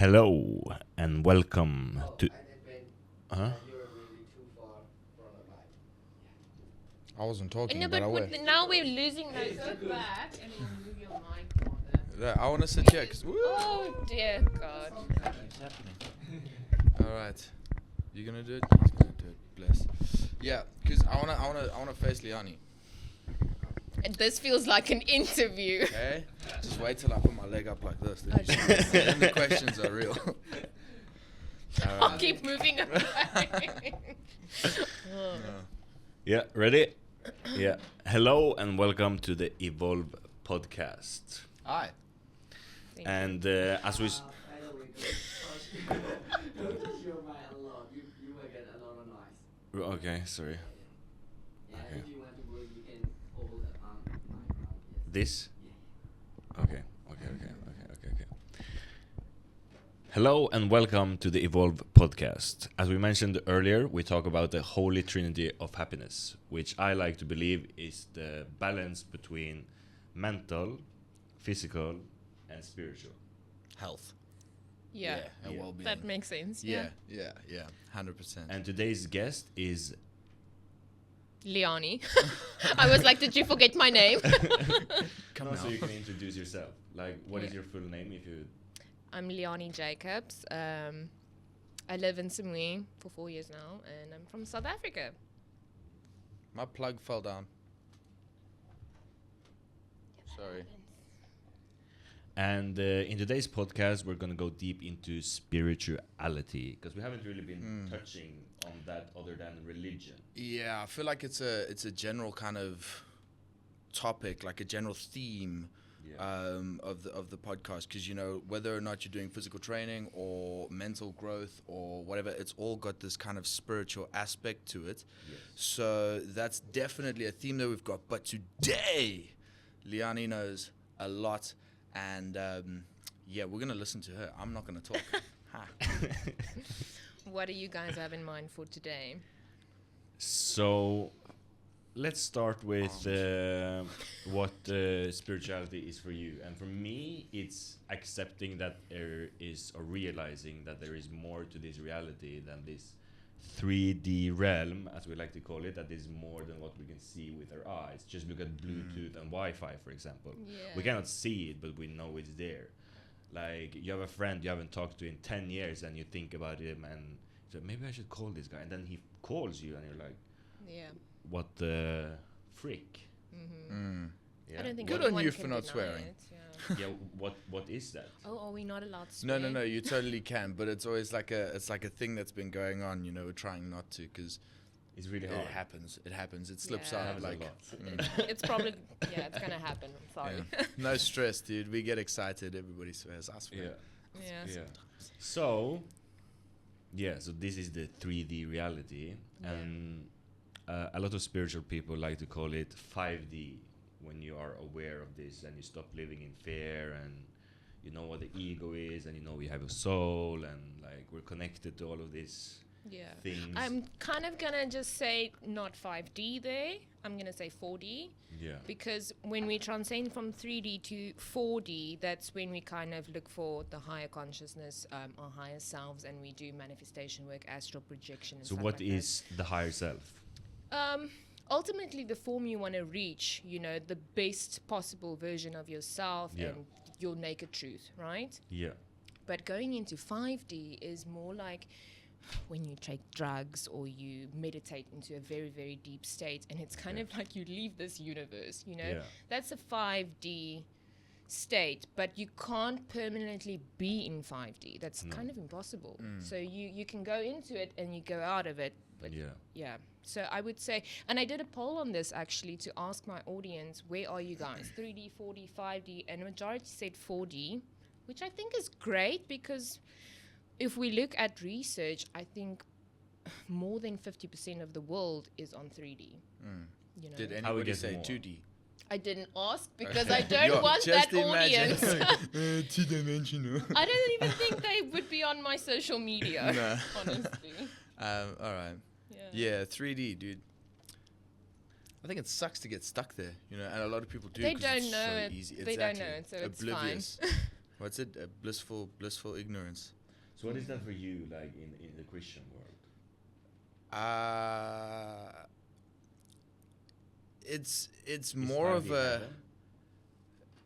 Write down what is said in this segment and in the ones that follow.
Hello and welcome to. Huh? You're really too far from the mic. I wasn't talking, No, but I but will. now we're losing those. Go back and then move your mic farther. Yeah, I want to sit here. Oh dear God. All right, you gonna do it? He's gonna do it. Bless. Yeah, because I wanna face Leani. And this feels like an interview. Okay, just wait till I put my leg up like this. Then, you see. Then the questions are real. I'll keep moving away. No. Yeah, ready? Yeah. Hello and welcome to the Evolve podcast. Hi. And as we. I know we don't touch your mic a lot. You will get a lot of noise. Okay, sorry. Yeah, Okay. if you want to move, you can hold the arm like that. Yes. This? Yeah. Okay. Hello and welcome to the Evolve podcast. As we mentioned earlier, we talk about the holy trinity of happiness, which I like to believe is the balance between mental, physical, and spiritual. Health. Yeah, and Yeah. well-being. that makes sense. Yeah, 100%. And today's guest is Leani. I was like, did you forget my name? Come No, now. so you can introduce yourself. Like, what is your full name if you... I'm Leani Jacobs. I live in Samui for 4 years now, and I'm from South Africa. My plug fell down. Sorry. And in today's podcast, we're going to go deep into spirituality, because we haven't really been touching on that other than religion. Yeah, I feel like it's a general kind of topic, like a general theme of the podcast, because whether or not you're doing physical training or mental growth or whatever, it's all got this kind of spiritual aspect to it. Yes. So that's definitely a theme that we've got. But today, Leani knows a lot, and we're gonna listen to her. I'm not gonna talk. Ha. What do you guys have in mind for today? So let's start with what spirituality is for you. And for me, it's accepting that there is, or realizing that there is more to this reality than this 3D realm, as we like to call it, that is more than what we can see with our eyes. Just look at Bluetooth and Wi-Fi, for example. Yeah. We cannot see it, but we know it's there. Like, you have a friend you haven't talked to in 10 years, and you think about him, and so maybe I should call this guy. And then he calls you, and you're like, Yeah. what the frick? Yeah. I don't think Good on anyone you can for not deny swearing. it, yeah. Yeah, what is that? Oh, are we not allowed to swear? No, you totally can, but it's always like a thing that's been going on. We're trying not to, because It's really it hard. happens. It slips Yeah. out. Happens a Like, lot. It's probably, it's going to happen. I'm sorry. yeah. No stress, dude. We get excited. Everybody swears. I swear. Yeah. Yeah. So this is the 3D reality, and a lot of spiritual people like to call it 5D, when you are aware of this and you stop living in fear, and you know what the ego is, and we have a soul, and like we're connected to all of these Yeah. things. I'm kind of going to just say not 5D there. I'm going to say 4D. Yeah. Because when we transcend from 3D to 4D, that's when we kind of look for the higher consciousness, our higher selves, and we do manifestation work, astral projection, and So stuff what like that. is the higher self? Ultimately the form you want to reach, the best possible version of yourself Yeah. and your naked truth, right? Yeah. But going into 5D is more like when you take drugs or you meditate into a very, very deep state, and it's kind of like you leave this universe, Yeah. That's a 5D state, but you can't permanently be in 5D. That's kind of impossible. So you can go into it and you go out of it, but Yeah. So I would say, and I did a poll on this actually to ask my audience, where are you guys? 3D, 4D, 5D, and the majority said 4D, which I think is great, because if we look at research, I think more than 50% of the world is on 3D. Did How we anybody get say more? 2D? I didn't ask because I don't Yo, want just that audience. imagine. Two-dimensional. I don't even think they would be on my social media, No. honestly. All right. Yeah, 3D, dude. I think it sucks to get stuck there, and a lot of people do. They 'cause don't it's know so it. easy. They don't know it, so it's fine. Oblivious. what's it? Blissful ignorance. So what is that for you, like in the Christian world? It's Is more of heaven a. heaven?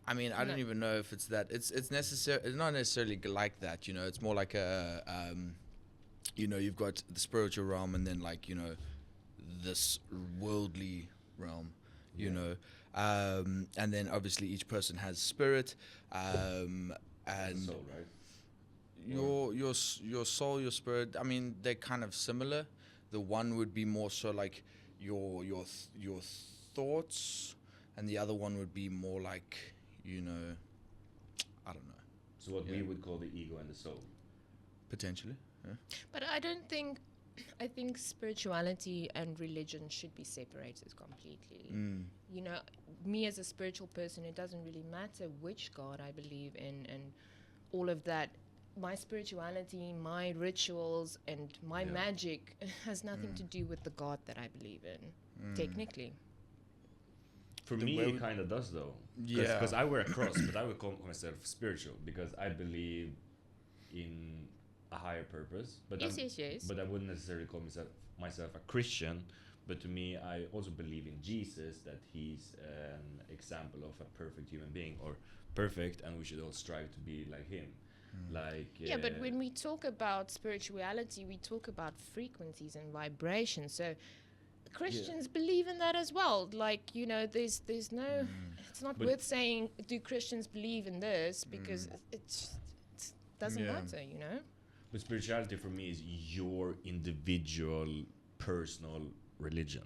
I mean, I don't No. even know if it's that. It's necessary. It's not necessarily like that. You know, it's more like a. You know, you've got the spiritual realm, and then like this worldly realm. You Yeah. know, and then obviously each person has spirit, and That's the soul, right? your soul, your spirit. I mean, they're kind of similar. The one would be more so like your thoughts, and the other one would be more like I don't know, So what we Yeah. would call the ego and the soul. potentially. Yeah. But I don't think. I think spirituality and religion should be separated completely. You know, me as a spiritual person, it doesn't really matter which God I believe in and all of that. My spirituality, my rituals, and my Yeah. magic has nothing to do with the God that I believe in, technically. For The me, way it we- kind of does though. Yeah. Because I wear a cross, but I would call myself spiritual because I believe in a higher purpose. But Yes. But I wouldn't necessarily call myself a Christian. But to me, I also believe in Jesus, that he's an example of a perfect human being, or perfect, and we should all strive to be like him. Like Yeah, but when we talk about spirituality, we talk about frequencies and vibrations. So Christians believe in that as well. Like, you know, there's no, it's not But- worth saying, do Christians believe in this? Because it doesn't Yeah. matter, you know? But spirituality for me is your individual, personal religion.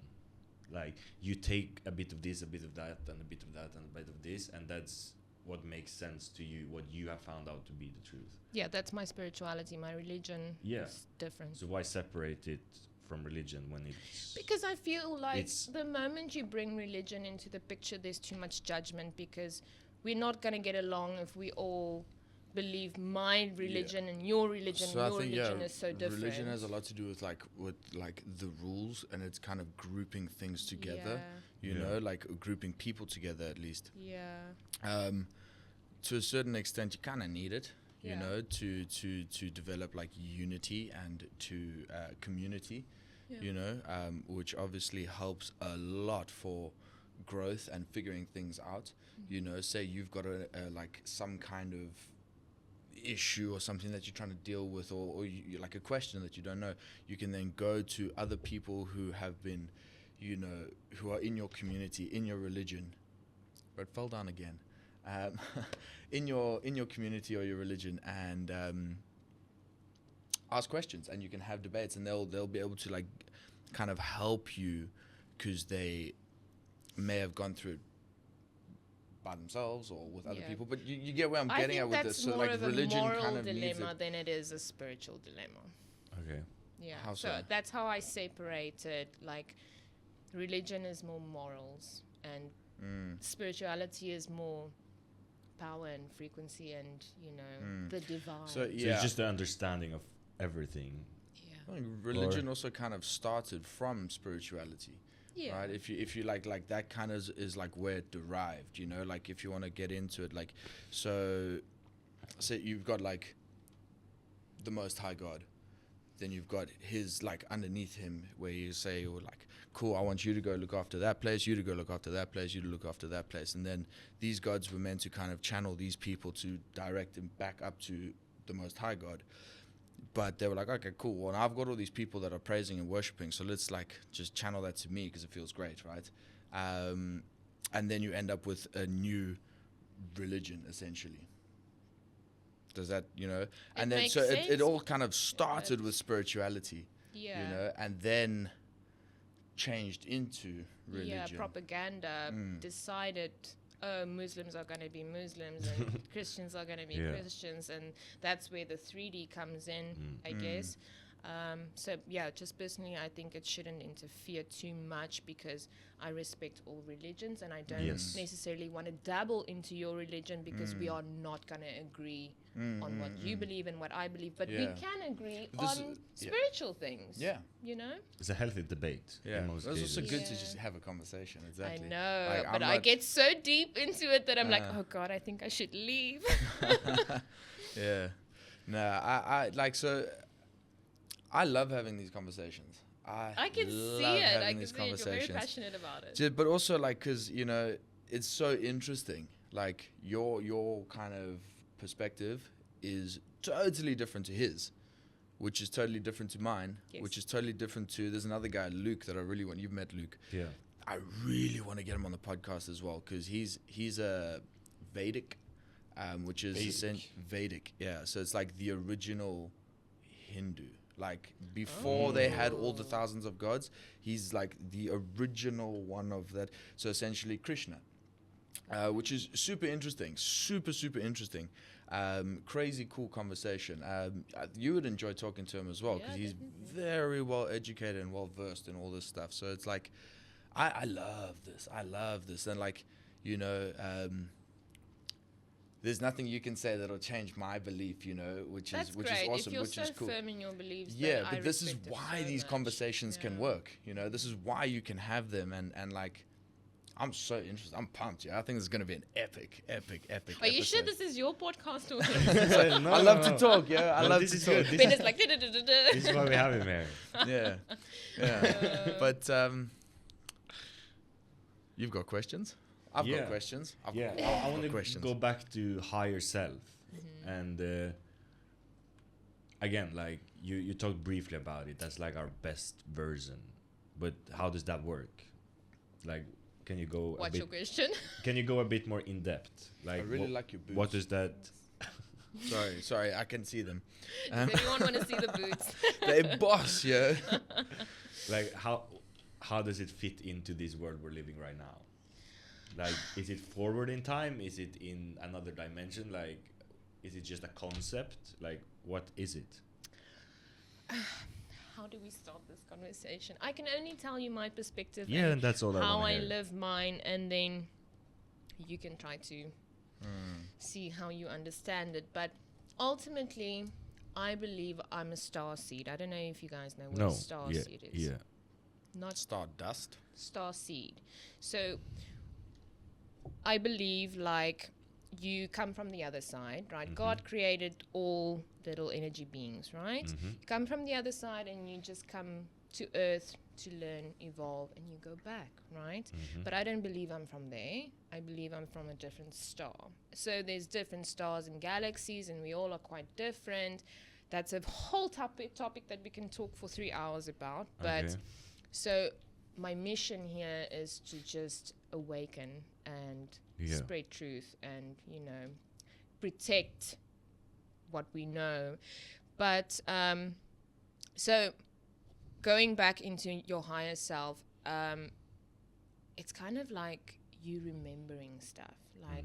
Like you take a bit of this, a bit of that, and a bit of that, and a bit of this, and that's what makes sense to you, what you have found out to be the truth. Yeah, that's my spirituality. My religion Yeah. is different. So why separate it from religion when it's Because I feel like It's- the moment you bring religion into the picture, there's too much judgment, because we're not going to get along if we all believe my religion and your religion So and I your think religion is so different. religion has a lot to do with the rules, and it's kind of grouping things together. You Yeah. know, like grouping people together at least. Yeah. To a certain extent, you kind of need it. You Yeah. know, to develop like unity and to community. Yeah. You know, which obviously helps a lot for growth and figuring things out. You know, say you've got a like some kind of issue or something that you're trying to deal with, or you like a question that you don't know, you can then go to other people who have been, you know, who are in your community, in your religion. But fell down again. In your community or your religion, and ask questions, and you can have debates, and they'll be able to like kind of help you, because they may have gone through it by themselves or with other Yeah. people. But you get where I'm I getting think at with that's this. So more like of a religion moral kind of needs dilemma it. than it is a spiritual dilemma. okay. Yeah. How so so? that's how I separate it. Like, religion is more morals, and spirituality is more power and frequency, and the divine. So So yeah, it's just the understanding of everything. yeah. I think religion also kind of started from spirituality. Yeah. Right, if you like that kind of is like where it derived, you know, like if you want to get into it, like so you've got like the Most High God, then you've got his like underneath him, where you say, or like, cool, I want you to go look after that place, you to go look after that place, you to look after that place, and then these gods were meant to kind of channel these people to direct them back up to the Most High God. But they were like, okay, cool. Well, I've got all these people that are praising and worshiping, so let's like just channel that to me because it feels great, right? And then you end up with a new religion, essentially. Does that, you know? And then makes so it sense. all kind of started with spirituality, Yeah. you know, and then changed into religion. Yeah, propaganda decided, oh, Muslims are going to be Muslims and Christians are going to be Yeah. Christians, and that's where the 3D comes in, I guess. So yeah, just personally, I think it shouldn't interfere too much because I respect all religions and I don't Yes. necessarily want to dabble into your religion because we are not going to agree on what you believe and what I believe, but we Yeah. can agree This on is- yeah. spiritual things. Yeah. You know? It's a healthy debate. Yeah, In it's most also cases. good to Yeah. just have a conversation. Exactly. I know, Like, but I'm I not- get so deep into it that I'm like, Uh. oh God, I think I should leave. Yeah. No, I like so. I love having these conversations. I can love see it. having I can these see it. You're very conversations. passionate about it. But also like, cause you know, it's so interesting. Like your kind of perspective is totally different to his, which is totally different to mine, Yes. which is totally different to. There's another guy, Luke, that I really want. You've met Luke. Yeah. I really want to get him on the podcast as well because he's a Vedic, which is Vedic. Yeah, so it's like the original Hindu. Like before they had all the thousands of gods, he's like the original one of that. So essentially Krishna, which is super interesting, super interesting. Crazy cool conversation. You would enjoy talking to him as well because Yeah, he's definitely. very well educated and well versed in all this stuff. So it's like, I love this. I love this. And like, you know, there's nothing you can say that'll change my belief, you know, which That's is which great. is awesome, If you're which so is cool. firm in your beliefs, Yeah, then but I this is respect it why so these much. conversations can Yeah. work. You know, this is why you can have them, and like, I'm so interested. I'm pumped. Yeah, I think this is gonna be an epic. Are you sure episode. this is your podcast or No, I love no. to talk. Yeah, I Well, love this to is talk. good. Ben is like da-da-da-da-da. This is why we have him here. Yeah, yeah. But you've got questions. I've Yeah. got questions. I've Yeah, got I want to questions. go back to higher self, and again, like you talked briefly about it. That's like our best version, but how does that work? Like, can you go What's a your bit? question? Can you go a bit more in depth? Like, I really like your boots. what is that? Sorry, I can see them. Does anyone want to see the boots? They boss, yeah. Like, how does it fit into this world we're living right now? Like, is it forward in time? Is it in another dimension? Like, is it just a concept? Like, what is it? How do we start this conversation? I can only tell you my perspective Yeah, and and that's all I how want I to hear. live mine, and then you can try to see how you understand it. But ultimately, I believe I'm a star seed. I don't know if you guys know what No, a star yeah, seed is. yeah. Not Stardust. star seed. So I believe like you come from the other side, right? God created all little energy beings, right? You come from the other side and you just come to earth to learn, evolve, and you go back, right? But I don't believe I'm from there. I believe I'm from a different star. So there's different stars and galaxies, and we all are quite different. That's a whole topic that we can talk for 3 hours about. But Okay. so my mission here is to just awaken and Yeah. spread truth and, you know, protect what we know. But so going back into your higher self, it's kind of like you remembering stuff. Like,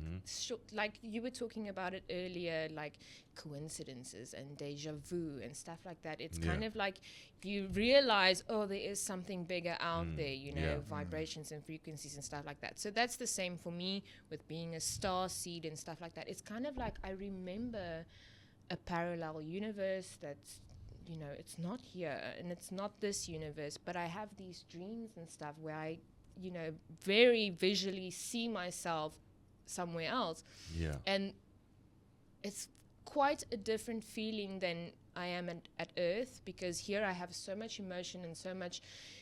like you were talking about it earlier, like coincidences and deja vu and stuff like that. It's kind Yeah. of like you realize, oh, there is something bigger out there, you know, Yeah. vibrations and frequencies and stuff like that. So that's the same for me with being a star seed and stuff like that. It's kind of like I remember a parallel universe that's, you know, it's not here and it's not this universe, but I have these dreams and stuff where I, you know, very visually see myself somewhere else. Yeah. And it's quite a different feeling than I am at Earth, because here I have so much emotion and so much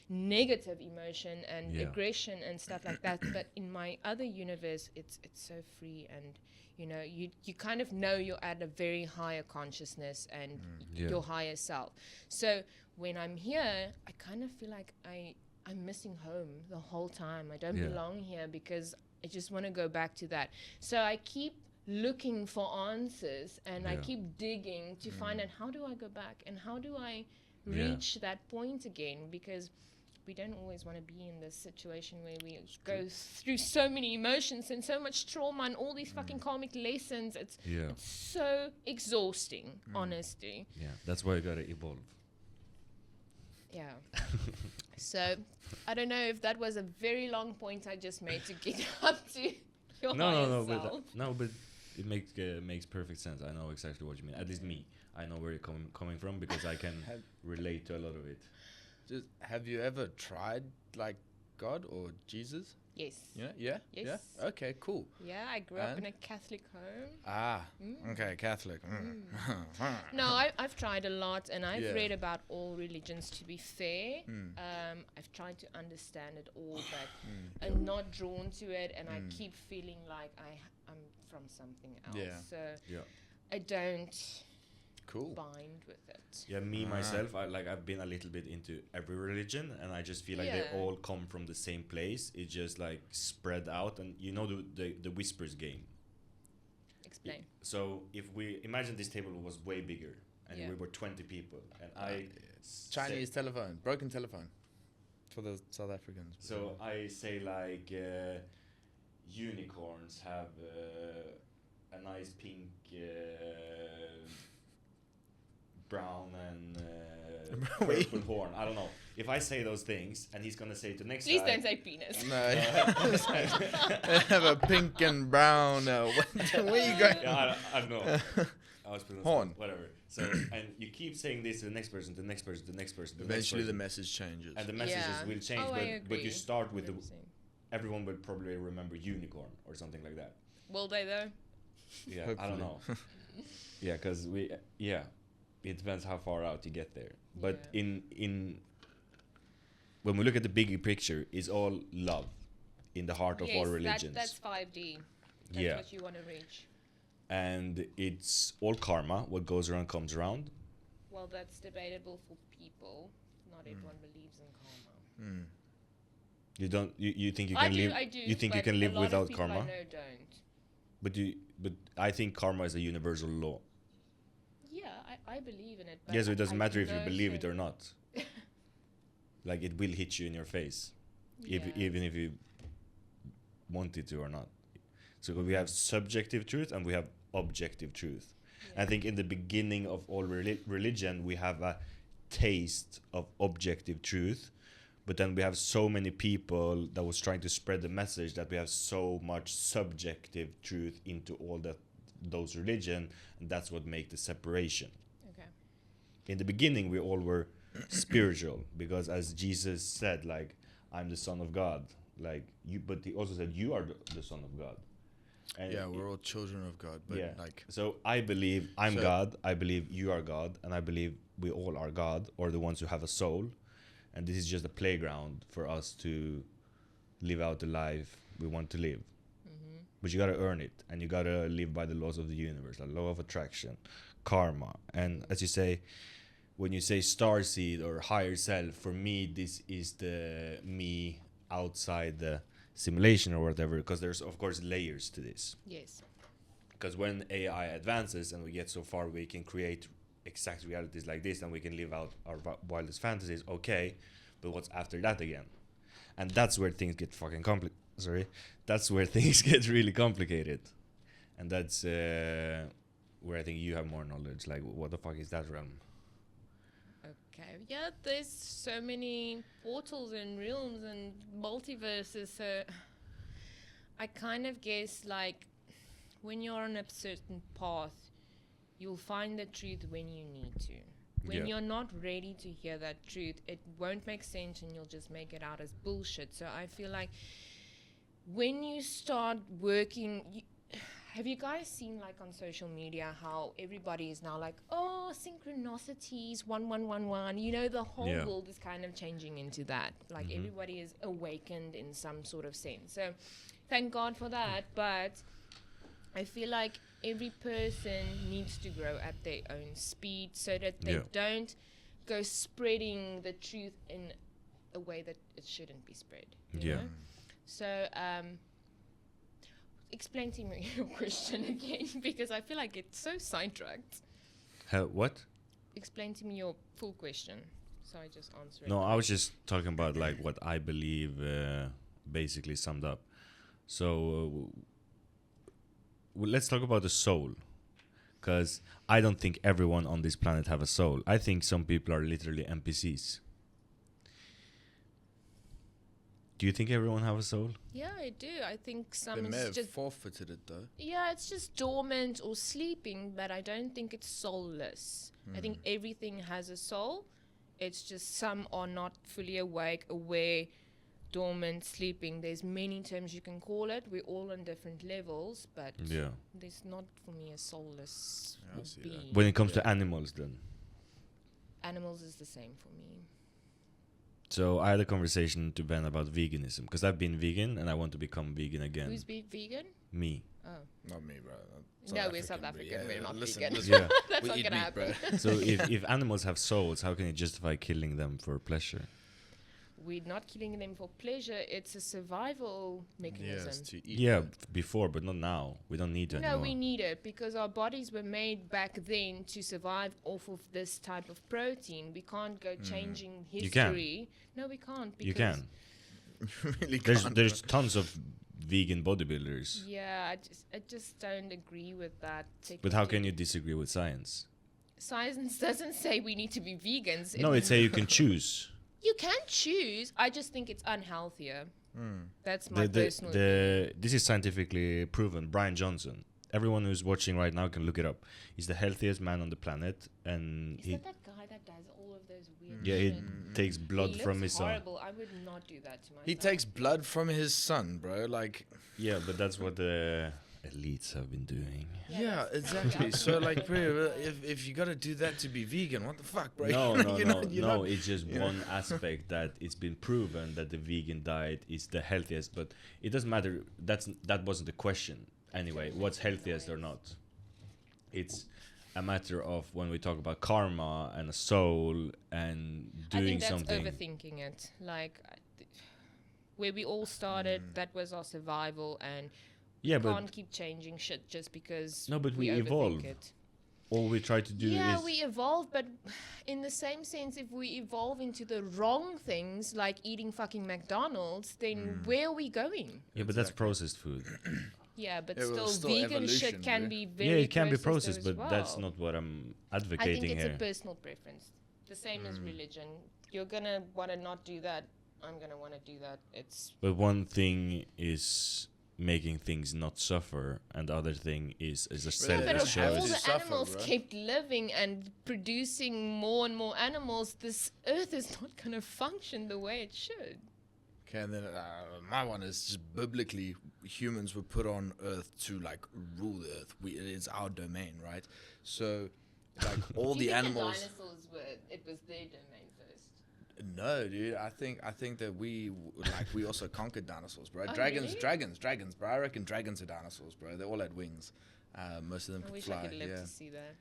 negative emotion and Yeah. aggression and stuff like that. But in my other universe, it's so free, and you know, you kind of know you're at a very higher consciousness and Yeah. your higher self. So when I'm here, I kind of feel like I'm missing home the whole time. I don't Yeah. belong here because I just want to go back to that. So I keep looking for answers and I Yeah. keep digging to find out, how do I go back and how do I Yeah. reach that point again? Because we don't always want to be in this situation where we go through so many emotions and so much trauma and all these fucking karmic lessons. It's Yeah. so exhausting, honestly. Yeah. That's why you gotta evolve. Yeah. So I don't know if that was a very long point I just made to get up to your higher self. But it makes perfect sense. I know exactly what you mean. At least me, I know where you're coming from because I can relate to a lot of it. Just, have you ever tried like God or Jesus? Yes. Yeah. Yes. Yeah. Okay. Cool. Yeah, I grew up in a Catholic home. Okay, Catholic. No, I've tried a lot, and I've read about all religions, to be fair. I've tried to understand it all, but I'm not drawn to it, and I keep feeling like I'm from something else. So I don't bind with it. Yeah, me myself, I've been a little bit into every religion, and I just feel like they all come from the same place. It's just like spread out, and you know the whispers game. Explain. So if we imagine this table was way bigger, and we were 20 people, and Chinese telephone, broken telephone, for the South Africans. So I say like unicorns have a nice pink. Brown and purple horn. I don't know. If I say those things and he's gonna say to the next Please guy, don't say penis. No, have a pink and brown. Where you going? Yeah, I don't know. I was putting horn. Whatever. So and you keep saying this to the next person, the next person, the next person. Eventually, the message changes. And the messages will change, but you start with 100%. everyone will probably remember unicorn or something like that. Will they though? Yeah, I don't know. Yeah, because it depends how far out you get there. But in when we look at the bigger picture, it's all love in the heart of all religions. That's 5D. That's what you want to reach. And it's all karma. What goes around comes around. Well, that's debatable for people. Not everyone believes in karma. You don't. You think you can live? I do. You think you can live without karma? I know don't. But I think karma is a universal law. Yeah, I believe in it. But Yes, so it doesn't matter if you believe so it or not. Like it will hit you in your face, even if you want it to or not. So we have subjective truth and we have objective truth. Yeah. I think in the beginning of all religion, we have a taste of objective truth, but then we have so many people that was trying to spread the message that we have so much subjective truth into all those religion, and that's what make the separation. Okay. In the beginning, we all were spiritual because, as Jesus said, like, I'm the Son of God, like you. But he also said you are the Son of God. And we're all children of God. But so I believe I'm God. I believe you are God, and I believe we all are God, or the ones who have a soul. And this is just a playground for us to live out the life we want to live. But you gotta earn it, and you gotta live by the laws of the universe, the law of attraction, karma. And as you say, when you say starseed or higher self, for me, this is the me outside the simulation or whatever, because there's, of course, layers to this. Yes. Because when AI advances and we get so far, we can create exact realities like this, and we can live out our wildest fantasies, okay, but what's after that again? And that's where things get fucking that's where things get really complicated. And that's where I think you have more knowledge, like what the fuck is that realm? Okay, yeah, there's so many portals and realms and multiverses, so I kind of guess, like, when you're on a certain path, you'll find the truth when you need to. When you're not ready to hear that truth, it won't make sense and you'll just make it out as bullshit. So I feel like when you start working... Have you guys seen, like, on social media how everybody is now like, oh, synchronicities, 1111. You know, the whole world is kind of changing into that. Like, everybody is awakened in some sort of sense. So, thank God for that. But I feel like every person needs to grow at their own speed so that they don't go spreading the truth in a way that it shouldn't be spread. You know? So, explain to me your question again, because I feel like it's so sidetracked. What? Explain to me your full question, so I just answer it. No, I was just talking about like what I believe basically summed up. So let's talk about the soul, because I don't think everyone on this planet have a soul. I think some people are literally NPCs. Do you think everyone have a soul? Yeah, I do. I think They some may is have just forfeited it though. yeah, it's just dormant or sleeping, but I don't think it's soulless. I think everything has a soul. It's just some are not fully awake, aware, dormant, sleeping. There's many terms you can call it. We're all on different levels, but Yeah. there's not for me a soulless Yeah, I see that. being. When it comes to animals, then. Animals is the same for me. So I had a conversation to Ben about veganism because I've been vegan and I want to become vegan again. Who's vegan? Me. Oh. Not me, bro. No, we're South African. We're not listen, vegan. listen. Yeah. That's We not eat gonna meat, happen. bro. So if animals have souls, how can you justify killing them for pleasure? We're not killing them for pleasure. It's a survival mechanism. Yes, to eat. Yeah, right? before, but not now. We don't need to No, anymore. we need it because our bodies were made back then to survive off of this type of protein. We can't go changing You can. history. No, we can't. Because You can. really There's can't, there's bro. tons of vegan bodybuilders. Yeah, I just don't agree with that. But how can you disagree with science? Science doesn't say we need to be vegans. No, it's say you can choose. You can choose. I just think it's unhealthier. That's my The, personal opinion. this is scientifically proven. Brian Johnson. Everyone who's watching right now can look it up. He's the healthiest man on the planet, and Is he that guy that does all of those weird yeah he shit? takes blood He from looks his son. horrible. I would not do that to myself. He takes blood from his son, bro. Like, Yeah, but that's what the elites have been doing. yeah, that's exactly. So, like, bro, if you gotta do that to be vegan, what the fuck, bro? No, no, You're no, not- you're no. not- It's just one aspect that it's been proven that the vegan diet is the healthiest, but it doesn't matter. That wasn't the question anyway. What's healthiest or not? It's a matter of when we talk about karma and a soul and I doing think that's something. overthinking it. Like, where we all started, that was our survival, and Yeah, we but can't keep changing shit just because No, but we overthink evolve. it. all we try to do Yeah, is we evolve, but in the same sense, if we evolve into the wrong things, like eating fucking McDonald's, then where are we going? yeah, but that's processed food. Yeah, but Yeah, well, still, still vegan evolution, shit can bro. be very Yeah, it can be processed processed, as but that's well. not what I'm I advocating think it's here. a personal preference. The same as religion. You're gonna want to not do that. I'm gonna want to do that. It's But one thing is making things not suffer, and the other thing is a Yeah, self but that's if shared. all To the suffer, animals bro. kept living and producing more and more animals, this earth is not gonna function the way it should. Okay, and then my one is just biblically, humans were put on Earth to like rule the Earth. It's our domain, right? So, like all Do you the think animals. The dinosaurs were. It was their domain first. No, dude. I think that we also conquered dinosaurs, bro. Oh, dragons, really? dragons, bro. I reckon dragons are dinosaurs, bro. They all had wings. Most of them I could wish fly. I could live Yeah. to see that.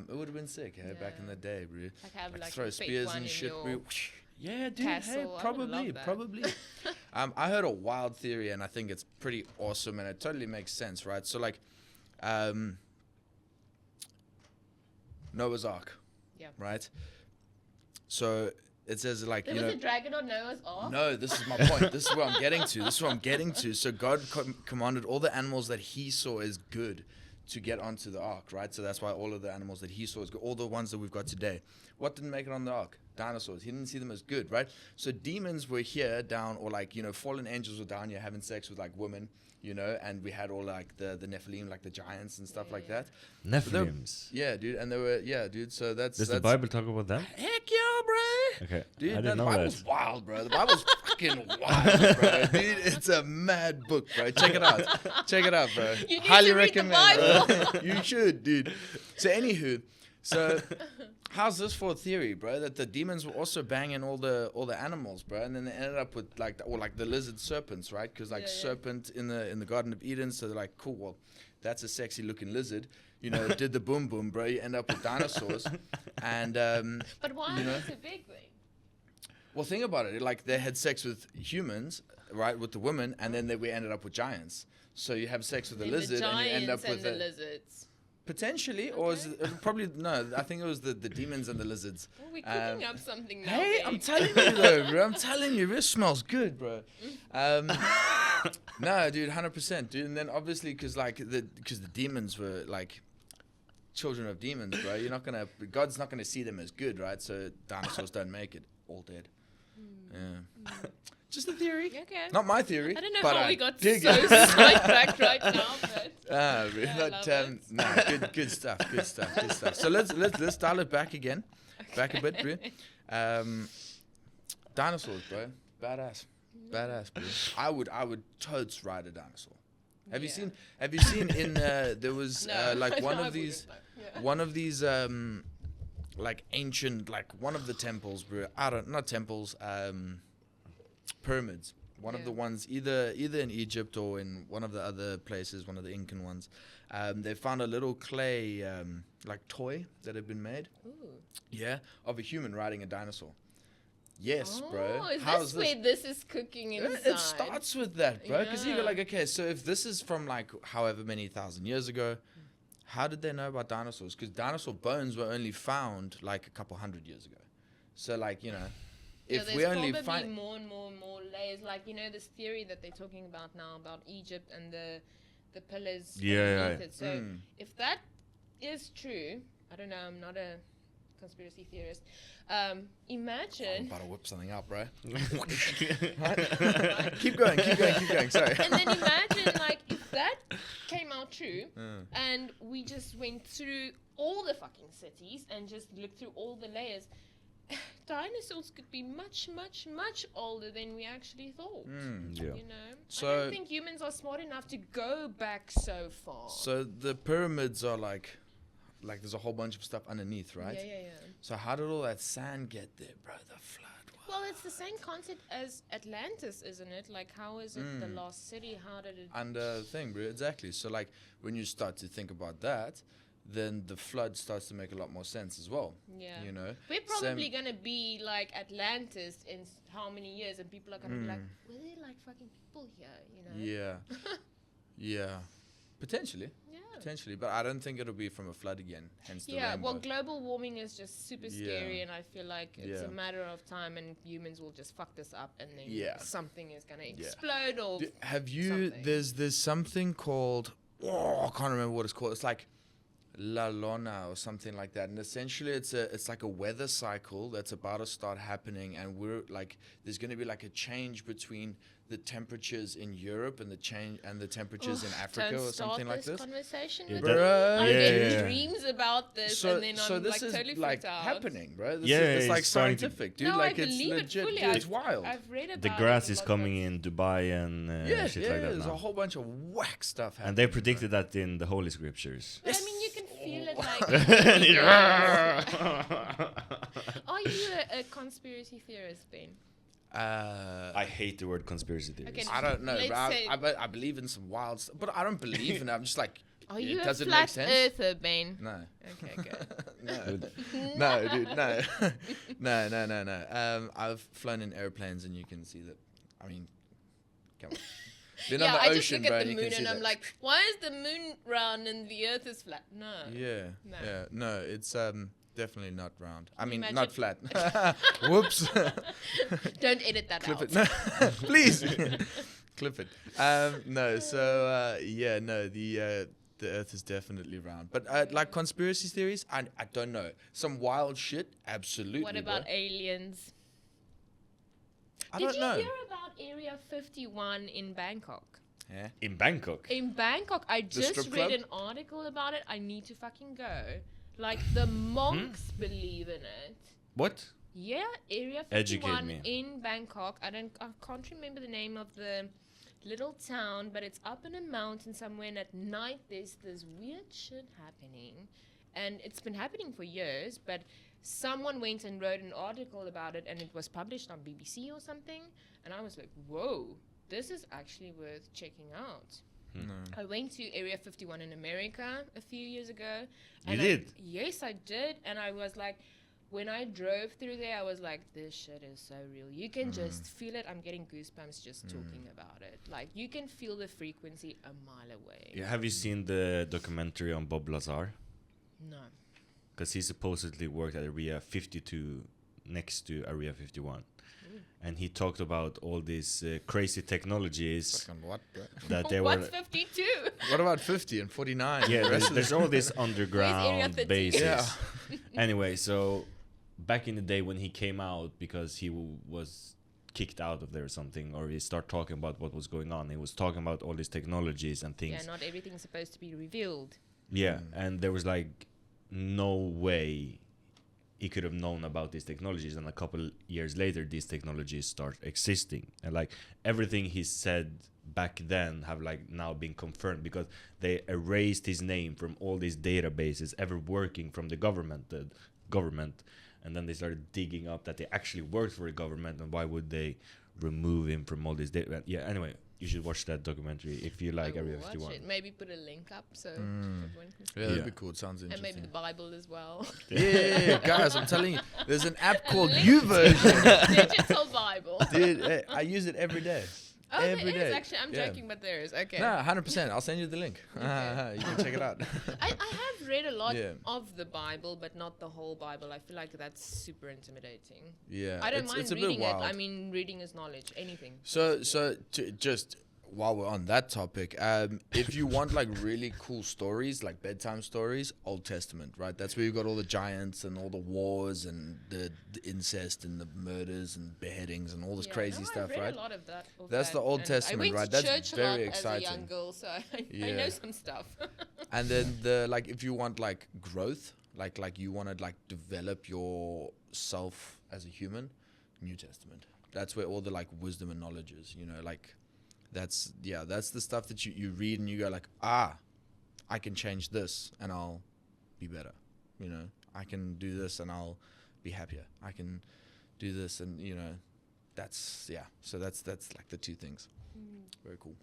It would have been sick, hey, back in Yeah. the day, bro. Like have Like like throw a fake spears one and in shit. your Bro. Yeah, dude. castle. I Hey, would probably, love that. probably. I heard a wild theory, and I think it's pretty awesome, and it totally makes sense, right? So, like, Noah's Ark, Yeah. right? So it says like There you was know. a dragon on Noah's Ark. No, this is my point. This is where I'm getting to. So God commanded all the animals that He saw as good to get onto the ark, right? So that's why all of the animals that He saw as good, all the ones that we've got today. What didn't make it on the ark? Dinosaurs. He didn't see them as good, right? So demons were here down, or like, you know, fallen angels were down here having sex with like women, you know, and we had all like the Nephilim, like the giants and stuff like that. Nephilims. Yeah, dude. And they were, yeah, dude. So that's. Does the that's Bible talk about that? Heck yeah, bro. Okay, Dude, I the didn't know Bible's that. wild, bro. The Bible's fucking wild, bro. Dude, it's a mad book, bro. Check it out. Check it out, bro. You need Highly to read the recommend, bro. You should, dude. So, anywho, so how's this for a theory, bro? That the demons were also banging all the animals, bro, and then they ended up with like the lizard serpents, right? Because like Yeah, yeah. serpent in the Garden of Eden, so they're like, cool, well, that's a sexy looking lizard. You know, did the boom boom, bro. You end up with dinosaurs, and But why you know? is it big then? well, think about it. Like they had sex with humans, right, with the women, and then we ended up with giants. So you have sex with a Then lizard, the and you end up giants with and the a lizards. potentially, or is it, probably no. I think it was the demons and the lizards. Oh, we're cooking up something now. Hey, babe. I'm telling you though, bro. I'm telling you, this smells good, bro. No, dude, 100%, dude. And then obviously, because the demons were like children of demons, bro. God's not gonna see them as good, right? So dinosaurs don't make it, all dead. Yeah. Just a theory. Okay. Not my theory. I don't know but how we got so dig it. sidetracked right now, but I love it. no, good stuff. So let's dial it back again, back a bit, bro. Dinosaurs, bro, badass, bro. I would totes ride a dinosaur. Have you seen in there was like one of these like ancient, like one of the temples, bro. Not temples, pyramids. One of the ones either in Egypt or in one of the other places, one of the Incan ones. They found a little clay like toy that had been made. Ooh. Yeah, of a human riding a dinosaur. Yes, bro. Oh, is How's this where this is cooking inside? It starts with that, bro. Because you go Yeah. like, okay, so if this is from like however many thousand years ago, how did they know about dinosaurs? Because dinosaur bones were only found like a couple hundred years ago. So like, you know, if we only there's find probably more and more layers. Like, you know, this theory that they're talking about now about Egypt and the pillars underneath it. So if that is true, I don't know, I'm not a conspiracy theorist. I'm Imagine about to whip something out, bro. keep going. Sorry. and then imagine like if that came out true and we just went through all the fucking cities and just looked through all the layers, dinosaurs could be much older than we actually thought. Yeah. You know, I So- don't think humans are smart enough to go back so far. So the pyramids are like there's a whole bunch of stuff underneath, right? Yeah. So how did all that sand get there, bro? The flood. Well, it's the same concept as Atlantis, isn't it? Like, how is it the lost city? How did it? And thing, bro, exactly. So like when you start to think about that, then the flood starts to make a lot more sense as well. Yeah. You know. We're probably gonna be like Atlantis in how many years, and people are gonna be like, "Were there like fucking people here?" You know? Yeah. Potentially. Yeah. Potentially, but I don't think it'll be from a flood again. Hence the Yeah. rainbow. Well, global warming is just super scary, Yeah. and I feel like it's Yeah. a matter of time, and humans will just fuck this up, and then Yeah. something is gonna Yeah. explode or. Have you? something. There's something called. Oh, I can't remember what it's called. It's like La Lona or something like that. And essentially, it's like a weather cycle that's about to start happening, and we're like, there's going to be like a change between the temperatures in Europe and the temperatures in Africa Don't or something like start this. conversation Yeah, with that- me. Bruh. I Yeah, get yeah. dreams about this, So, and then so I'm this like is totally like freaked out. happening, bro. This Yeah, is, it's like it's starting to- scientific, dude. No, like I it's believe legit, it fully. dude. It's wild. I've read about The it grass a is lot, coming but- in Dubai and Yeah, shit yeah. like that There's now. a whole bunch of whack stuff happening. And they predicted that in the Holy Scriptures. But I mean, you can feel it like. Are you a conspiracy theorist, Ben? I hate the word conspiracy theories. Okay, I don't know, Let's but say- I believe in some wild stuff, but I don't believe in it. I'm just like, Are you a does it make flat sense? earther, Ben? No. Okay, good. No, dude, no. No. I've flown in airplanes and you can see that. I mean, come on. Been Yeah, on the I just ocean, look bro, at and the you can moon see and I'm that. like, why is the moon round and the earth is flat? No. Yeah, No. yeah. No, it's definitely not round. I you mean, imagine- not flat. Whoops. Don't edit that Clip out. it. No, please. Clip it. No, so, yeah, no, the earth is definitely round. But, like, conspiracy theories, I don't know. Some wild shit, absolutely, What about bro. aliens? I Did don't you know. hear about Area 51 in Bangkok? Yeah. In Bangkok. In Bangkok, I just strip read club? an article about it. I need to fucking go. Like, the monks believe in it. What? Yeah, Area Educate 51 me. in Bangkok. I can't remember the name of the little town, but it's up in a mountain somewhere, and at night there's this weird shit happening. And it's been happening for years, but someone went and wrote an article about it, and it was published on BBC or something. And I was like, whoa, this is actually worth checking out. I went to Area 51 in America a few years ago. You and did? Yes, I did. And I was like, when I drove through there, I was like, this shit is so real. You can just feel it. I'm getting goosebumps just talking about it. Like, you can feel the frequency a mile away. Yeah, have you seen the documentary on Bob Lazar? No. Because he supposedly worked at Area 52 next to Area 51. And he talked about all these crazy technologies Fucking what, bro? that they What's were... 52? What about 50 and 49? Yeah, there's all these Area underground 13? bases. Yeah. Anyway, so back in the day when he came out, because he was kicked out of there or something, or he started talking about what was going on. He was talking about all these technologies and things. Yeah, not everything's supposed to be revealed. Yeah, and there was like no way he could have known about these technologies, and a couple years later these technologies start existing, and like everything he said back then have like now been confirmed, because they erased his name from all these databases ever working from the government, and then they started digging up that they actually worked for the government, and why would they remove him from all these data. Yeah, anyway, you should watch that documentary if you like Area 51. It. Maybe put a link up so everyone can see. Yeah, that'd be cool. It sounds And interesting. maybe the Bible as well. Yeah, guys, I'm telling you, there's an app called YouVersion. Digital Bible. Dude, I use it every day. Oh, every there is day. actually. I'm Yeah. joking, but there is. Okay. No, 100%. I'll send you the link. You can check it out. I have read a lot Yeah. of the Bible, but not the whole Bible. I feel like that's super intimidating. Yeah, I don't mind it's a bit reading it. wild. I mean, reading is knowledge. Anything. So just while we're on that topic, if you want like really cool stories, like bedtime stories, Old Testament, right? That's where you got all the giants and all the wars and the incest and the murders and beheadings and all this crazy stuff, I read right? a lot of that. That's the Old and Testament, I went right? to That's church a very lot exciting. as a young girl, so I Yeah. know some stuff. And then the like, if you want like growth, like you want to like develop yourself as a human, New Testament. That's where all the like wisdom and knowledge is. You know, like that's the stuff that you read and you go like, I can change this and I'll be better. You know, I can do this and I'll be happier. I can do this and that's So that's like the two things. Very cool.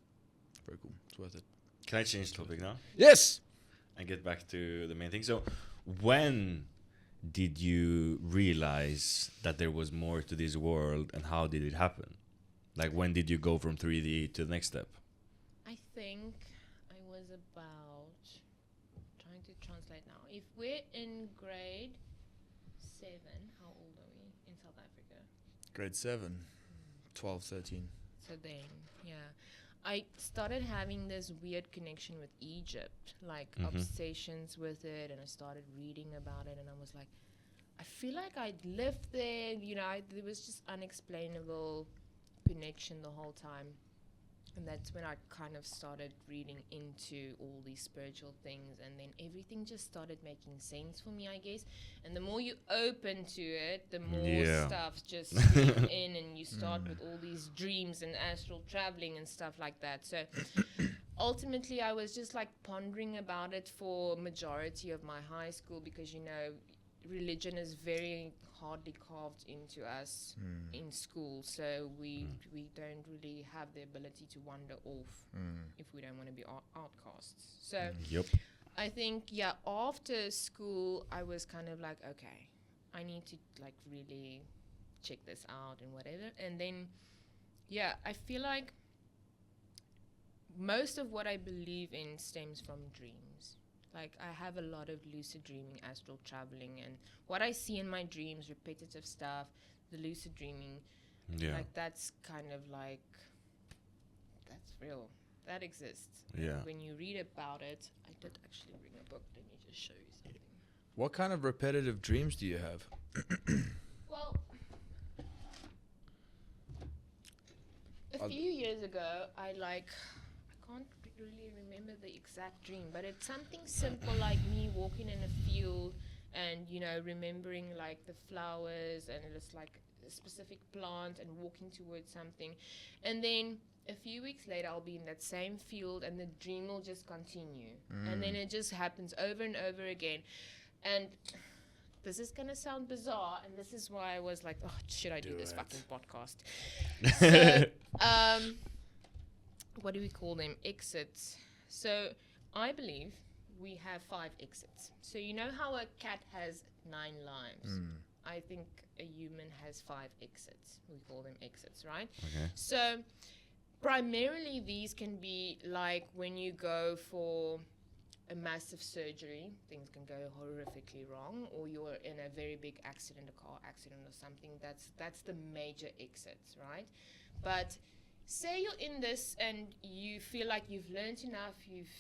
Very cool. It's worth it. Can I change topic now Yes. and get back to the main thing? So when did you realize that there was more to this world, and how did it happen? Like, when did you go from 3D to the next step? I think I was about trying to translate now. If we're in grade 7, how old are we in South Africa? Grade 7, 12, 13. So then, yeah. I started having this weird connection with Egypt, like obsessions with it, and I started reading about it, and I was like, I feel like I'd lived there, there was just unexplainable connection the whole time. And that's when I kind of started reading into all these spiritual things, and then everything just started making sense for me, I guess. And the more you open to it, the more stuff just creep in, and you start with all these dreams and astral traveling and stuff like that. So ultimately, I was just like pondering about it for majority of my high school, because religion is very hardly carved into us in school, so we don't really have the ability to wander off if we don't want to be outcasts. So I think after school I was kind of like, okay, I need to like really check this out and whatever. And then I feel like most of what I believe in stems from dreams. Like, I have a lot of lucid dreaming, astral traveling, and what I see in my dreams, repetitive stuff, the lucid dreaming, like, that's kind of like, that's real. That exists. Yeah. And when you read about it, I did actually bring a book. Let me just show you something. What kind of repetitive dreams do you have? Well, a few years ago, I can't really remember the exact dream, but it's something simple like me walking in a field and remembering like the flowers, and it's like a specific plant, and walking towards something, and then a few weeks later I'll be in that same field and the dream will just continue, and then it just happens over and over again. And this is gonna sound bizarre, and this is why I was like, oh, should I do this fucking podcast? So what do we call them? Exits. So I believe we have 5 exits. So you know how a cat has 9 lives? I think a human has 5 exits. We call them exits, right? Okay. So primarily these can be like when you go for a massive surgery, things can go horrifically wrong, or you're in a very big accident, a car accident or something. That's the major exits, right? But say you're in this and you feel like you've learned enough, you've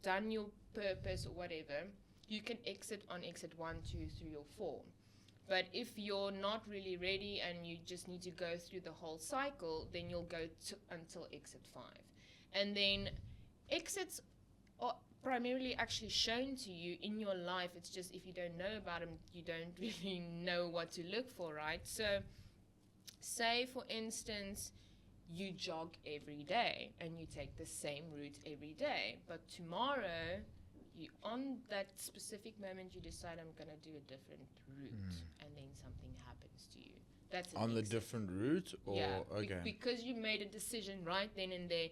done your purpose or whatever, you can exit on exit 1, 2, 3, or 4. But if you're not really ready and you just need to go through the whole cycle, then you'll go until exit 5. And then exits are primarily actually shown to you in your life. It's just if you don't know about them, you don't really know what to look for, right? So say, for instance, you jog every day and you take the same route every day, but tomorrow, on that specific moment, you decide, I'm going to do a different route, and then something happens to you. That's an On the exit. different route, or Yeah, okay. because you made a decision right then and there,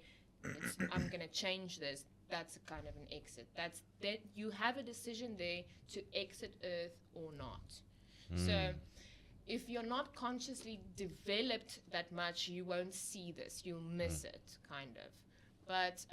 I'm going to change this. That's a kind of an exit. That's that you have a decision there to exit Earth or not. So if you're not consciously developed that much, you won't see this. You'll miss it, kind of. But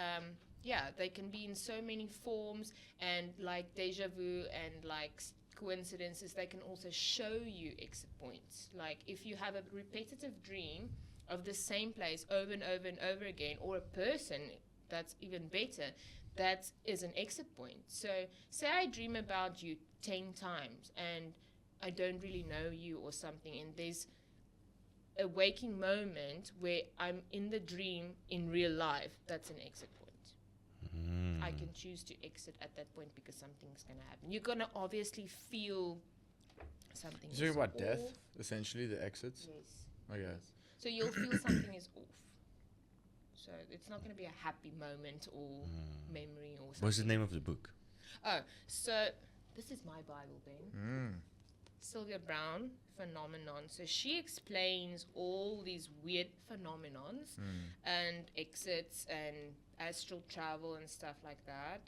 yeah, they can be in so many forms, and like deja vu and like coincidences, they can also show you exit points. Like if you have a repetitive dream of the same place over and over and over again, or a person, that's even better, that is an exit point. So say I dream about you 10 times and I don't really know you or something, and there's a waking moment where I'm in the dream in real life, that's an exit point. I can choose to exit at that point because something's going to happen. You're going to obviously feel something. You're talking about off. death, essentially, the exits? Yes. Okay. So you'll feel something is off. So it's not going to be a happy moment or memory or something. What's the name of the book? Oh, so this is my Bible, Ben. Mm. Sylvia Brown, Phenomenon. So she explains all these weird phenomenons and exits and astral travel and stuff like that.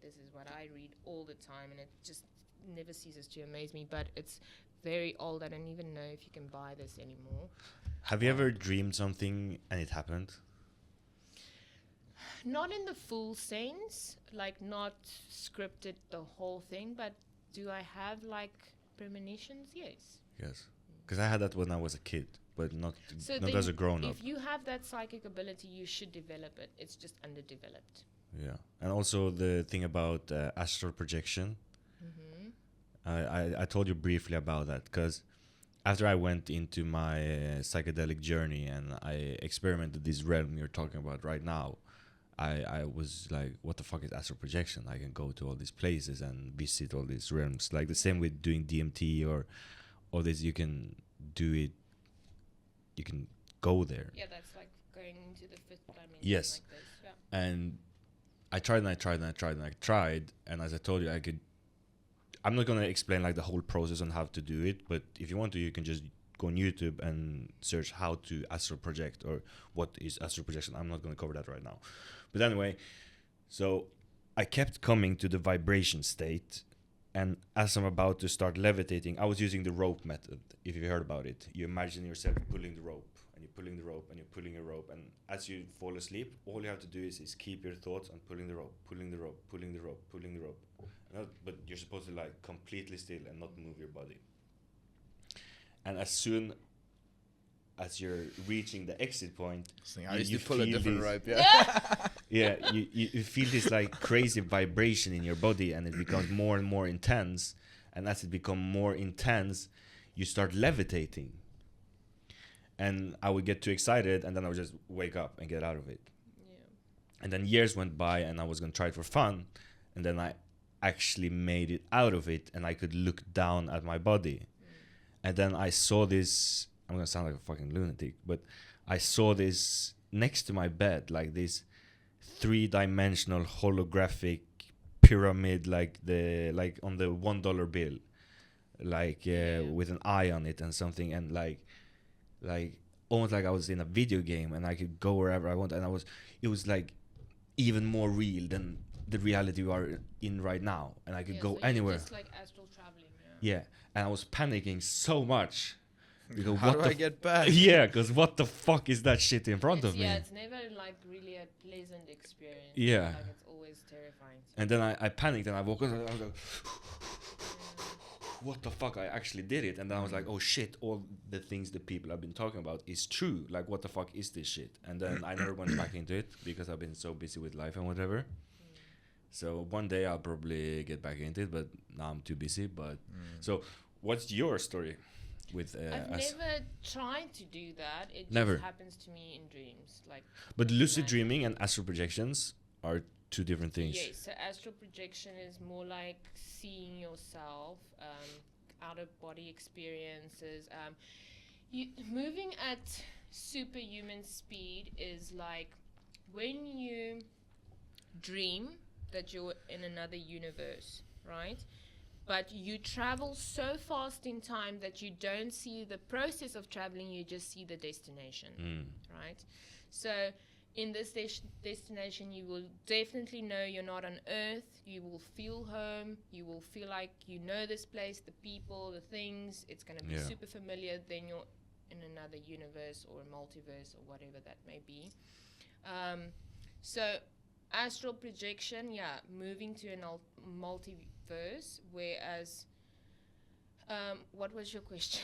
This is what I read all the time, and it just never ceases to amaze me. But it's very old. I don't even know if you can buy this anymore. Have you ever dreamed something and it happened? Not in the full sense, like not scripted the whole thing, but do I have like premonitions? Yes. Yes. Because I had that when I was a kid, but not So not then as a grown-up. if you have that psychic ability, you should develop it. It's just underdeveloped. Yeah. And also the thing about astral projection. I told you briefly about that because after I went into my psychedelic journey and I experimented this realm you're talking about right now, I was like, what the fuck is astral projection? I can go to all these places and visit all these realms. Like the same with doing DMT or all this, you can do it, you can go there. Yeah, that's like going into the fifth dimension. Yes. Like this. Yeah. And I tried and I tried and I tried and I tried. And as I told you, I'm not going to explain like the whole process on how to do it. But if you want to, you can just go on YouTube and search how to astral project or what is astral projection. I'm not going to cover that right now. But anyway, so I kept coming to the vibration state. And as I'm about to start levitating, I was using the rope method, if you heard about it. You imagine yourself pulling the rope, and you're pulling the rope, and you're pulling a rope. And as you fall asleep, all you have to do is keep your thoughts on pulling the rope, pulling the rope, pulling the rope, pulling the rope. But you're supposed to like completely still and not move your body. And as soon as you're reaching the exit point, I used to pull a different rope, yeah, you feel this like crazy vibration in your body, and it becomes more and more intense. And as it becomes more intense, you start levitating. And I would get too excited, and then I would just wake up and get out of it. Yeah. And then years went by, and I was gonna try it for fun, and then I actually made it out of it, and I could look down at my body. And then I saw this, I'm gonna sound like a fucking lunatic, but I saw this next to my bed, like this 3-dimensional holographic pyramid, like on the $1 bill, like with an eye on it and something, and like almost like I was in a video game and I could go wherever I want, and it was like even more real than the reality we are in right now, and I could go so anywhere. Just like astral traveling. Yeah, and I was panicking so much because How do I get back? Yeah, because what the fuck is that shit in front of me? Yeah, it's never like really a pleasant experience. Yeah. Like it's always terrifying. And then I panicked and I woke up and I was like, what the fuck? I actually did it. And then I was like, oh shit, all the things that people have been talking about is true. Like, what the fuck is this shit? And then I never went back into it because I've been so busy with life and whatever. So one day I'll probably get back into it, but now I'm too busy. But so what's your story with I've never tried to do that. It Never. just happens to me in dreams. Like, But lucid like- dreaming and astral projections are two different things. yes, so astral projection is more like seeing yourself, out of body experiences. You moving at superhuman speed is like when you dream that you're in another universe, right? But you travel so fast in time that you don't see the process of traveling, you just see the destination, right? So in this destination, you will definitely know you're not on Earth. You will feel home. You will feel like you know this place, the people, the things. It's going to be super familiar. Then you're in another universe or a multiverse or whatever that may be. So astral projection, moving to a multiverse, whereas what was your question?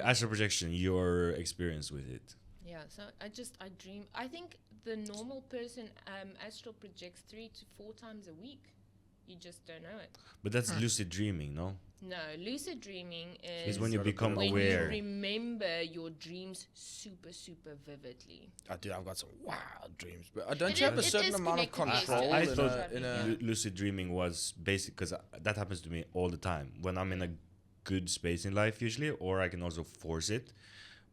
Astral projection, your experience with it. Yeah, so I dream. I think the normal person astral projects 3 to 4 times a week. You just don't know it. But that's lucid dreaming, no? No, lucid dreaming Is when you become when aware. you remember your dreams super, super vividly. Dude, I've got some wild dreams, but don't It you have a is- it certain is amount of connected, yes, to control I astral thought in traveling, a lucid dreaming was basic because that happens to me all the time when I'm in a good space in life usually, or I can also force it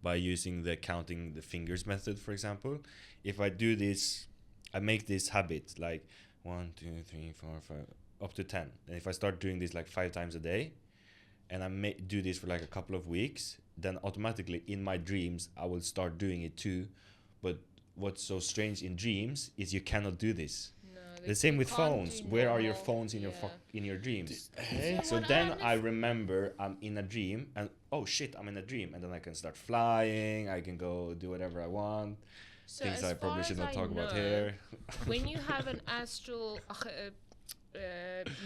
by using the counting the fingers method, for example. If I do this, I make this habit like 1, 2, 3, 4, 5, up to 10. And if I start doing this like 5 times a day, and I do this for like a couple of weeks, then automatically in my dreams I will start doing it too. But what's so strange in dreams is you cannot do this. No, The same you with can't phones. do Where are your normal- phones in yeah. your dreams? So So what then I I remember I'm in a dream, and oh shit, I'm in a dream, and then I can start flying. I can go do whatever I want. So Things as I probably far should as not I talk about know, here. when you have an astral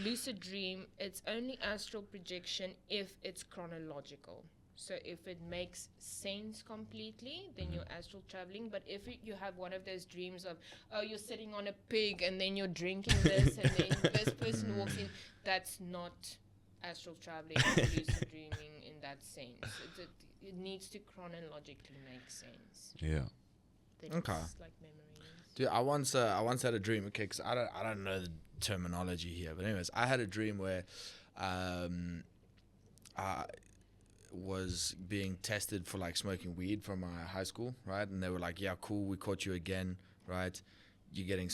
lucid dream, it's only astral projection if it's chronological. So if it makes sense completely, then you're astral traveling. But if you have one of those dreams of, oh, you're sitting on a pig and then you're drinking this and then this person walks in, that's not astral traveling or lucid dreaming in that sense. It needs to chronologically make sense. Yeah. Then Okay. It's like memories. Dude, I once had a dream. Okay, 'cause I don't know the terminology here, but anyways, I had a dream where I was being tested for like smoking weed from my high school, right? And they were like, "Yeah, cool, we caught you again, right? You're getting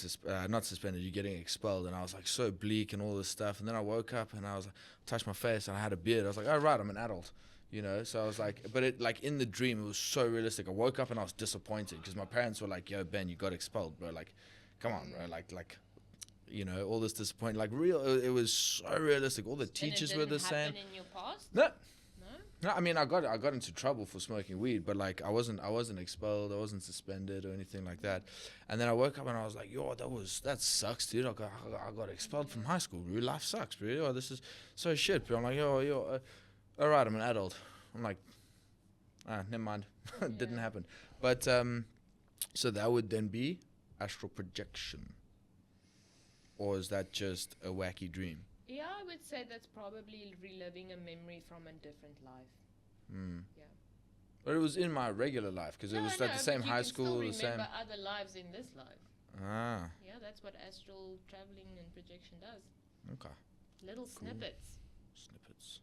not suspended, you're getting expelled." And I was like, so bleak and all this stuff. And then I woke up and I was touched my face and I had a beard. I was like, "Oh right, I'm an adult." You know, so I was like, but it like in the dream, it was so realistic. I woke up and I was disappointed because my parents were like, "Yo, Ben, you got expelled, bro. Like, come on, bro. Like, you know, all this disappointment. Like, real. It was so realistic. All the teachers and it were the didn't same. happen in your past? No, No? no. I mean, I got into trouble for smoking weed, but like, I wasn't expelled. I wasn't suspended or anything like that. And then I woke up and I was like, "Yo, that sucks, dude. I got expelled from high school. Real life sucks, bro. Yo, this is so shit." But I'm like, "Yo, all right, I'm an adult." I'm like, never mind. It didn't Yeah. happen. But so that would then be astral projection, or is that just a wacky dream? Yeah, I would say that's probably reliving a memory from a different life. Yeah. But it was in my regular life because it was at the same but you high can school, still the same. remember other lives in this life. Ah, Yeah, that's what astral traveling and projection does. okay. Little snippets. Snippets.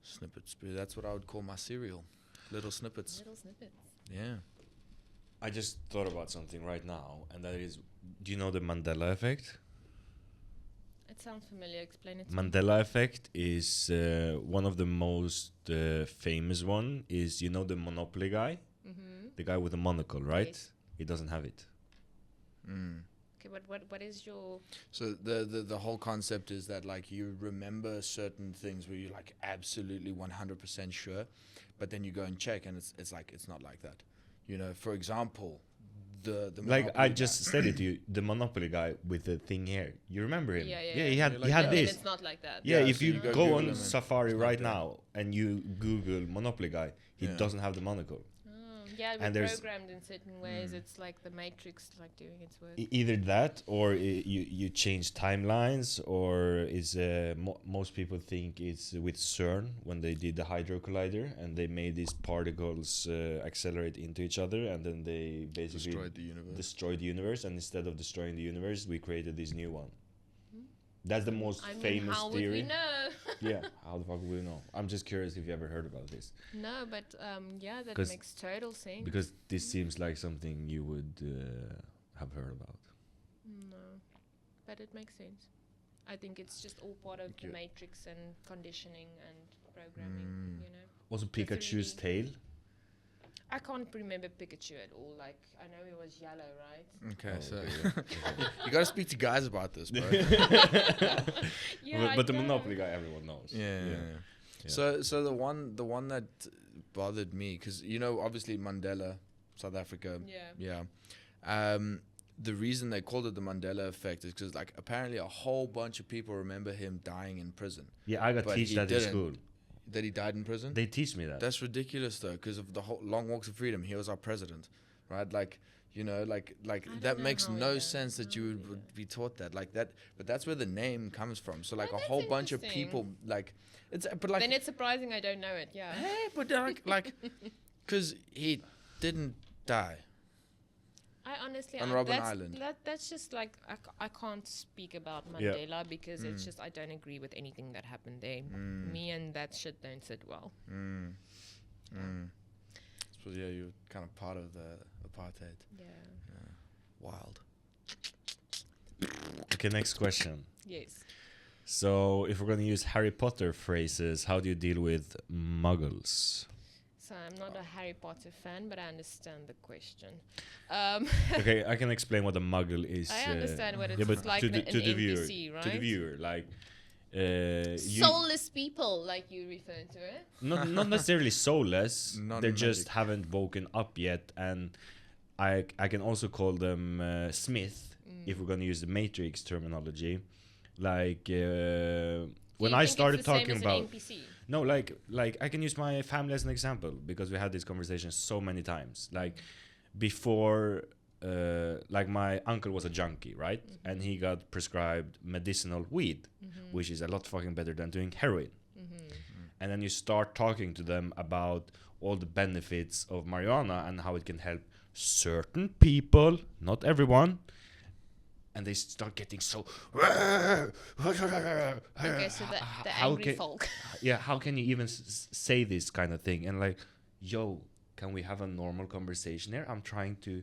Snippets. But that's what I would call my cereal. Little snippets. Little snippets. Yeah. I just thought about something right now, and that is, do you know the Mandela effect? It sounds familiar. Explain it to me. Mandela effect is one of the most famous one. Is, you know, the Monopoly guy, the guy with the monocle, right? Yes. He doesn't have it. Okay, what is your... So the whole concept is that like you remember certain things where you're like absolutely 100% sure, but then you go and check and it's like it's not like that. You know, for example, the Like I Monopoly just guy. said it to you, the Monopoly guy with the thing here. You remember him? Yeah, he You're had like, he had yeah. this. It's not like that. Yeah, Yeah, if so you you go go Google on him and Safari it's not right there. now and you Google Monopoly guy, he Yeah. doesn't have the monocle. Oh, Yeah, we're And there's programmed in certain ways. It's like the matrix, like doing its work. either that, or you change timelines, or is most people think it's with CERN when they did the Hydro Collider and they made these particles accelerate into each other, and then they basically destroyed the universe, and instead of destroying the universe, we created this new one. That's the most famous how theory. would we know? Yeah, how the fuck would we know? I'm just curious if you ever heard about this. No, but yeah, that makes total sense. Because this seems like something you would have heard about. No, but it makes sense. I think it's just all part of the matrix and conditioning and programming, you know. Also, Pikachu's tail. I can't remember Pikachu at all. Like, I know he was yellow, right? Okay, so you got to speak to guys about this, bro. Yeah, but the Monopoly guy, everyone knows. Yeah. So the one that bothered me, because obviously Mandela, South Africa. Yeah. The reason they called it the Mandela effect is because like apparently a whole bunch of people remember him dying in prison. Yeah, I got But teach he that in didn't. school. That he died in prison. They teach me that. That's ridiculous though, because of the whole long walks of freedom. He was our president, right? Like that know makes how he no does. sense that you would be taught that like that. But that's where the name comes from. So like Oh, a that's whole bunch of interesting. people like but like Then it's surprising I don't know it. Yeah. hey, but like because he didn't die. I honestly, On Robben Island. That's just like I can't speak about Yeah. Mandela because it's just I don't agree with anything that happened there. Me and that shit don't sit well. So yeah, you're kind of part of the apartheid. Yeah. Wild. Okay, next question. Yes. So, if we're going to use Harry Potter phrases, how do you deal with muggles? So I'm not a Harry Potter fan, but I understand the question. Okay, I can explain what a muggle is. I understand what yeah, it's but like to an the viewer, NPC, right? to the viewer, like Soulless people, like you refer to it. not necessarily soulless. Non-magic. They just haven't woken up yet, and I can also call them Smith if we're going to use the Matrix terminology. Like when I started talking about NPC? no, like I can use my family as an example because we had this conversation so many times. Like before, like my uncle was a junkie, right? And he got prescribed medicinal weed, which is a lot fucking better than doing heroin. And then you start talking to them about all the benefits of marijuana and how it can help certain people, not everyone. And they start getting so. Okay, so the How angry can- folk. Yeah, how can you even say this kind of thing? And like, yo, can we have a normal conversation here? I'm trying to.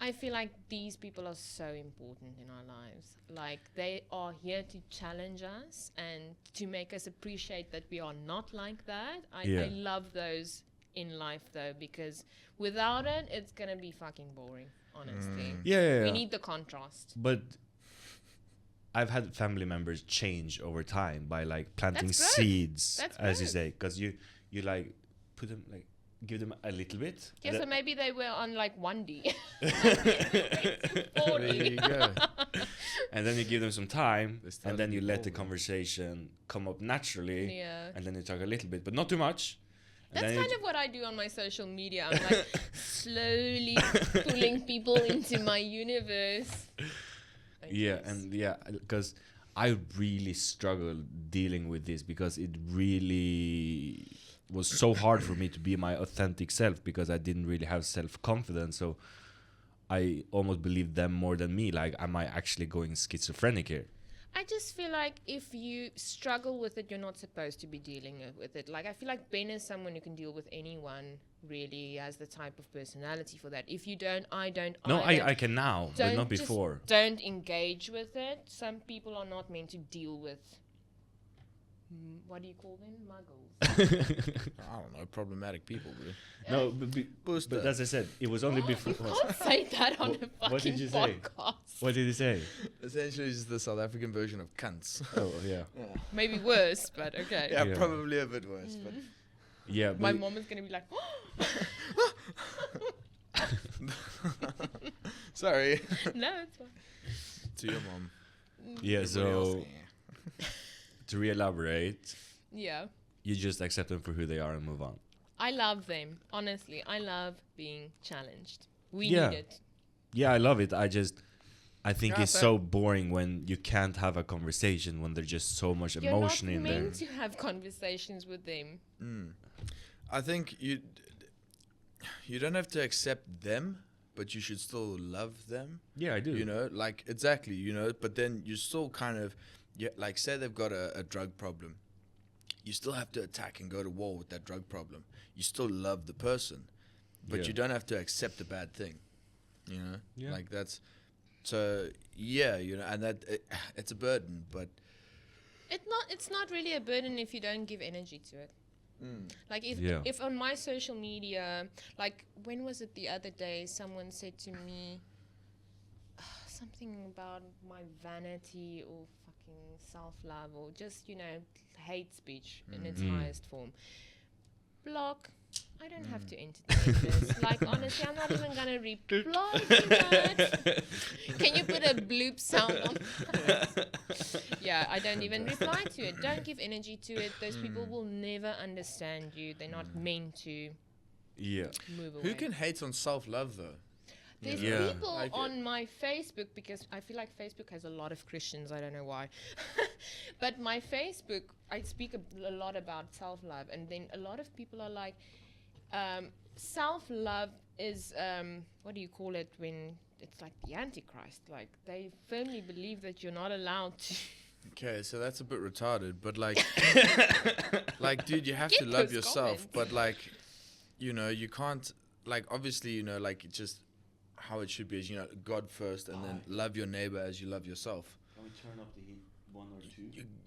I feel like these people are so important in our lives. Like they are here to challenge us and to make us appreciate that we are not like that. I love those in life though, because without it, it's gonna be fucking boring. Honestly, we need the contrast. But I've had family members change over time by like planting That's growth. seeds, That's as you growth. say, because you like put them like give them a little bit. Yeah, so maybe they were on like 1D. There you go. And then you give them some time, They start and then you let the evolving. conversation come up naturally, Yeah. and then you talk a little bit, but not too much. And That's then kind of what I do on my social media. I'm like slowly pulling people into my universe. I guess. Because I really struggled dealing with this because it really was so hard for me to be my authentic self because I didn't really have self-confidence. So I almost believed them more than me. Like, am I actually going schizophrenic here? I just feel like if you struggle with it, you're not supposed to be dealing with it. Like, I feel like Ben is someone who can deal with anyone, really. He has the type of personality for that. If you don't, I don't. No, I don't. I can now, but Don't not just before. Don't engage with it. Some people are not meant to deal with, what do you call them? Muggles. I don't know, problematic people, bro. No, Booster. but as I said, it was only before. You can't say that on a fucking What did you say? podcast. What did he say? Essentially, it's the South African version of cunts. Oh, yeah. Maybe worse, but okay. Yeah, Yeah. probably a bit worse. But Yeah, My but mom is going to be like, sorry no, it's fine. to your mom. yeah, Everybody else, so to re-elaborate, Yeah. you just accept them for who they are and move on. I love them. Honestly, I love being challenged. We Yeah. need it. Yeah, I love it. I think Yeah, it's but- so boring when you can't have a conversation when there's just so much You're emotion not in there. meant to have conversations with them. I think you don't have to accept them, but you should still love them. Yeah, I do. You know, like exactly, you know, but then you still kind of, like say they've got a drug problem. You still have to attack and go to war with that drug problem. You still love the person, but Yeah. you don't have to accept a bad thing. You know, Yeah. like that's so yeah, you know, and it's a burden, but It's not really a burden if you don't give energy to it. Like Yeah. if on my social media, like when was it the other day, someone said to me something about my vanity or fucking self-love or just, hate speech in its highest form. Block. I don't have to entertain this. Like, honestly, I'm not even going to reply to that. Can you put a bloop sound on that? Yeah, I don't even reply to it. Don't give energy to it. Those people will never understand you. They're not meant to Yeah. move away. who can hate on self-love though? There's Yeah. people Like on my Facebook, because I feel like Facebook has a lot of Christians. I don't know why. But my Facebook, I speak a lot about self-love. And then a lot of people are like, self-love is, what do you call it when it's like the Antichrist? Like they firmly believe that you're not allowed to. Okay, so that's a bit retarded, but like, dude, you have Get to love those yourself, comments. but like, you know, you can't, like, obviously, you know, like, it's just how it should be is, you know, God first, and then love your neighbor as you love yourself. Can we turn up the heat 1 or 2?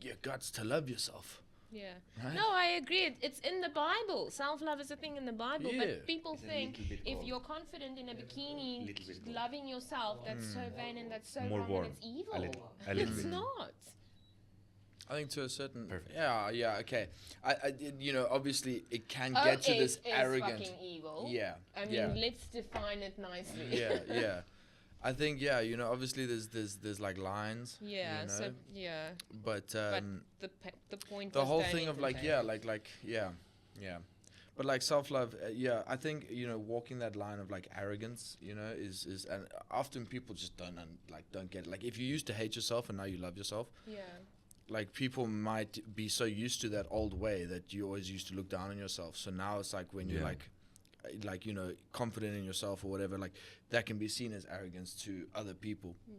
You got to love yourself. Yeah. Right? No, I agree. It's in the Bible. Self-love is a thing in the Bible. Yeah. But people It's a think little bit if cold. you're confident in a bikini, Little bit cold. loving yourself, that's so vain and that's so More wrong warm. and it's evil. A little It's bit. not. I think to a certain, Perfect. yeah, okay. You know, obviously, it can Oh, get to this is arrogant. fucking evil. Yeah. I mean, yeah. let's define it nicely. yeah. I think you know, obviously there's like lines. Yeah. You know, So yeah. but But the point. the was whole don't thing of like entertain. yeah, but like self-love, I think, you know, walking that line of like arrogance, you know, is and often people just don't get it. Like if you used to hate yourself and now you love yourself, Yeah. like people might be so used to that old way that you always used to look down on yourself. So now it's like when you're Yeah. like, you know, confident in yourself or whatever, like that can be seen as arrogance to other people. Yeah.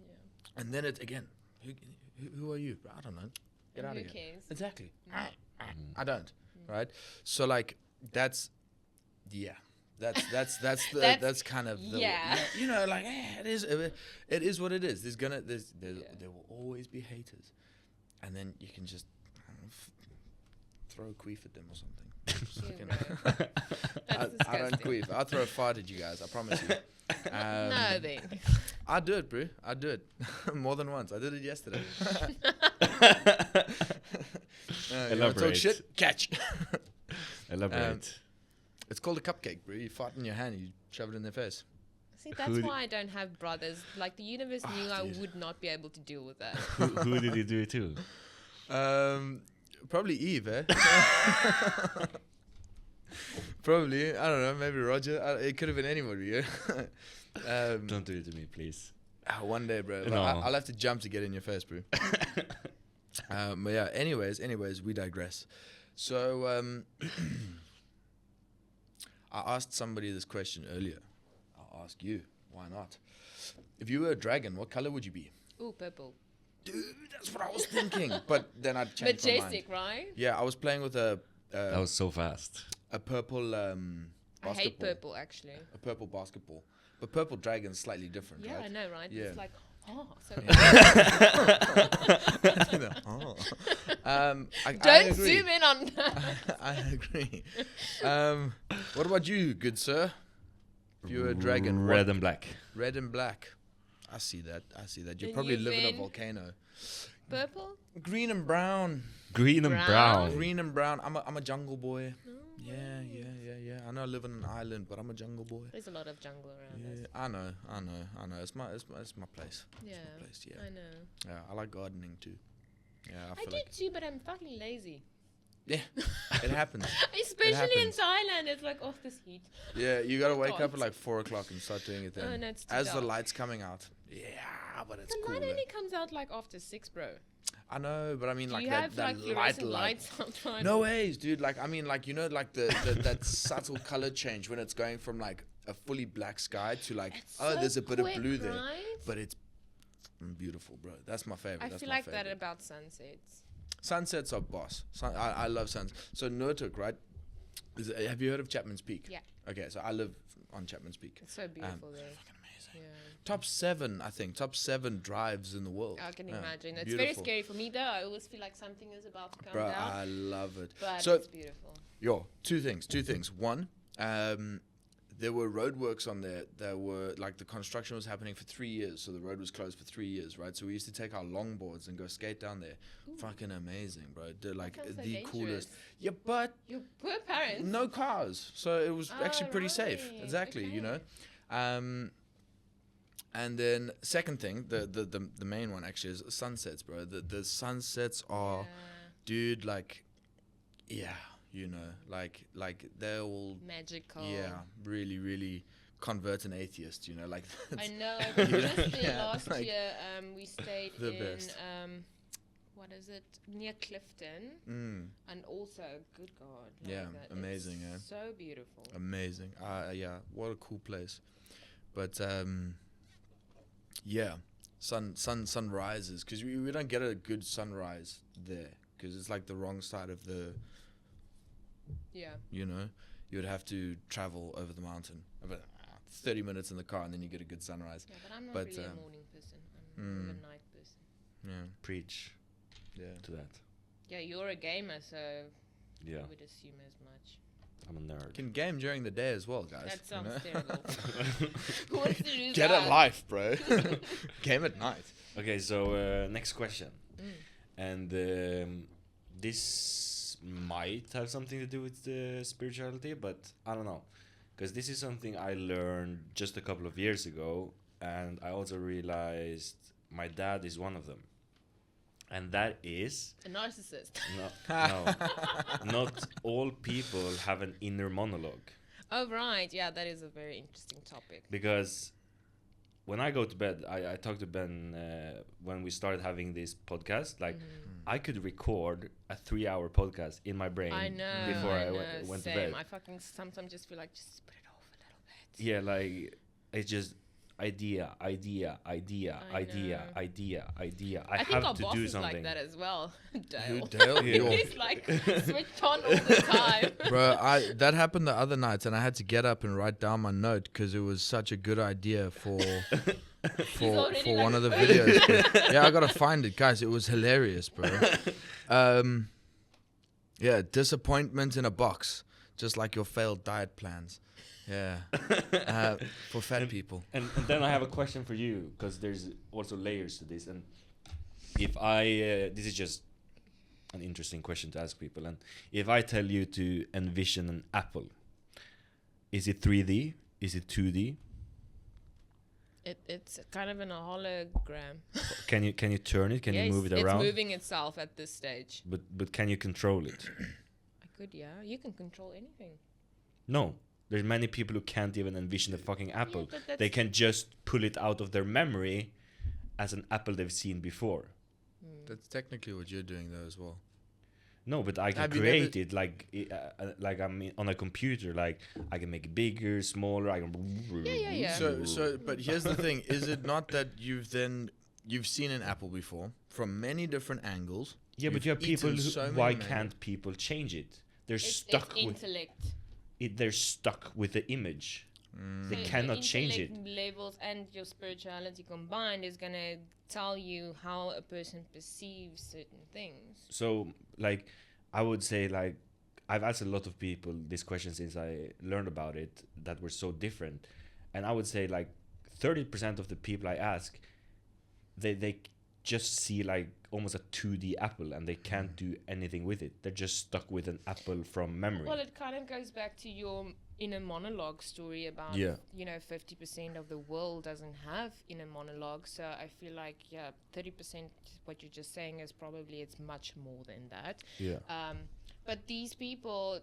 And then it's again, who are you? I don't know. Get And out who of here. cares? Exactly. I don't. Right. So like that's that's the That's- that's kind of the yeah. you know, like it is what it is. There will always be haters, and then you can just throw a queef at them or something. Ew, Fucking- no. That's I don't disgusting. queef. I'll throw a fart at you guys. I promise you. No, then. I do it, bro. I do it more than once. I did it yesterday. You wanna talk Elaborate. shit? Catch. Elaborate. It's called a cupcake, bro. You fart in your hand, you shove it in their face. See, that's Who d- why I don't have brothers. Like the universe knew I dude. would not be able to deal with that. who did you do it to? Probably Eve, eh? Probably. I don't know. Maybe Roger. It could have been anybody. Yeah. Don't do it to me, please. One day, bro. No. I'll have to jump to get in your face, bro. But yeah. Anyways, we digress. So I asked somebody this question earlier. I'll ask you. Why not? If you were a dragon, what color would you be? Ooh, purple. Dude, that's what I was thinking. But then I'd change my mind. Majestic, right? Yeah, I was playing with a That was so fast. purple I basketball. hate purple, actually. A purple basketball. But purple dragon's slightly different, Yeah, I right? know, right? Yeah. It's like, oh, so Oh. I don't agree. zoom in on that. I agree. What about you, good sir? If you were a dragon, Red what- and black. red and black. I see that. You And probably you, live in a Ben? volcano. Purple? Green and brown. Green and Brown? brown. Green and brown. I'm a jungle boy. Oh, Yeah. I know I live on an island, but I'm a jungle boy. There's a lot of jungle around Yeah, us. I know. It's my place. Yeah, Place, yeah. I know. Yeah, I like gardening too. Yeah, I I feel do like too, but I'm fucking lazy. Yeah, it happens. Especially in happens. Thailand, it's like, oh, this heat. Yeah, you gotta I wake up can't. at like 4 o'clock and start doing it then. Oh, no, it's too As the dark. light's coming out. Yeah, but it's The cool. light eh? only comes out like after 6, bro. I know, but I mean Do like you that, have that like light fluorescent lights outside? No ways, dude. Like I mean, like you know, like the that subtle color change when it's going from like a fully black sky to like It's oh, so there's a bit of quick, blue there, right? but it's beautiful, bro. That's my favorite. I That's feel my like favorite. that about sunsets. Sunsets are boss. I love suns. So Noordhoek, right? Have you heard of Chapman's Peak? Yeah. Okay, so I live on Chapman's Peak. It's so beautiful there. Fucking amazing. Yeah. Top 7, I think. Top 7 drives in the world. I can Yeah, imagine. It's beautiful. very scary for me though. I always feel like something is about to come Bro, down. I love it. But So- it's beautiful. Yo, two things. One, there were roadworks on there that were like the construction was happening for 3 years, so the road was closed for 3 years, right? So we used to take our longboards and go skate down there. Fucking amazing, bro. Like sounds so the dangerous. coolest. Yeah, but Your poor parents. no cars, so it was actually pretty safe. Alright, Exactly, you know. okay. And then second thing, the main one actually is sunsets, bro. The sunsets are, Yeah. dude, like, yeah, you know, like they're all. Magical. Yeah, really convert an atheist, you know, like I know. You I know, was just there yeah, last like, year. We stayed the in best. what is it, near Clifton, and also, good God, like Yeah, that. amazing, It's so beautiful. amazing. Yeah, what a cool place. But yeah, sunrises, because we don't get a good sunrise there, because it's like the wrong side of the, Yeah. you know, you would have to travel over the mountain about 30 minutes in the car and then you get a good sunrise. Yeah, but I'm not But, really a morning person. I'm more of a night person. Yeah, Preach yeah. to that. Yeah, you're a gamer, so Yeah, I would assume as much. I'm a nerd. Can game during the day as well, guys. That you sounds know? terrible. Who wants to do Get that? a life, bro. Game at night. Okay, so next question, Mm. and this might have something to do with the spirituality, but I don't know, because this is something I learned just a couple of years ago, and I also realized my dad is one of them, and that is A narcissist. no, not all people have an inner monologue. Oh, right. Yeah, that is a very interesting topic. Because when I go to bed, I talked to Ben when we started having this podcast. Like, I could record a 3-hour podcast in my brain I know. before I I know, went to same. bed. I fucking sometimes just feel like just put it off a little bit. Yeah, like it's just idea. I I think have our to boss do is like like that as well. Dale. Dale? Yeah. He's like switched on all the time. Bro, that happened the other night, and I had to get up and write down my note because it was such a good idea for already one like, of the videos. But yeah, I gotta find it, guys. It was hilarious, bro. Yeah, disappointment in a box, just like your failed diet plans. Yeah, for fat people. And then I have a question for you, because there's also layers to this. And if I, this is just an interesting question to ask people. And if I tell you to envision an apple, is it 3D? Is it 2D? It's kind of in a hologram. Can you turn it? Can you move it It's around? moving itself at this stage. But can you control it? I could, yeah. You can control anything. No. There's many people who can't even envision a fucking apple. but that's- They can just pull it out of their memory as an apple they've seen before. That's technically what you're doing, though, as well. No, but I can Have you create it like I'm on a computer. Like I can make it bigger, smaller. I can. Yeah. So, but here's the thing: is it not that you've seen an apple before from many different angles? Yeah, but you have people eaten who. so many Why mangoes. can't people change it? They're It's stuck with intellect. it. They're stuck with the image. They So cannot the change it. intellect levels and your spirituality combined is gonna tell you how a person perceives certain things. So, like, I would say, like, I've asked a lot of people this question since I learned about it that were so different, and I would say like 30% of the people I ask, they just see like almost a 2D apple and they can't do anything with it. They're just stuck with an apple from memory. Well, it kind of goes back to your inner monologue story about, Yeah. 50% of the world doesn't have inner monologue. So I feel like, 30%, what you're just saying is probably it's much more than that. Yeah. But these people,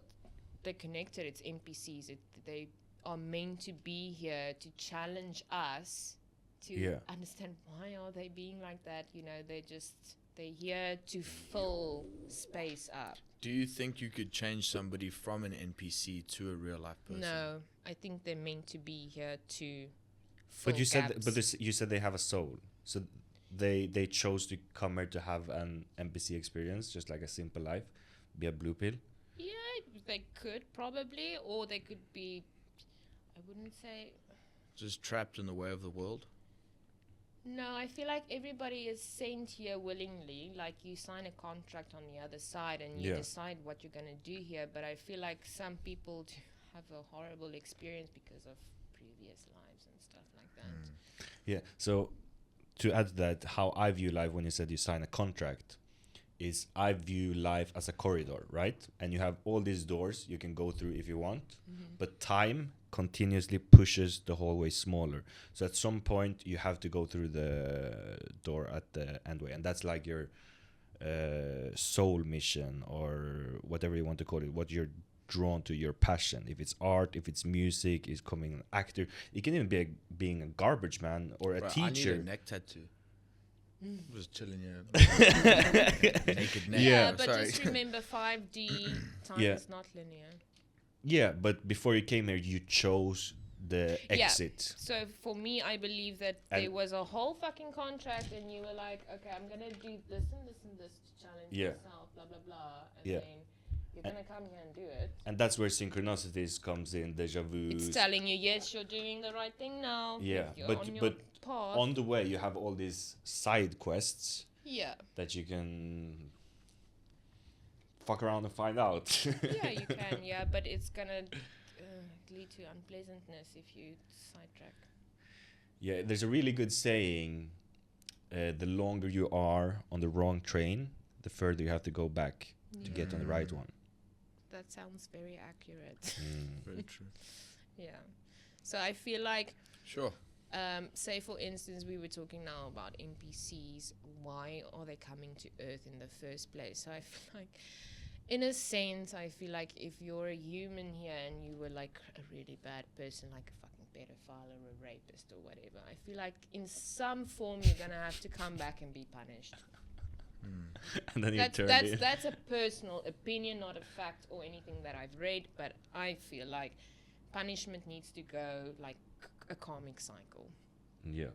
they're connected. It's NPCs. They are meant to be here to challenge us to understand why are they being like that. You know, they're here to fill space up. Do you think you could change somebody from an NPC to a real life person? No, I think they're meant to be here to fill But you said, gaps. you said they have a soul, so they chose to come here to have an NPC experience, just like a simple life, be a blue pill. Yeah, they could probably, or they could be. I wouldn't say. Just trapped in the way of the world? No, I feel like everybody is sent here willingly. Like you sign a contract on the other side and you decide what you're going to do here. But I feel like some people do have a horrible experience because of previous lives and stuff like that. Yeah. So to add to that, how I view life when you said you sign a contract is I view life as a corridor, right? And you have all these doors you can go through if you want, but time continuously pushes the hallway smaller. So at some point you have to go through the door at the endway, and that's like your soul mission or whatever you want to call it, what you're drawn to, your passion. If it's art, if it's music, is coming an actor, it can even be being a garbage man or a teacher. I need a neck tattoo. Just chilling here. Naked neck. Yeah, but just remember 5D time is not linear. Yeah, but before you came here, you chose the exit. So for me, I believe that there was a whole fucking contract, and you were like, okay, I'm gonna do this and this and this to challenge myself, blah blah blah, and then you're gonna come here and do it. And that's where synchronicities comes in, deja vu. It's telling you, yes, you're doing the right thing now. Yeah, but on the way you have all these side quests. Yeah. That you can fuck around and find out. Yeah, you can. Yeah, but it's gonna lead to unpleasantness if you sidetrack. Yeah, there's a really good saying: the longer you are on the wrong train, the further you have to go back to get on the right one. That sounds very accurate. Very true. Yeah. So I feel like. Sure. Say for instance, we were talking now about NPCs. Why are they coming to Earth in the first place? So I feel like, in a sense, I feel like if you're a human here and you were like a really bad person, like a fucking pedophile or a rapist or whatever, I feel like in some form you're gonna have to come back and be punished. And then that's a personal opinion, not a fact or anything that I've read, but I feel like punishment needs to go like a karmic cycle. Yeah.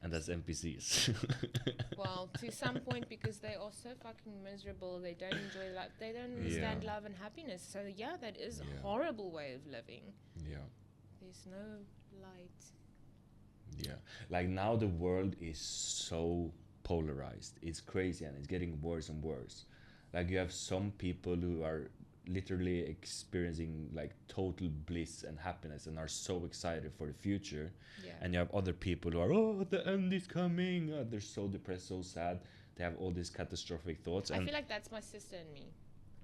And that's NPCs. Well, to some point, because they are so fucking miserable, they don't enjoy life, they don't understand love and happiness. So yeah, that is a horrible way of living. Yeah. There's no light. Yeah. Like now the world is so polarized. It's crazy and it's getting worse and worse. Like you have some people who are literally experiencing like total bliss and happiness and are so excited for the future, and you have other people who are the end is coming, they're so depressed, so sad, they have all these catastrophic thoughts. I And feel like that's my sister and me.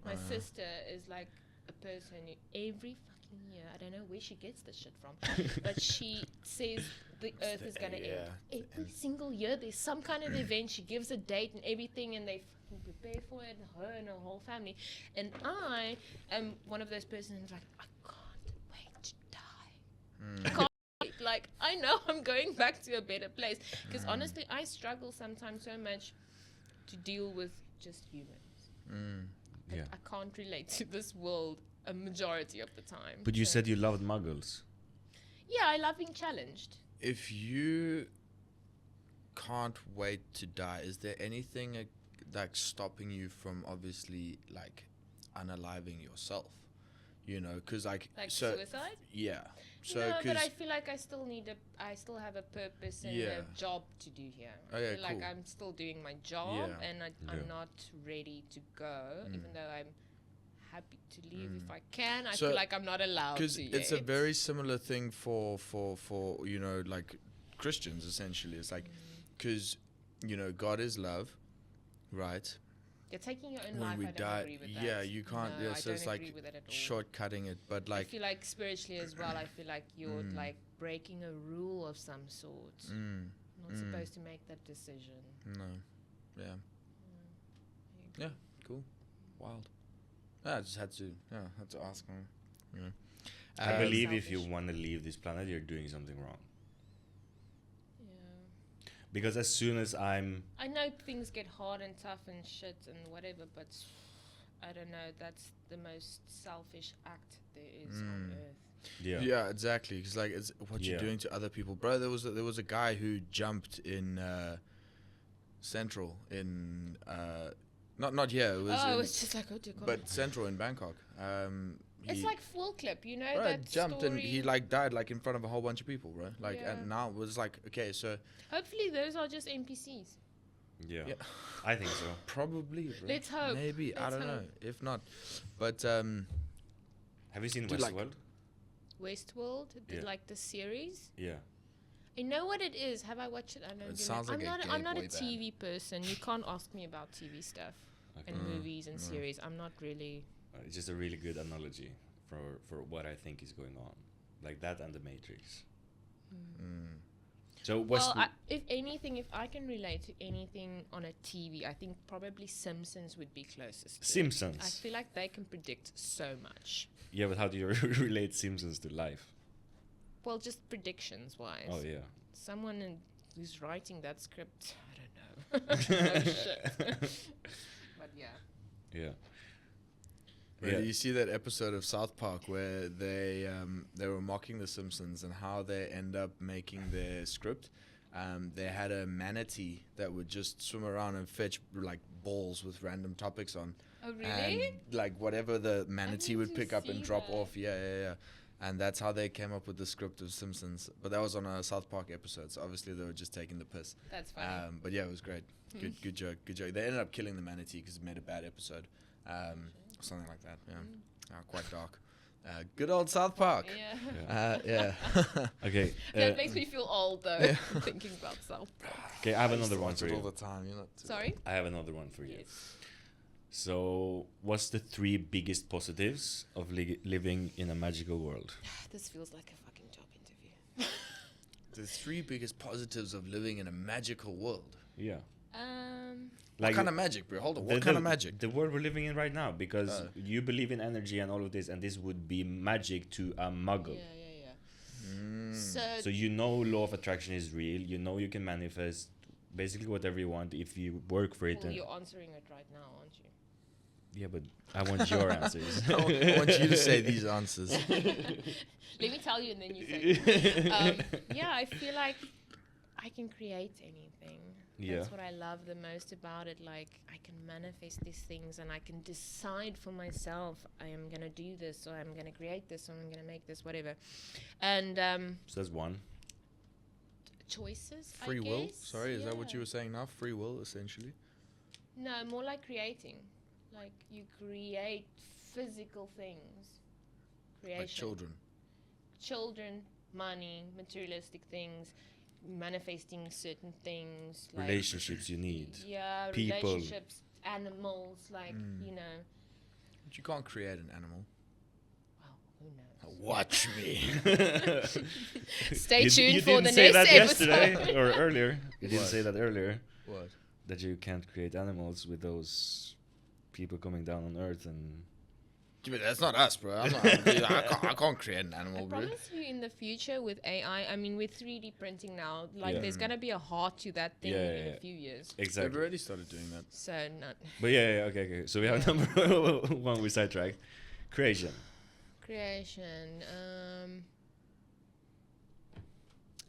My sister is like a person who every fucking year, I don't know where she gets this shit from, but she says the earth is gonna end. Every single year there's some kind of event, she gives a date and everything, and they prepare for it, her and her whole family. And I am one of those persons who's like, I can't wait to die. I can't wait. Like, I know I'm going back to a better place. Because honestly, I struggle sometimes so much to deal with just humans. I can't relate to this world a majority of the time. But you said you loved muggles. Yeah, I love being challenged. If you can't wait to die, is there anything like stopping you from obviously like unaliving yourself, you know, because like suicide? Yeah. So no, but I feel like I still have a purpose and a job to do here. I feel like I'm still doing my job and I'm not ready to go, even though I'm happy to leave if I can. I feel like I'm not allowed to. Because it's a very similar thing for you know, like Christians essentially. It's like because you know God is love. Right. You're taking your own when life. we I die, don't agree with that. Yeah, you can't. No, so it's like shortcutting it, but like I feel like spiritually as well. I feel like you're like breaking a rule of some sort. Not supposed to make that decision. No. Yeah. Yeah. Cool. Wild. Yeah, I just had to ask him. Yeah. I believe if you Selfish. want to leave this planet, you're doing something wrong. Yeah. Because as soon as I'm, I know things get hard and tough and shit and whatever, but I don't know. That's the most selfish act there is on earth. yeah, Yeah, exactly. Because like, it's what you're Yeah. doing to other people, bro. There was a guy who jumped in Central in not here. It was in, it's just like, oh dear God. but Central in Bangkok. It's He- like full clip, you know, bro, that jumped story. and he like died like in front of a whole bunch of people, bro. Like, Yeah. and now it was like, okay, so Hopefully those are just NPCs. yeah, Yeah. I think so. probably, bro. Let's hope. Maybe I Let's don't know. hope. If not, but Have you seen Dude, like- Westworld? Westworld, Yeah. like the series. Yeah. I know what it is. Have I watched it? I don't. It sounds I'm like a not. gay I'm not a boy band. TV person. You can't ask me about TV stuff Okay. and movies and series. I'm not really. It's just a really good analogy for what I think is going on, like that and the Matrix. So what's Well, if anything, if I can relate to anything on a TV, I think probably Simpsons would be closest. To it. I Simpsons? feel like they can predict so much. Yeah, but how do you relate Simpsons to life? Well, just predictions wise. Oh yeah. Someone who's writing that script, I don't know. No shit. But yeah. Yeah. Bro, Yeah. do you see that episode of South Park where they were mocking the Simpsons and how they end up making their script? They had a manatee that would just swim around and fetch like balls with random topics on. Oh really? And like whatever the manatee need would to pick up and see drop that. off. Yeah. And that's how they came up with the script of Simpsons. But that was on a South Park episode, so obviously they were just taking the piss. That's funny. But yeah, it was great. Good joke. They ended up killing the manatee because it made a bad episode. Something like that. Yeah, quite dark. Good old South Park. Yeah. Yeah. Okay. That makes me feel old though, Yeah. thinking about South Park. Okay, I have I used another to one watch for it all you. the time. You're not too- Sorry? I have another one for you. Yes. So, what's the 3 biggest positives of living in a magical world? This feels like a fucking job interview. The 3 biggest positives of living in a magical world. Yeah. What kind of magic, bro? Hold on. What kind of magic? The world we're living in right now, because Oh. you believe in energy and all of this, and this would be magic to a muggle. Yeah. So you know law of attraction is real. You know you can manifest basically whatever you want if you work for it. Well, And you're answering it right now, aren't you? yeah, but I want your answers. I want you to say these answers. Let me tell you, and then you say. Yeah, I feel like I can create anything. Yeah. That's what I love the most about it. Like, I can manifest these things and I can decide for myself, I am going to do this, or I'm going to create this, or I'm going to make this, whatever. And So that's one. choices, Free I will? guess. Sorry, is that what you Yeah. were saying now? Free will, essentially. No, more like creating. Like, you create physical things. Creation. Like children. Children, money, materialistic things, manifesting certain things. Like, Relationships you need. yeah, people. relationships, animals, like, you know. But you can't create an animal. Well, who knows? Watch me. Stay You tuned for didn't the say next that episode. yesterday or earlier. You didn't What? say that earlier. What? That you can't create animals with those people coming down on Earth and. Yeah, but that's not us, bro. I can't create an I animal, bro. promise you, in the future with AI, I mean, with 3D printing now, like, Yeah. there's gonna be a heart to that thing Yeah, in yeah. a few years. They've Exactly. already started doing that. So, not But yeah, okay. So we have number one, we sidetracked. Creation. creation,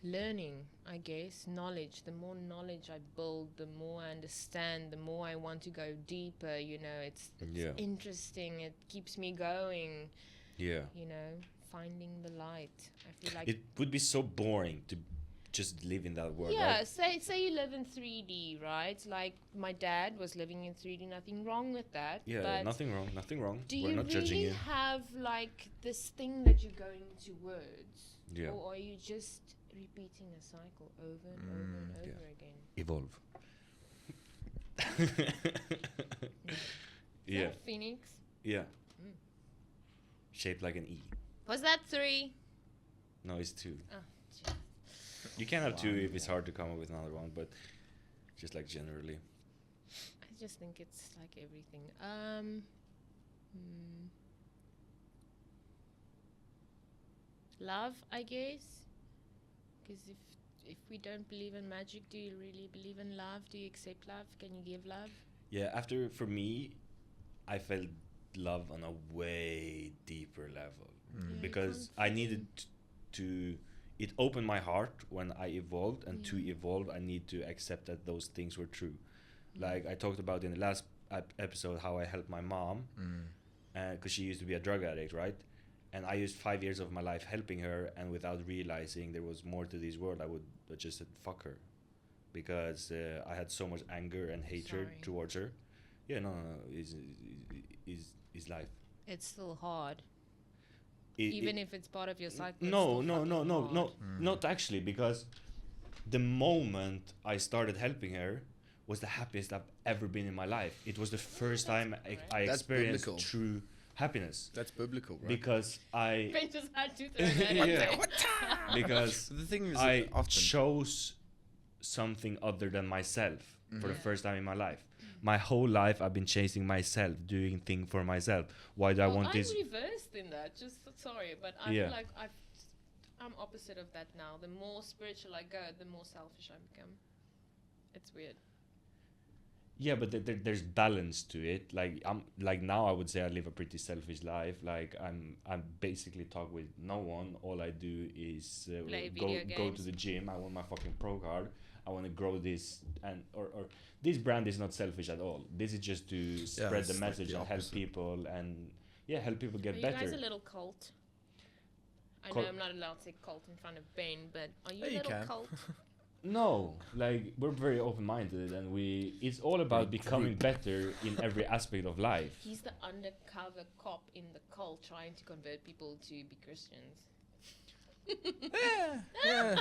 learning, I guess, knowledge. The more knowledge I build, the more I understand, the more I want to go deeper. You know, it's Yeah. interesting. It keeps me going. Yeah. You know, finding the light. I feel like It would be so boring to just live in that world, yeah. right? Say you live in 3D, right? Like my dad was living in 3D. Nothing wrong with that. Yeah, but nothing wrong, nothing wrong. do We're you not judging really you. have like this thing that you're going to words? Yeah. Or are you just repeating a cycle over and over and over again? Evolve. Is Yeah, that Phoenix? yeah. Shaped like an E. Was that 3? No, it's 2. Oh, jeez. You can have 2 if it's hard to come up with another one, but just like generally. I just think it's like everything. Love, I guess. Because if we don't believe in magic, do you really believe in love? Do you accept love? Can you give love? Yeah, for me, I felt love on a way deeper level Yeah, you because can't I needed to. It opened my heart when I evolved, and to Yeah. evolve, I need to accept that those things were true. Like I talked about in the last episode, how I helped my mom, because she used to be a drug addict, right? And I used 5 years of my life helping her, and without realizing there was more to this world, I would just said fuck her, because I had so much anger and hatred Sorry. towards her. Yeah, no, is life. It's still hard. It- Even it- if it's part of your cycle. no, it's no, still no, fucking no, hard. no, not actually, because the moment I started helping her was the happiest I've ever been in my life. It was the first time I That's experienced biblical. true happiness, That's biblical, right? because I Ben just had to throw that in Yeah. there. because The thing is, I often chose something other than myself for the Mhm. first time in my life. My whole life I've been chasing myself, doing things for myself. Why do I want this? I'm reversed in that. Just sorry, but I Yeah. feel like I'm opposite of that now. The more spiritual I go, the more selfish I become. It's weird. Yeah, but there's balance to it. Like I'm like now I would say I live a pretty selfish life. Like I'm basically talk with no one. All I do is Play go video go games. to the gym. I want my fucking pro card. I want to grow this, and or this brand is not selfish at all. This is just to spread it's the like message the and help opposite. people, and help people Are get you better. guys a little cult? I Cult- know I'm not allowed to say cult in front of Ben, but are you Yeah, a you little can. cult? No, like we're very open-minded, and it's all about becoming better in every aspect of life. He's the undercover cop in the cult trying to convert people to be Christians. yeah.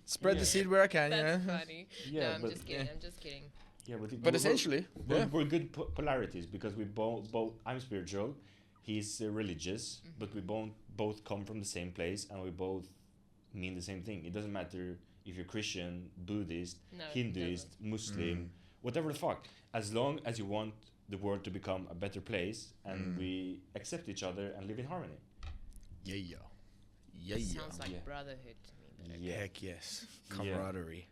Spread Yeah. the seed where I can, you That's know. funny. Yeah, no, I'm but just kidding. I'm just kidding. yeah, But essentially, yeah. we're good polarities, because we both I'm spiritual, he's religious, but we both come from the same place, and we both mean the same thing. It doesn't matter if you're Christian, Buddhist, No, it Hinduist, Muslim, whatever the fuck, as long as you want the world to become a better place, and we accept each other and live in harmony. Yeah, yeah. Yeah, It yeah. sounds like Yeah. brotherhood to me. But okay. Yeah. Heck yes. Camaraderie.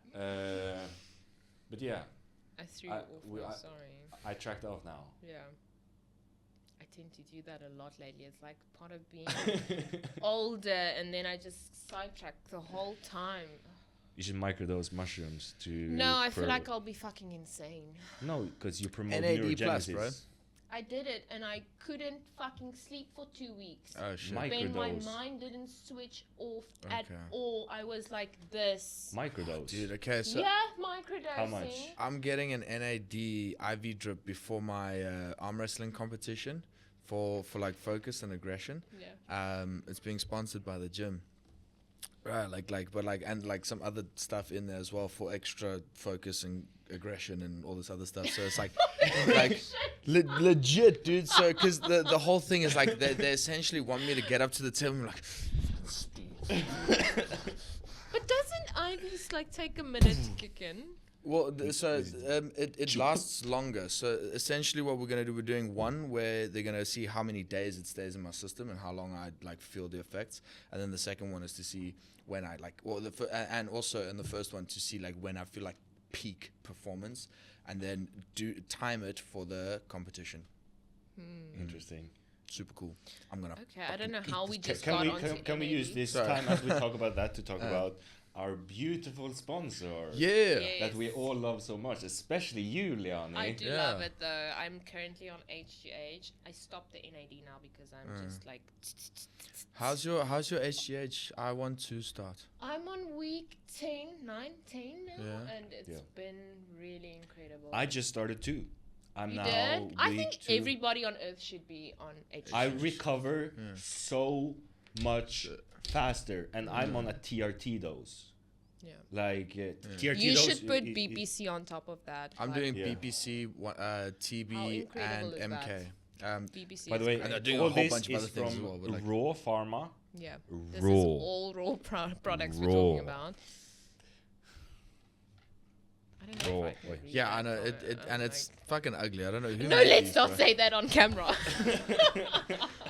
But yeah, I threw you off. I'm sorry. I tracked off now. Yeah. I tend to do that a lot lately. It's like part of being older, and then I just sidetrack the whole time. You should microdose mushrooms to. No, I feel for- like I'll be fucking insane. No, because you promote NAD+, neurogenesis. bro. I did it, and I couldn't fucking sleep for 2 weeks. Oh shit. Mike- When my Microdose. mind didn't switch off at Okay. all, I was like this. Microdose. Dude, okay, so Yeah, microdosing. How much? I'm getting an NAD IV drip before my arm wrestling competition for like focus and aggression. Yeah. It's being sponsored by the gym. Right, and like some other stuff in there as well for extra focus and aggression and all this other stuff. So it's like, legit, dude. So because the whole thing is like they essentially want me to get up to the table and be like, But doesn't IVs like take a minute to kick in? well, it lasts longer. So essentially, what we're gonna do, we're doing one where they're gonna see how many days it stays in my system and how long I like feel the effects, and then the second one is to see when I like, well, and also in the first one to see like when I feel like peak performance, and then do time it for the competition. Interesting. Super cool. I'm gonna. Okay, I don't know fucking how eat we this just cake. got Can onto we use NAD? this Sorry. time as we talk about that to talk about our beautiful sponsor Yeah. that we Yes. all love so much, especially you, Leani. I do Yeah. love it though. I'm currently on HGH. I stopped the NAD now because I'm just like. How's your HGH? I want to start. I'm on week 10, 9, 10 now, Yeah. and it's Yeah. been really incredible. I just started too. I'm You now did? I week think 2. everybody on earth should be on HGH. I recover so much faster, and I'm on a TRT dose. Yeah. Like TRT You dose. should put i- i- BPC on top of that. I'm like doing Yeah. BPC, How TB, incredible and is MK. BPC. By the is way, great. And they're doing all a whole this bunch of is other things as from well, but like- Raw Pharma. Yeah. This Raw. is all raw products we're talking Raw. about. I don't know. Oh, if I can wait. read Yeah, I that know far. it, and I'm it's fucking ugly. I don't know who. like, no, made let's these, not bro. say that on camera.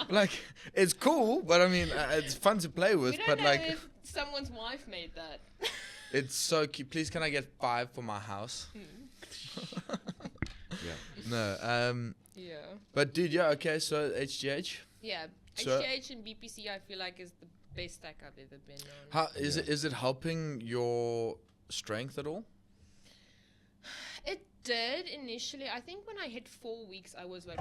Like, it's cool, but I mean, it's fun to play with. We don't But know like, if someone's wife made that. it's so cute. Please, can I get 5 for my house? Yeah. No. Yeah. But dude, yeah, okay. So HGH. Yeah. So- HGH and BPC, I feel like is the best stack I've ever been on. How is Yeah. it? Is it helping your strength at all? It did initially. I think when I hit 4 weeks, I was like,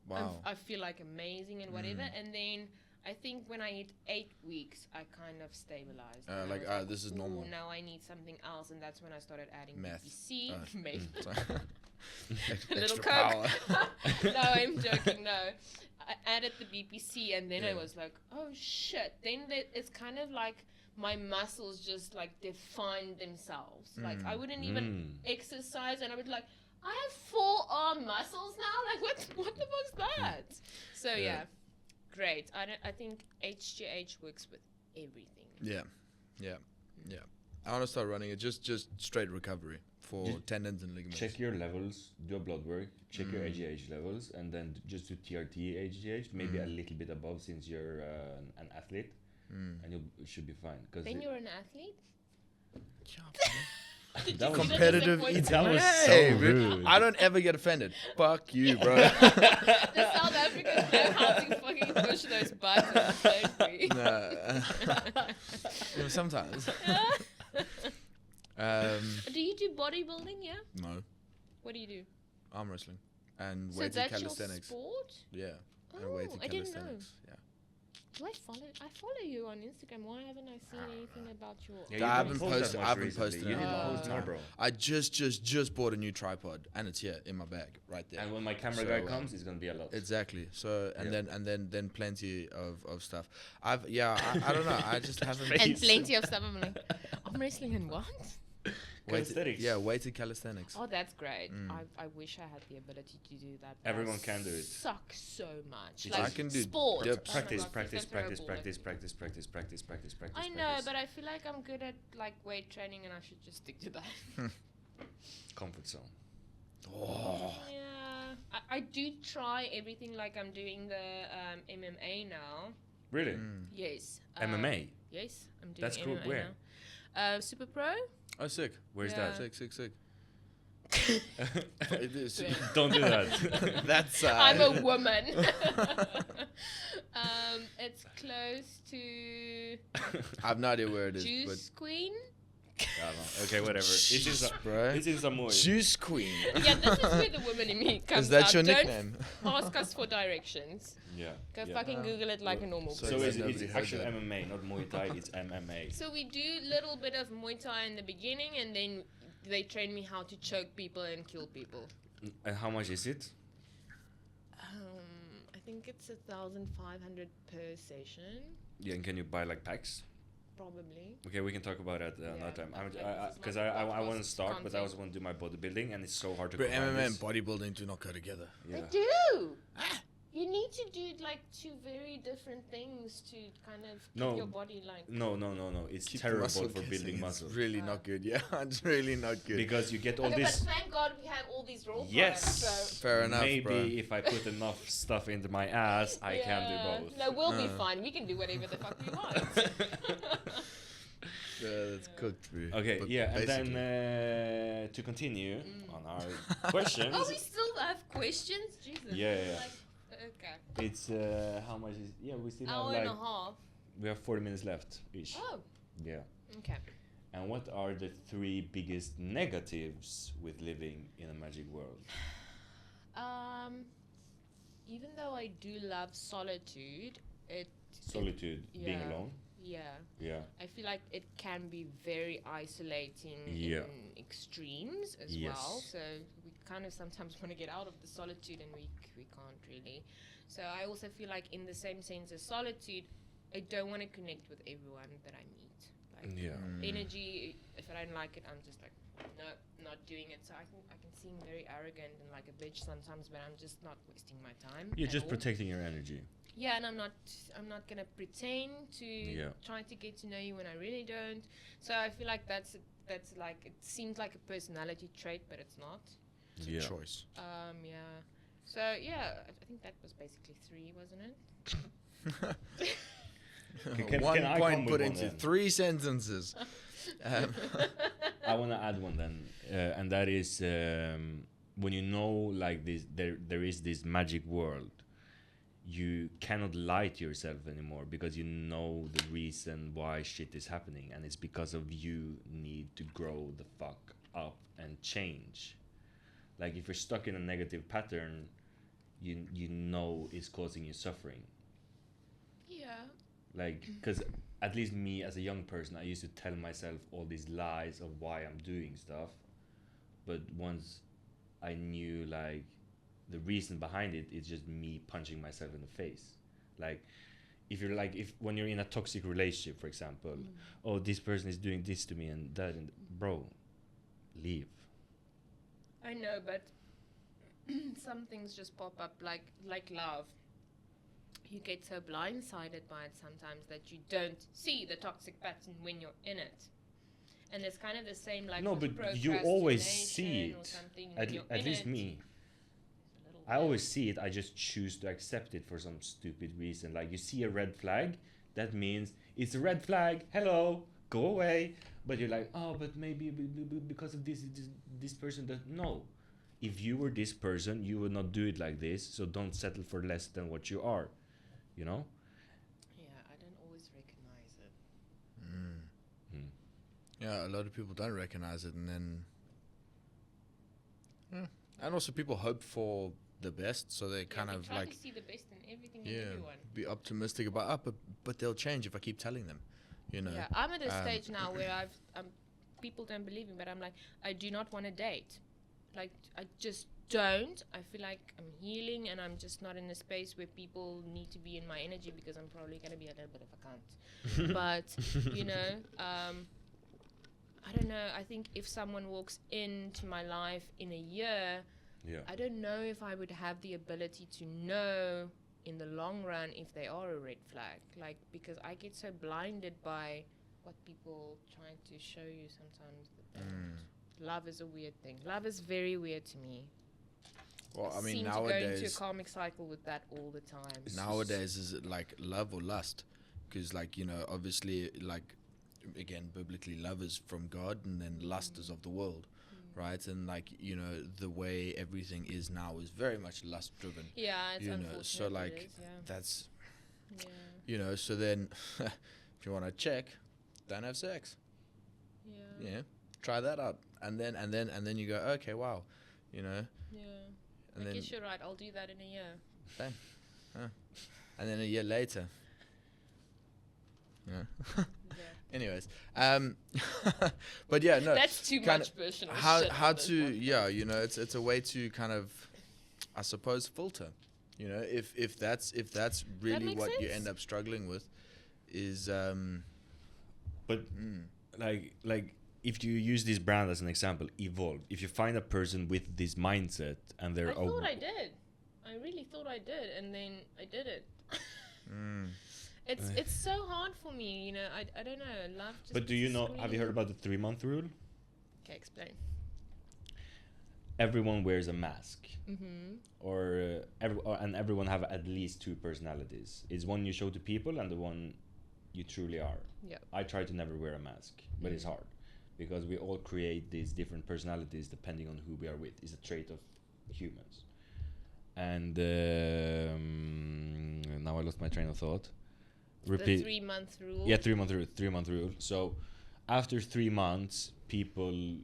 Wow. I feel like amazing and whatever. And then I think when I hit 8 weeks, I kind of stabilized. And I Like, was this is "Ooh, normal." Now I need something else, and that's when I started adding Meth. BPC. Oh. Meth. Sorry. A little Extra coke. power. No, I'm joking. No, I added the BPC, and then I Yeah. was like, oh shit. Then it's kind of like my muscles just like define themselves. Like I wouldn't even exercise, and I would like, I have 4 arm muscles now. Like what the fuck's that? So yeah, great. I think HGH works with everything. Yeah. I want to start running it. Just straight recovery for Just tendons and ligaments. Check your levels, do a blood work, check your HGH levels, and then just do TRT HGH, maybe a little bit above since you're an athlete, and you should be fine. Cause Then you're an athlete. that was Competitive That eating. That was Hey, so man, rude. I don't ever get offended. Fuck you, bro. The South Africans know how to fucking push those buttons, don't we? No. Yeah, sometimes. Do you do bodybuilding? Yeah. No. What do you do? Arm wrestling and So weighted that's your calisthenics. sport? Yeah. And Oh, weighted I didn't know. calisthenics. Yeah. Do I follow you on Instagram. Why haven't I seen anything about your? Yeah, you I haven't didn't post that posted- much I haven't recently. posted You it. didn't Oh. post more, bro. I just bought a new tripod and it's here in my bag right there. And when my camera So, guy comes, it's gonna be a lot. Exactly. So and Yeah. then plenty of stuff. I don't know. I just haven't. And Face. plenty of stuff. I'm like, I'm wrestling in what? Calisthenics. Yeah, weighted calisthenics. Oh, that's great. I wish I had the ability to do that. but Everyone I can do it. Suck so much. It's Like I can do sport. dips. Oh my Practice, God, practice, I'm practice, terrible. practice, practice, practice, practice, practice, practice. I know, practice. but I feel like I'm good at like weight training, and I should just stick to that. Comfort zone. Oh. Yeah, I do try everything. Like I'm doing the MMA now. Really? Yes. MMA. Yes, I'm doing That's cool. MMA Where? now. Super Pro. Oh, sick. Where's Yeah. Sick. that? Don't do that. That's. I'm a woman. It's close to I have no idea where it is, Juice Queen. I don't know. Okay, whatever. It's in but bro. It's in Samoa. Juice Queen. Yeah, this is where the woman in me comes Is that out. your Don't nickname? ask us for directions. Yeah. Go yeah. fucking Google it like a normal so So person. it's Nobody heard actual that. MMA, not Muay Thai. It's MMA. So we do a little bit of Muay Thai in the beginning, and then they train me how to choke people and kill people. And how much is it? I think it's 1,500 per session, Yeah, and can you buy like packs? probably. Okay, we can talk about that another Yeah, time. like this is Because my I podcast want to start, but I content. also want to do my bodybuilding, and it's so hard to But combine MMA and this. bodybuilding do not go together. Yeah. They do. You need to do like 2 very different things to kind of keep No. your body like. No. It's Keep terrible muscle for guessing. building It's muscle. really not good. Yeah, it's really not good. Because you get all Okay, this. but thank God we have all these raw products. Yes. Fair enough, Maybe bro. if I put enough stuff into my ass, I can do both. No, we'll be Uh. fine. We can do whatever the fuck we want. Yeah, that's cooked, bro. Okay, But yeah, and basically- then to continue on our questions, Oh, we still have questions? Jesus. Yeah. Like, okay. it's how much is? Yeah, we still have Hour like and a half. we have 40 minutes left each. Oh, Yeah. okay. And what are the 3 biggest negatives with living in a magic world? Even though I do love solitude, Solitude, being yeah. alone. yeah, Yeah. I feel like it can be very isolating Yeah. in extremes as Yes. well. So we kind of sometimes want to get out of the solitude, and we can't really. So I also feel like in the same sense as solitude, I don't want to connect with everyone that I meet. Like Yeah. energy, if I don't like it, I'm just like, no, not doing it. So I can seem very arrogant and like a bitch sometimes, but I'm just not wasting my time. You're at just all. protecting your energy. Yeah, and I'm not gonna pretend to Yeah. try to get to know you when I really don't. So I feel like that's like, it seems like a personality trait, but it's not. It's Yeah. a choice. Yeah. So yeah, I think that was basically 3, wasn't it? Can One I come point with put one into then? 3 sentences. I want to add one then, and that is when you know like this, there is this magic world. You cannot lie to yourself anymore because you know the reason why shit is happening, and it's because of you need to grow the fuck up and change. Like if you're stuck in a negative pattern, you know it's causing you suffering. Yeah. Like, because at least me as a young person, I used to tell myself all these lies of why I'm doing stuff, but once I knew like the reason behind it, it's just me punching myself in the face. Like if when you're in a toxic relationship, for example, oh, this person is doing this to me and that, and bro, leave. I know, but some things just pop up like love. You get so blindsided by it sometimes that you don't see the toxic pattern when you're in it. And it's kind of the same like No, with but you always see procrastination or it. something when you're At in least it. me, There's a little I bit. always see it. I just choose to accept it for some stupid reason. Like you see a red flag, that means it's a red flag. Hello, go away. But you're like, oh, but maybe because of this person. That no, if you were this person, you would not do it like this. So don't settle for less than what you are. You know. Yeah, I don't always recognize it. Yeah, a lot of people don't recognize it, and then, and also people hope for the best, so they kind we of try like, to see the best in everything yeah, and everyone. be optimistic about, but they'll change if I keep telling them, you know. Yeah, I'm at a stage now where people don't believe me, but I'm like, I do not want to date. Like, I just don't. I feel like I'm healing, and I'm just not in a space where people need to be in my energy because I'm probably going to be a little bit of a cunt. But, you know, I don't know. I think if someone walks into my life in a year, Yeah. I don't know if I would have the ability to know in the long run if they are a red flag. Like, because I get so blinded by what people trying to show you sometimes. That love is a weird thing. Love is very weird to me. Well, I mean, seem to go into a nowadays, karmic cycle with that all the time. nowadays is it like love or lust? Because like, you know, obviously, like, again, biblically, love is from God, and then lust is of the world. Right, and like, you know, the way everything is now is very much lust driven. Yeah, it's You know, unfortunate. so it like is, yeah. that's, Yeah. you know, so then if you want to check, don't have sex. Yeah. Yeah, try that out, and then you go, okay, wow, you know, Yeah. and I then guess you're right. I'll do that in a year. and then a year later. Yeah. Yeah. Anyways, but yeah, no. That's too kind much personal how shit how on this to podcast. yeah, you know, it's a way to kind of, I suppose, filter, you know, if that's really makes what you sense. end up struggling with is But like if you use this brand as an example, Evolve. If you find a person with this mindset and they're I thought I did. I really thought I did, and then I did it. It's so hard for me, you know. I don't know. Love. Just But do you know? screaming. Have you heard about the 3-month rule? Okay, explain. Everyone wears a mask, Mm-hmm. and everyone have at least 2 personalities. It's one you show to people and the one you truly are. Yeah. I try to never wear a mask, but it's hard because we all create these different personalities depending on who we are with. It's a trait of humans. And now I lost my train of thought. The 3-month rule. Yeah, 3-month rule. 3-month rule. So after 3 months, people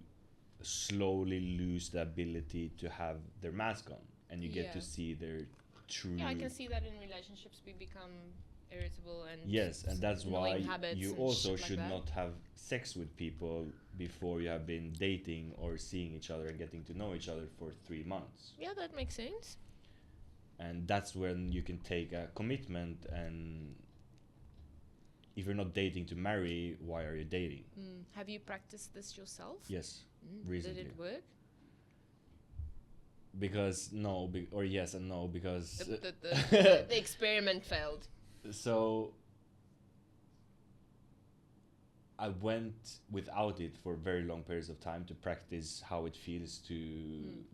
slowly lose the ability to have their mask on, and you get to Yeah. see their true. Yeah, I can see that in relationships we become irritable and Yes, and that's why annoying habits you and also shit like should that. not have sex with people before you have been dating or seeing each other and getting to know each other for 3 months. Yeah, that makes sense. And that's when you can take a commitment. And if you're not dating to marry, why are you dating? Have you practiced this yourself? Yes, Did recently. it work? Because no, or yes and no, because The experiment failed. so I went without it for very long periods of time to practice how it feels to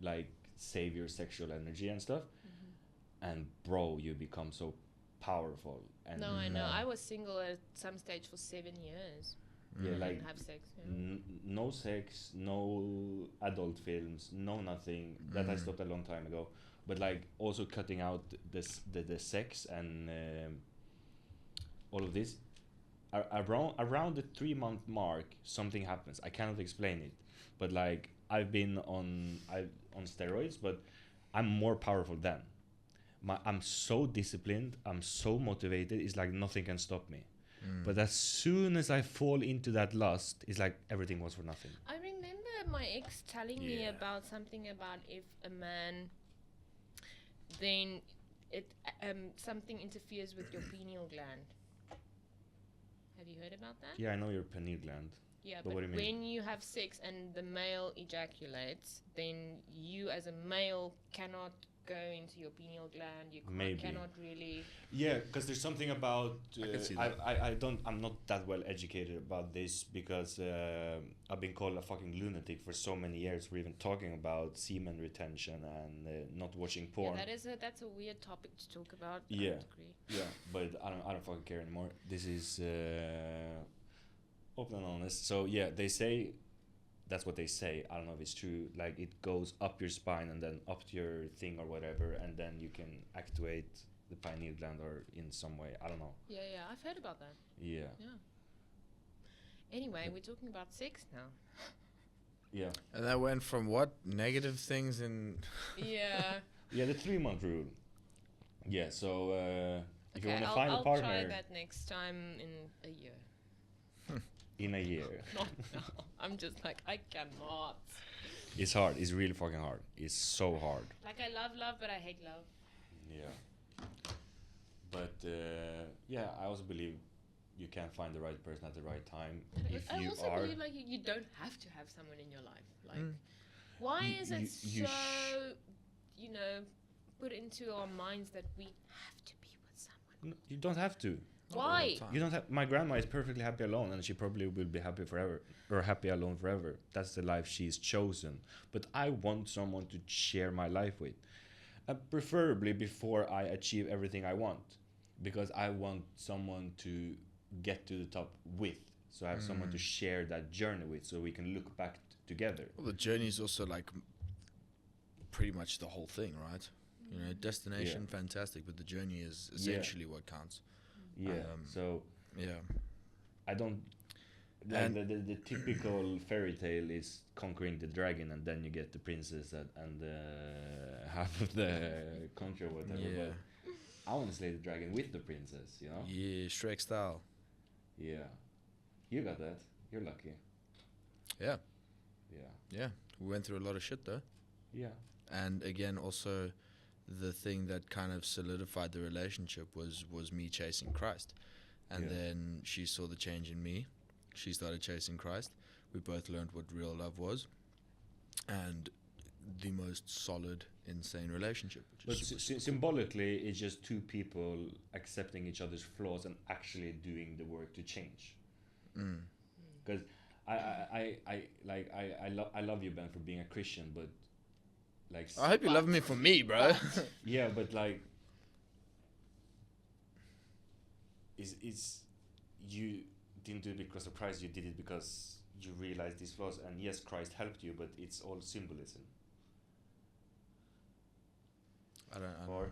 like save your sexual energy and stuff. And bro, you become so powerful. And No, I know. I was single at some stage for 7 years. yeah, I like didn't have sex. Yeah. no sex, no adult films, no nothing. That I stopped a long time ago. But like also cutting out the sex and all of this. Around the 3 month mark, something happens. I cannot explain it, but like I've been on steroids, but I'm more powerful then. I'm so disciplined. I'm so motivated. It's like nothing can stop me. But as soon as I fall into that lust, it's like everything was for nothing. I remember my ex telling me Yeah. about something about if a man, then it something interferes with your pineal gland. Have you heard about that? Yeah, I know your pineal gland. Yeah, But but what do you mean? when you have sex and the male ejaculates, then you as a male cannot go into your pineal gland. You Maybe. cannot really. Yeah, because there's something about I can see I'm not that well educated about this because I've been called a fucking lunatic for so many years for even talking about semen retention and not watching porn. Yeah, that's a weird topic to talk about. I Yeah. would agree. Yeah, but I don't fucking care anymore. This is open and honest. So yeah, they say that's what they say. I don't know if it's true. Like it goes up your spine and then up to your thing or whatever, and then you can activate the pineal gland or in some way. I don't know. Yeah, I've heard about that. Yeah. Anyway, we're talking about sex now. Yeah. And that went from what negative things in. Yeah. Yeah, the 3 month rule. Yeah, so if you Okay, want to I'll find a try partner that next time in a year. in a year, Not now. I'm just like, I cannot. it's hard. It's really fucking hard. It's so hard. Like, I love, but I hate love. Yeah. But yeah, I also believe you can find the right person at the right time. If I you also are, believe, like, you don't have to have someone in your life. Like, why You- is it you so, put into our minds that we have to be with someone? you don't have to. Why? You don't have. My grandma is perfectly happy alone, and she probably will be happy forever, or happy alone forever. That's the life she's chosen. But I want someone to share my life with, preferably before I achieve everything I want, because I want someone to get to the top with. So I have someone to share that journey with, so we can look back together. Well, the journey is also like pretty much the whole thing, right? You know, destination, fantastic, but the journey is essentially what counts. Yeah. So Yeah. I don't. Like the typical fairy tale is conquering the dragon, and then you get the princess and half of the country or whatever. Yeah. But I want to slay the dragon with the princess, you know? Yeah, Shrek style. Yeah. You got that. You're lucky. Yeah. Yeah. Yeah. We went through a lot of shit though. Yeah. And again, also, the thing that kind of solidified the relationship was me chasing Christ. And then she saw the change in me. She started chasing Christ. We both learned what real love was. And the most solid, insane relationship. But symbolically, it's just two people accepting each other's flaws and actually doing the work to change. Because I love you, Ben, for being a Christian, but like I hope you love me for me, bro. yeah, but like is you didn't do it because of Christ. You did it because you realized these flaws, and yes, Christ helped you, but it's all symbolism. I don't Or- know.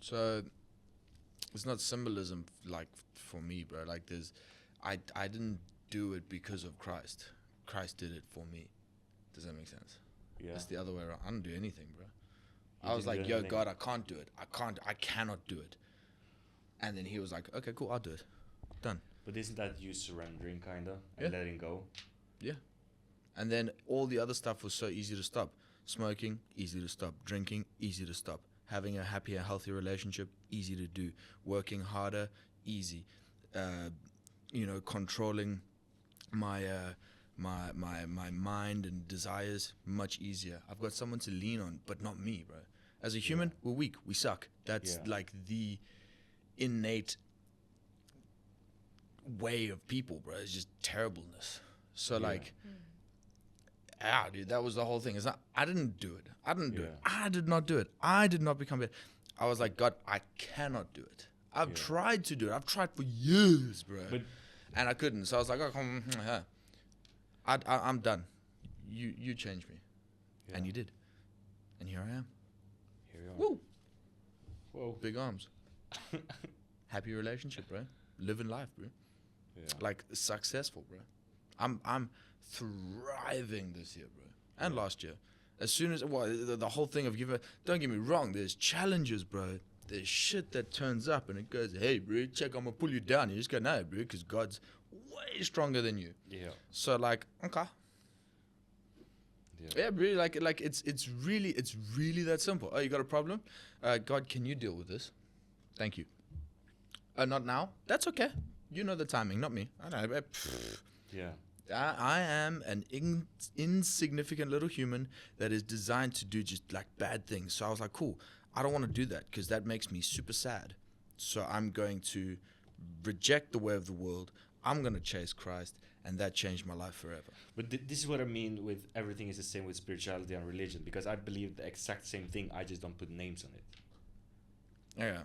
So it's not symbolism like for me, bro. Like I didn't do it because of Christ. Christ did it for me. Does that make sense? Yeah. It's the other way around. I didn't do anything, bro. You I was didn't like, do yo, anything. God, I can't do it. I cannot do it. And then he was like, okay, cool, I'll do it. Done. But isn't that you surrendering, kinda, Yeah. and letting go? Yeah. And then all the other stuff was so easy to stop. Smoking, easy to stop. Drinking, easy to stop. Having a happier, healthier relationship, easy to do. Working harder, easy. Controlling my mind and desires, much easier. I've got someone to lean on, but not me, bro. As a human, we're weak. We suck. That's Yeah. like the innate way of people, bro. It's just terribleness. So Yeah. like, dude, that was the whole thing. It's not, I didn't do it. I didn't do it. Yeah. I did not do it. I did not become it. I was like, God, I cannot do it. I've Yeah. tried to do it. I've tried for years, bro, But and I couldn't. So I was like, I'm done. You changed me, yeah. and you did, and here I am. Here we are. Woo! Whoa. Big arms. Happy relationship, bro. Living life, bro. Yeah. Like successful, bro. I'm thriving this year, bro, and Yeah. last year. As soon as the whole thing of giving, don't get me wrong, there's challenges, bro. There's shit that turns up and it goes, hey, bro, check, I'm gonna pull you down. You just go, no, bro, because God's way stronger than you. Yeah. So like, okay, yeah, bro, like it's really that simple. Oh, you got a problem? God, can you deal with this? Thank you. Not now. That's okay. You know the timing, not me. I don't know. Yeah. I am an insignificant little human that is designed to do just like bad things. So I was like, cool, I don't want to do that because that makes me super sad. So I'm going to reject the way of the world. I'm going to chase Christ, and that changed my life forever. But this is what I mean with everything is the same with spirituality and religion, because I believe the exact same thing. I just don't put names on it. Yeah.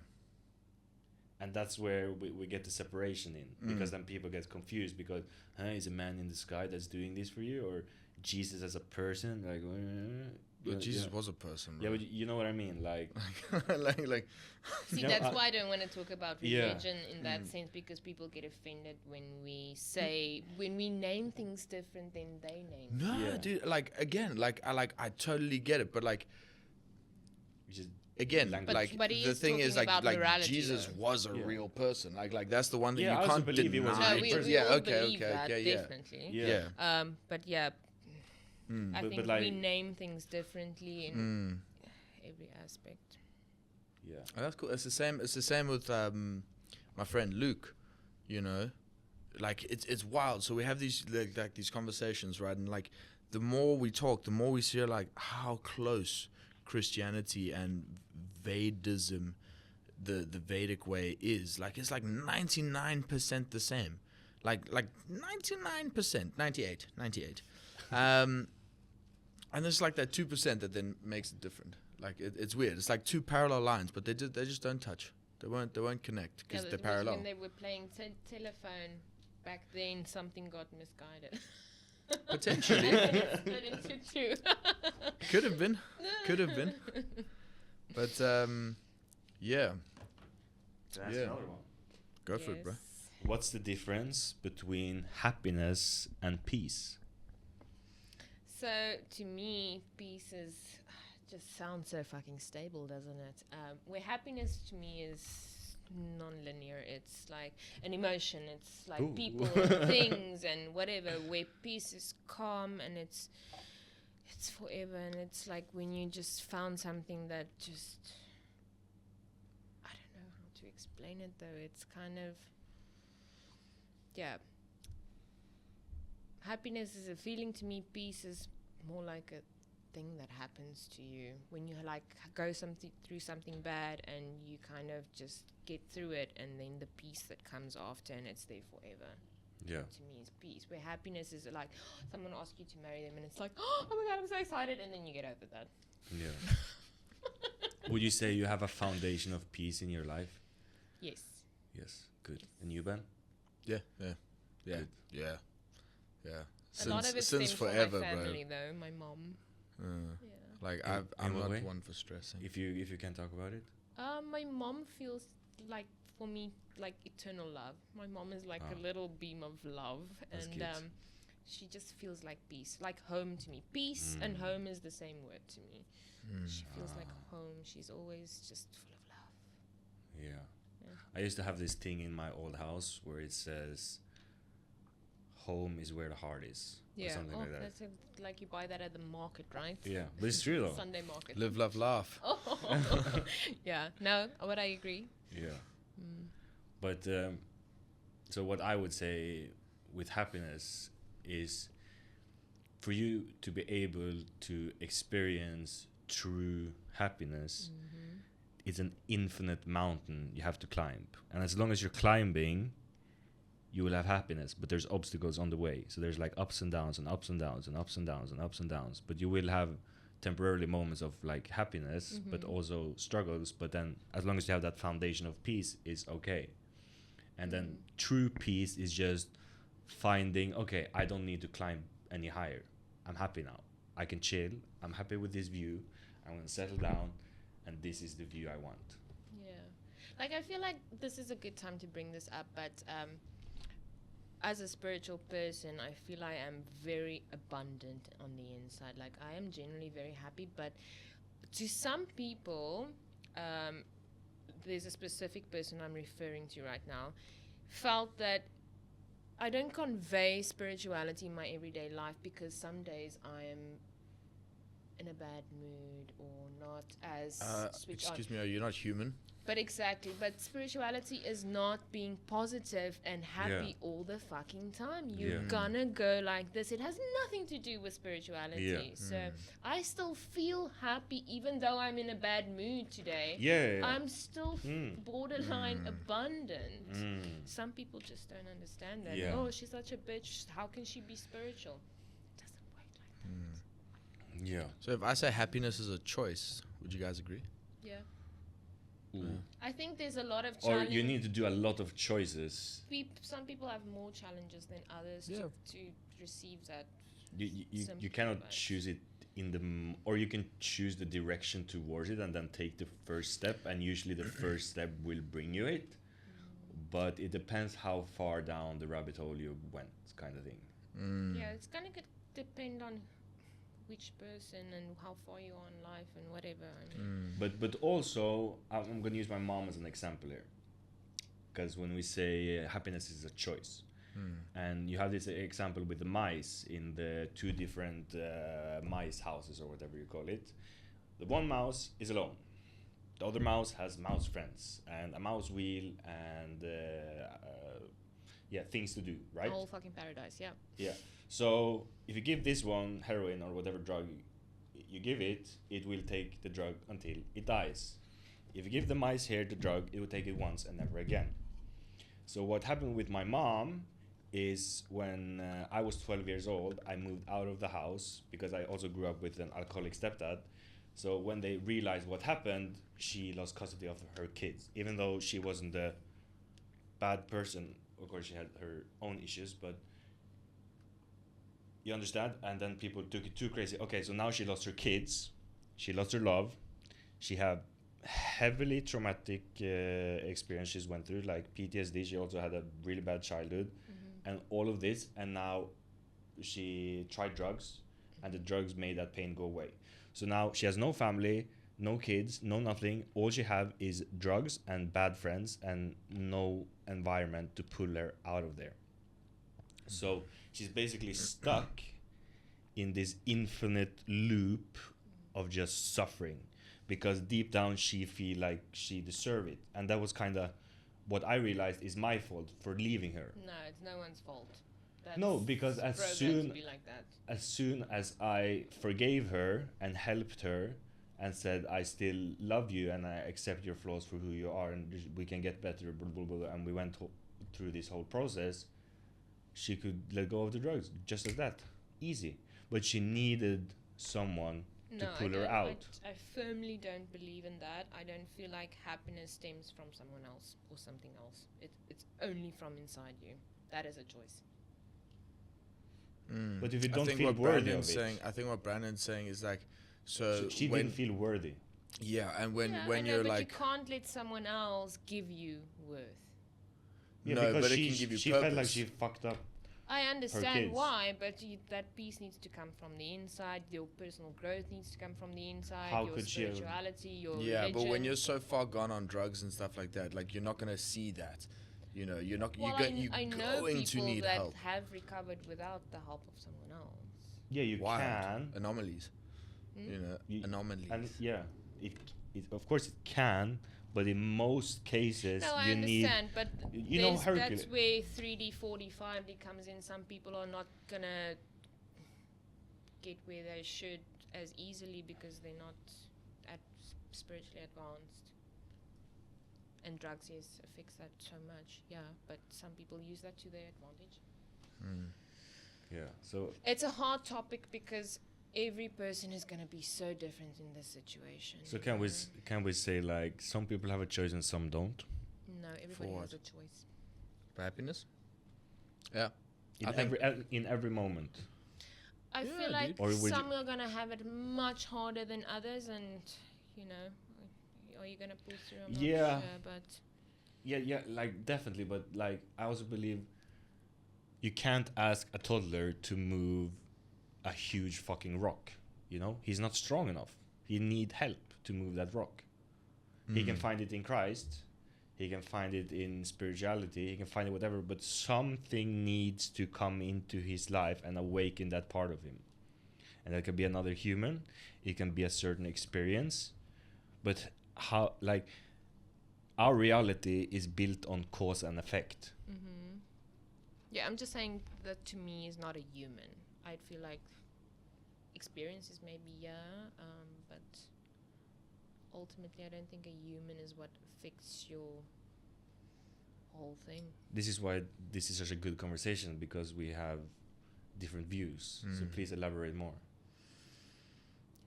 And that's where we get the separation in, because then people get confused because is a man in the sky that's doing this for you, or Jesus as a person, like But Jesus was a person, yeah, bro. but you know what I mean, like like See, No, that's why I don't want to talk about Yeah. religion in that sense, because people get offended when we say, when we name things different than they name. no, Yeah. dude. Like again, I totally get it, but like which is again, language. But he the is thing is talking about like morality, Jesus though. was a Yeah. real person. Like that's the one that Yeah, I you also can't believe he was a deny. real No, we person. yeah, all okay, believe okay, that, okay, yeah. definitely. Yeah. But yeah, I But think like- we name things differently in every aspect. yeah. Oh, that's cool. It's the same. It's the same with my friend Luke. You know, like it's wild. So we have these like these conversations, right? And like the more we talk, the more we see like how close Christianity and Vedism, the Vedic way is. Like it's like 99% the same. Like 99%, 98. And there's like that 2% that then makes it different. Like it's weird. It's like two parallel lines, but they just don't touch. They won't connect because Yeah, they're that was parallel. when they were playing telephone back then, something got misguided. Potentially. Split into two. Could have been. But yeah, That's Yeah. another one. go for it, bro. Yes. What's the difference between happiness and peace? So to me, peace is just sounds so fucking stable, doesn't it? Where happiness to me is non-linear. It's like an emotion. It's like Ooh. people and things and whatever. Where peace is calm and it's forever, and it's like when you just found something that just, I don't know how to explain it though. It's kind of, yeah. Happiness is a feeling to me. Peace is more like a thing that happens to you when you like go through something bad, and you kind of just get through it, and then the peace that comes after, and it's there forever. Yeah. To me, is peace. Where happiness is like someone asks you to marry them, and it's like, oh my god, I'm so excited, and then you get over that. Yeah. Would you say you have a foundation of peace in your life? Yes. Yes. Good. And you, Ben? Yeah. Good. A lot of it Since stems forever, from my family, though. My mom. Yeah. Like In I'm what not way? one for stressing. If you can talk about it. My mom feels like, for me, like eternal love. My mom is like Ah. a little beam of love, That's and cute. she just feels like peace, like home to me. Peace and home is the same word to me. She feels like home. She's always just full of love. Yeah. Yeah. I used to have this thing in my old house where it says, "Home is where the heart is," or Yeah. something Oh, like that. that's like you buy that at the market, right? Yeah, but it's true though. Sunday market. Live, love, laugh. Oh. Yeah. No, but I agree. Yeah. But so what I would say with happiness is for you to be able to experience true happiness, it's an infinite mountain you have to climb. And as long as you're climbing, you will have happiness, but there's obstacles on the way. So there's like ups and downs and ups and downs and ups and downs and ups and downs. But you will have temporarily moments of like happiness, but also struggles. But then as long as you have that foundation of peace, it's okay. And then true peace is just finding, okay, I don't need to climb any higher. I'm happy now. I can chill. I'm happy with this view. I'm going to settle down, and this is the view I want. Yeah. Like, I feel like this is a good time to bring this up, but as a spiritual person, I feel I am very abundant on the inside. Like, I am generally very happy, but to some people, there's a specific person I'm referring to right now, felt that I don't convey spirituality in my everyday life because some days I am in a bad mood or not as switched on. Excuse me, are you not human? But exactly, but spirituality is not being positive and happy all the fucking time. You're gonna go like this. It has nothing to do with spirituality. So I still feel happy even though I'm in a bad mood today. I'm still borderline abundant. Some people just don't understand that. Oh, she's such a bitch. How can she be spiritual? It doesn't work like that. Yeah. So if I say happiness is a choice, would you guys agree? Yeah. Ooh. I think there's a lot of Or challenge. you need to do a lot of choices. Some people have more challenges than others to receive that. You cannot choose it in the or you can choose the direction towards it and then take the first step, and usually the first step will bring you it, but it depends how far down the rabbit hole you went, kind of thing. Yeah, it's gonna depend on which person and how far you are in life and whatever. I mean. But also I'm going to use my mom as an example here, because when we say happiness is a choice, and you have this example with the mice in the two different mice houses or whatever you call it. The one mouse is alone, the other mouse has mouse friends and a mouse wheel and things to do, right? Whole fucking paradise. Yeah. So if you give this one heroin or whatever drug you give it, it will take the drug until it dies. If you give the mice here the drug, it will take it once and never again. So what happened with my mom is when I was 12 years old, I moved out of the house because I also grew up with an alcoholic stepdad. So when they realized what happened, she lost custody of her kids, even though she wasn't a bad person. Of course, she had her own issues, but you understand? And then people took it too crazy. Okay, so now she lost her kids, she lost her love, she had heavily traumatic experiences went through, like PTSD. She also had a really bad childhood, and all of this. And now she tried drugs, and the drugs made that pain go away. So now she has no family, no kids, no nothing. All she have is drugs and bad friends and no environment to pull her out of there. So she's basically stuck in this infinite loop of just suffering, because deep down she feel like she deserve it. And that was kind of what I realized is my fault for leaving her. No, it's no one's fault. No, because as soon like that. as soon as I forgave her and helped her and said, I still love you and I accept your flaws for who you are and we can get better, blah, blah, blah, and we went through this whole process, she could let go of the drugs just like that. Easy. But she needed someone to pull her out. I firmly don't believe in that. I don't feel like happiness stems from someone else or something else. It's only from inside you. That is a choice. But if you don't I think feel what worthy of Brandon's it, saying, I think what Brandon's saying is like, so she when, didn't feel worthy. yeah, and when I know, you're but like, you can't let someone else give you worth. Yeah, no, because but it can give you she purpose. felt like she fucked up. I understand kids. why, but that peace needs to come from the inside. Your personal growth needs to come from the inside. How your could she have- spirituality, your yeah, religion. but when you're so far gone on drugs and stuff like that, like you're not gonna see that. You know, you're not. Well, You're I know going to people need that help. have recovered without the help of someone else. Yeah, you Wild can. anomalies. Hmm? You know, You- anomalies. And yeah, it of course it can, but in most cases No, I you need. understand, but You know, Hercules. that's where 3D, 4D, 5D comes in. Some people are not gonna get where they should as easily because they're not spiritually advanced. And drugs, yes, affects that so much. Yeah, but some people use that to their advantage. Yeah. So It's a hard topic because every person is going to be so different in this situation. so you can we know? can we say like some people have a choice and some don't? No, everybody what? has a choice. For happiness? Yeah. In I think- in every moment. I Yeah, feel like dude. Or would some are going to have it much harder than others, and, you know, are you going to pull through? I'm Yeah. not sure, but Yeah, like definitely, but like I also believe you can't ask a toddler to move a huge fucking rock. You know, he's not strong enough. He need help to move that rock. He can find it in Christ. He can find it in spirituality. He can find it whatever, but something needs to come into his life and awaken that part of him. And that can be another human. It can be a certain experience. But how, like, our reality is built on cause and effect. yeah, I'm just saying that to me is not a human. I'd feel like experiences maybe, yeah, but ultimately I don't think a human is what affects your whole thing. This is why this is such a good conversation, because we have different views. So please elaborate more.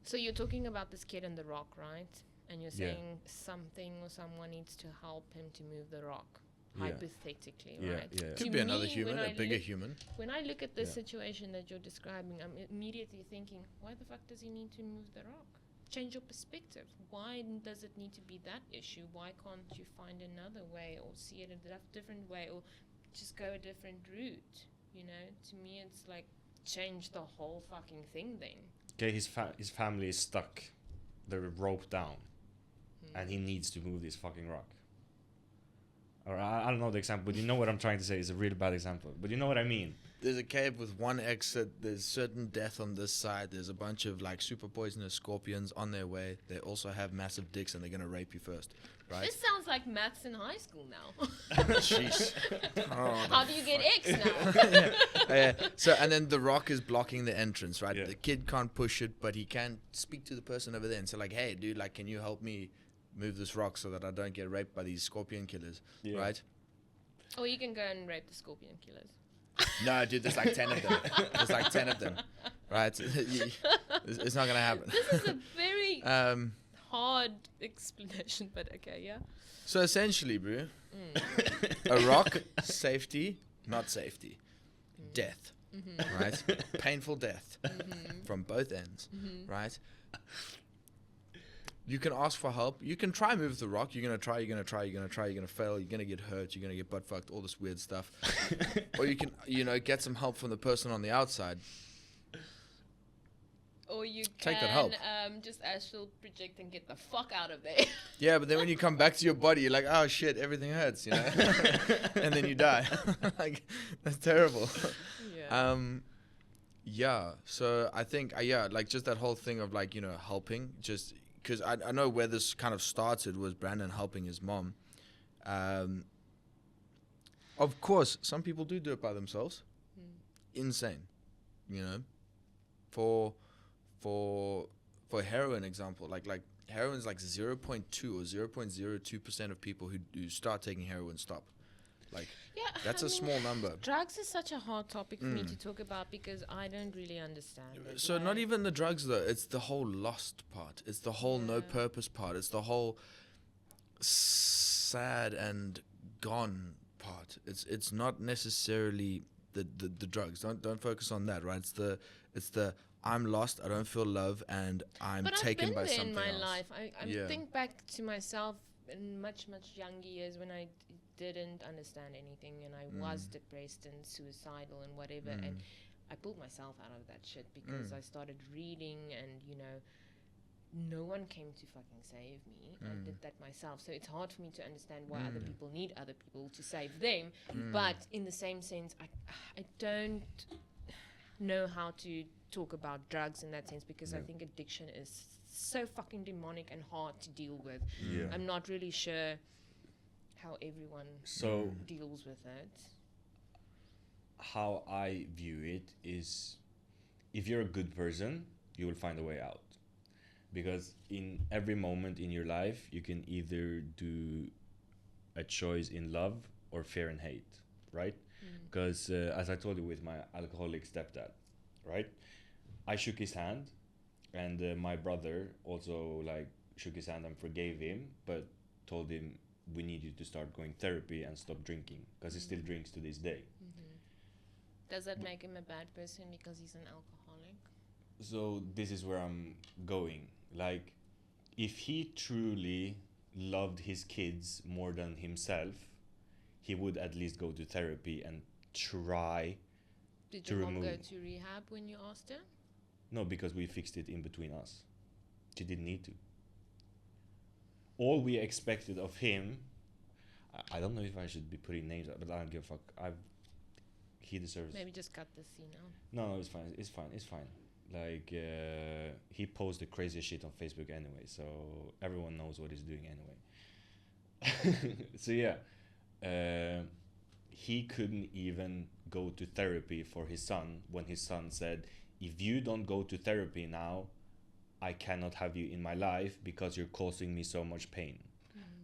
So you're talking about this kid in the rock, right? And you're Yeah. saying something or someone needs to help him to move the rock, Yeah. hypothetically, Yeah, right? yeah. Could To be another me, human, when a I bigger look- human. When I look at this Yeah. situation that you're describing, I'm immediately thinking, why the fuck does he need to move the rock? Change your perspective. Why does it need to be that issue? Why can't you find another way or see it a different way or just go a different route? You know, to me, it's like change the whole fucking thing then. Okay, his family is stuck. They're roped down. And he needs to move this fucking rock. Or I don't know the example, but you know what I'm trying to say. It's a really bad example. But you know what I mean. There's a cave with one exit. There's certain death on this side. There's a bunch of like super poisonous scorpions on their way. They also have massive dicks and they're gonna rape you first, right? This sounds like maths in high school now. Jeez. Oh, How do you get X now? So and then the rock is blocking the entrance, right? Yeah. The kid can't push it, but he can speak to the person over there and say like, "Hey, dude, like, can you help me move this rock so that I don't get raped by these scorpion killers?" Yeah. Right? Or you can go and rape the scorpion killers. No, dude, there's like 10 of them. There's like 10 of them, right? It's not gonna happen. This is a very Um, hard explanation, but okay, yeah. so essentially, bro, a rock, safety, not safety, death, right? Painful death from both ends, right? You can ask for help. You can try move the rock. You're gonna try. You're gonna try. You're gonna try. You're gonna fail. You're gonna get hurt. You're gonna get butt fucked. All this weird stuff. Or you can, get some help from the person on the outside. Or you Take that can help. just astral project and get the fuck out of there. Yeah, but then when you come back to your body, you're like, oh shit, everything hurts, and then you die. Like, that's terrible. yeah. Yeah. So I think, like just that whole thing of like, helping, just because I know where this kind of started was Brandon helping his mom. Of course, some people do it by themselves. Insane, For heroin example, like heroin's like 0.2 or 0.02% of people who start taking heroin stop. Like, Yeah, that's I a mean, small number. Drugs is such a hard topic for me to talk about because I don't really understand it. So not like- even the drugs though, it's the whole lost part. It's the whole no Yeah. purpose part. It's the whole sad and gone part. It's not necessarily the drugs. Don't focus on that, right? It's the I'm lost, I don't feel love, and I'm But taken I've by been there something in my else. life. I Yeah. think back to myself in much younger years when I didn't understand anything and I was depressed and suicidal and whatever, and I pulled myself out of that shit because I started reading and no one came to fucking save me. I did that myself. So it's hard for me to understand why other people need other people to save them. But in the same sense, I don't know how to talk about drugs in that sense because I think addiction is so fucking demonic and hard to deal with. Yeah. I'm not really sure how everyone So deals with it. how I view it is, if you're a good person, you will find a way out. Because in every moment in your life, you can either do a choice in love or fear and hate, right? Because as I told you with my alcoholic stepdad, right? I shook his hand, and my brother also like shook his hand and forgave him, but told him we need you to start going therapy and stop drinking, because he still drinks to this day. Does that make him a bad person because he's an alcoholic? So this is where I'm going. Like, if he truly loved his kids more than himself, he would at least go to therapy and try. Did To your mom go remove- to rehab when you asked her? No, because we fixed it in between us. She didn't need to. All we expected of him, I don't know if I should be putting names out, but I don't give a fuck. He deserves. Maybe just cut the scene out. No, it's fine. It's fine. It's fine. Like he posted crazy shit on Facebook anyway, so everyone knows what he's doing anyway. So yeah, he couldn't even go to therapy for his son when his son said, "If you don't go to therapy now, I cannot have you in my life because you're causing me so much pain."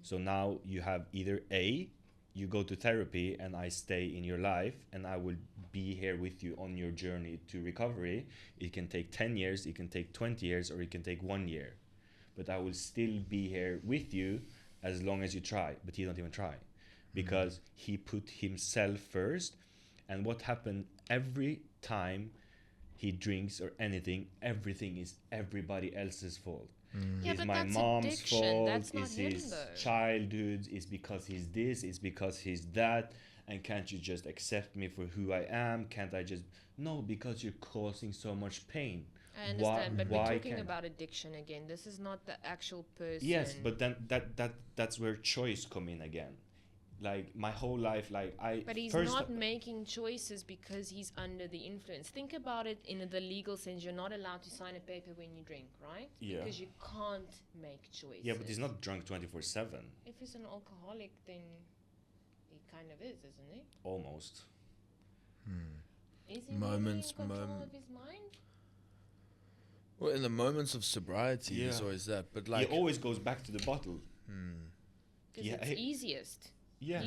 So now you have either A, you go to therapy and I stay in your life and I will be here with you on your journey to recovery. It can take 10 years, it can take 20 years, or it can take 1 year. But I will still be here with you as long as you try. But he don't even try because he put himself first. And what happened every time he drinks or anything, everything is everybody else's fault. Yeah, It's but my that's mom's addiction. fault. That's not It's him, his though. childhood. It's because he's this. It's because he's that. And can't you just accept me for who I am? Can't I just no? Because you're causing so much pain. I understand, but we're why talking can't- about addiction again. This is not the actual person. Yes, but then that's where choice come in again. Like my whole life, like I. But he's first not making choices because he's under the influence. Think about it in the legal sense. You're not allowed to sign a paper when you drink, right? Yeah. Because you can't make choices. Yeah, but he's not drunk 24/7. If he's an alcoholic, then he kind of is, isn't he? Almost. Is he Moments, really in control of his mind? Well, in the moments of sobriety, Yeah. there's always that. But like, He always goes back to the bottle. Because Yeah, it's easiest. Yeah.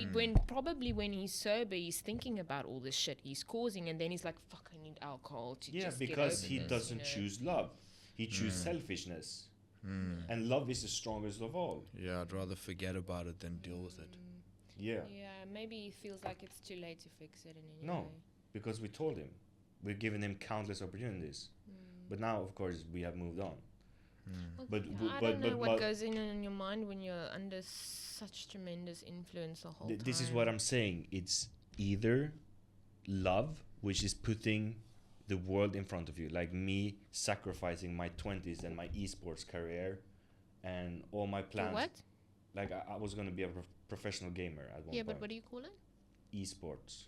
Probably when he's sober, he's thinking about all this shit he's causing, and then he's like, "Fuck, I need alcohol to Yeah, just get because over he this," doesn't you know? choose love. He chooses selfishness. And love is the strongest of all. yeah, I'd rather forget about it than deal with it. Yeah. Yeah, maybe he feels like it's too late to fix it in any No, way. because we told him. We've given him countless opportunities. But now, of course, we have moved on. Well, But- yeah, but- I but- don't know but- what but- goes in your mind when you're under such tremendous influence the whole time. This is what I'm saying. It's either love, which is putting the world in front of you, like me sacrificing my 20s and my esports career and all my For plans. what? Like I was going to be a professional gamer at one Yeah, point. but what do you call it? Esports.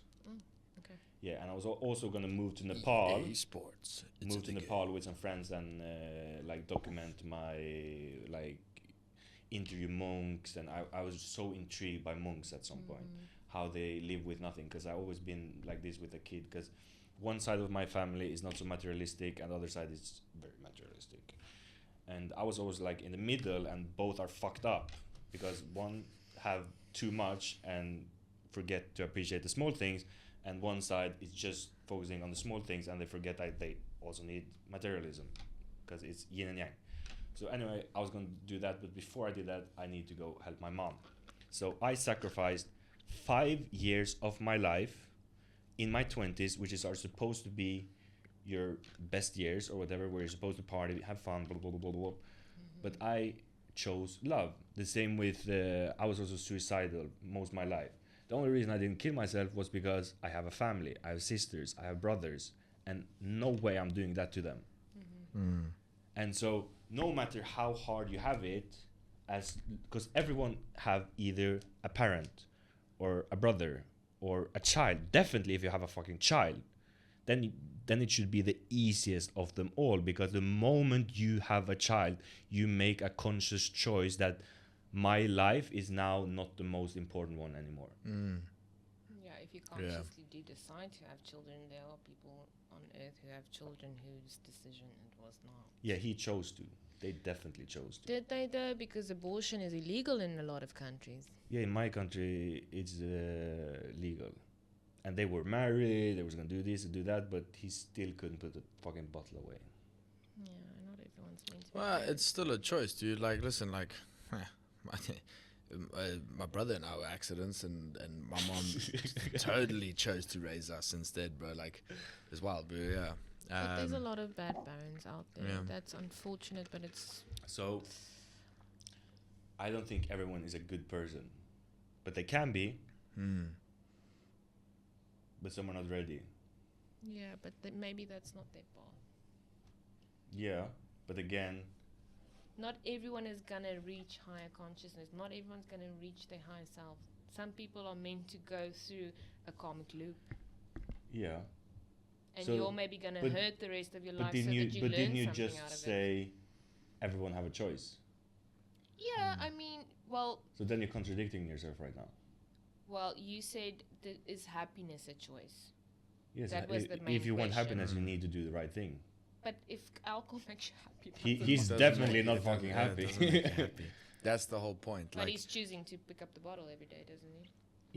Okay. Yeah, and I was also going to move to Nepal. Esports. Move to Nepal with some friends and like document my like interview monks, and I was so intrigued by monks at some point, how they live with nothing, because I've always been like this with a kid, because one side of my family is not so materialistic and the other side is very materialistic, and I was always like in the middle, and both are fucked up because one have too much and forget to appreciate the small things, and one side is just focusing on the small things and they forget that they also need materialism because it's yin and yang. So anyway, I was going to do that, but before I did that, I need to go help my mom. So I sacrificed 5 years of my life in my 20s, which are supposed to be your best years or whatever, where you're supposed to party, have fun, blah, blah, blah, blah, blah. But I chose love. The same with, I was also suicidal most of my life. The only reason I didn't kill myself was because I have a family, I have sisters, I have brothers, and no way I'm doing that to them. And so no matter how hard you have it, because everyone have either a parent or a brother or a child, definitely if you have a fucking child, then it should be the easiest of them all, because the moment you have a child, you make a conscious choice that my life is now not the most important one anymore. Yeah, if you consciously do decide to have children, there are people on earth who have children whose decision it was not. Yeah, he chose to. They definitely chose to. Did they though? Because abortion is illegal in a lot of countries. Yeah, in my country, it's legal. And they were married, they was gonna do this and do that, but he still couldn't put the fucking bottle away. Yeah, not everyone's meant to. be Well, married. it's still a choice, dude. Like, listen, like, my brother and I were accidents, and my mom totally chose to raise us instead, bro. Like, it's wild, bro. Yeah. But there's a lot of bad parents out there. Yeah. That's unfortunate, but it's So, I don't think everyone is a good person. But they can be, but some are not ready. yeah. But maybe that's not their path. Yeah, but again, Not everyone is gonna reach higher consciousness. Not everyone's gonna reach their higher self. Some people are meant to go through a karmic loop, yeah. and So, you're maybe gonna but- hurt the rest of your But life so didn't you? that you But learn didn't you something just out of it. say everyone have a choice? Yeah, I mean, well, So then you're contradicting yourself right now. you said that is happiness a choice? Yes. That was the main if you want question. happiness, you need to do the right thing. But if alcohol makes you happy, He's Doesn't definitely make not you- fucking yeah, it happy. doesn't make you happy. That's the whole point. but Like, he's choosing to pick up the bottle every day, doesn't he?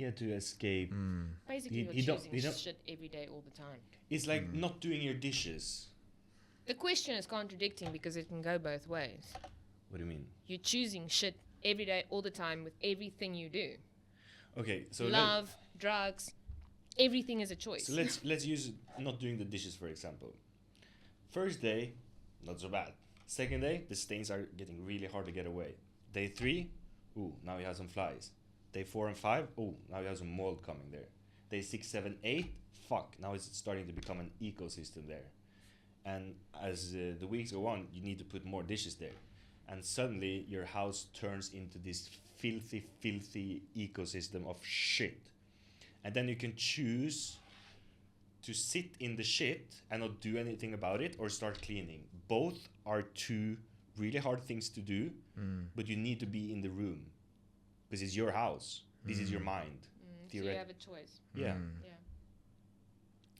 Yeah, to escape. Basically, He you're don't- choosing he don't- shit every day, all the time. It's like not doing your dishes. The question is contradicting because it can go both ways. What do you mean? You're choosing shit every day, all the time, with everything you do. Okay, so Love, drugs, everything is a choice. So let's use not doing the dishes for example. First day, not so bad. Second day, the stains are getting really hard to get away. Day 3, ooh, now you have some flies. Day 4 and 5, ooh, now you have some mold coming there. Day 6, 7, 8, fuck, now it's starting to become an ecosystem there. And as the weeks go on, you need to put more dishes there. And suddenly your house turns into this filthy ecosystem of shit. And then you can choose to sit in the shit and not do anything about it or start cleaning. Both are two really hard things to do, but you need to be in the room because it's your house. This is your mind. So you have a choice. Yeah. Yeah.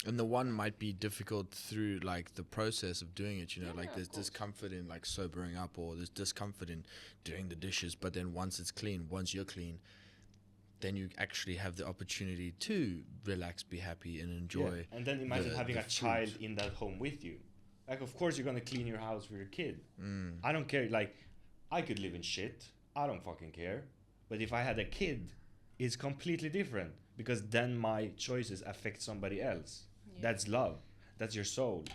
and the one might be difficult through like the process of doing it, you know, Yeah, like of there's course. discomfort in like sobering up, or there's discomfort in doing the dishes, but then once it's clean, once you're clean, then you actually have the opportunity to relax, be happy, and enjoy. Yeah. And then imagine the- having the a child fruit. in that home with you. Like, of course, you're going to clean your house for your kid. I don't care. Like, I could live in shit. I don't fucking care. But if I had a kid, it's completely different because then my choices affect somebody else. Yeah. That's love. That's your soul.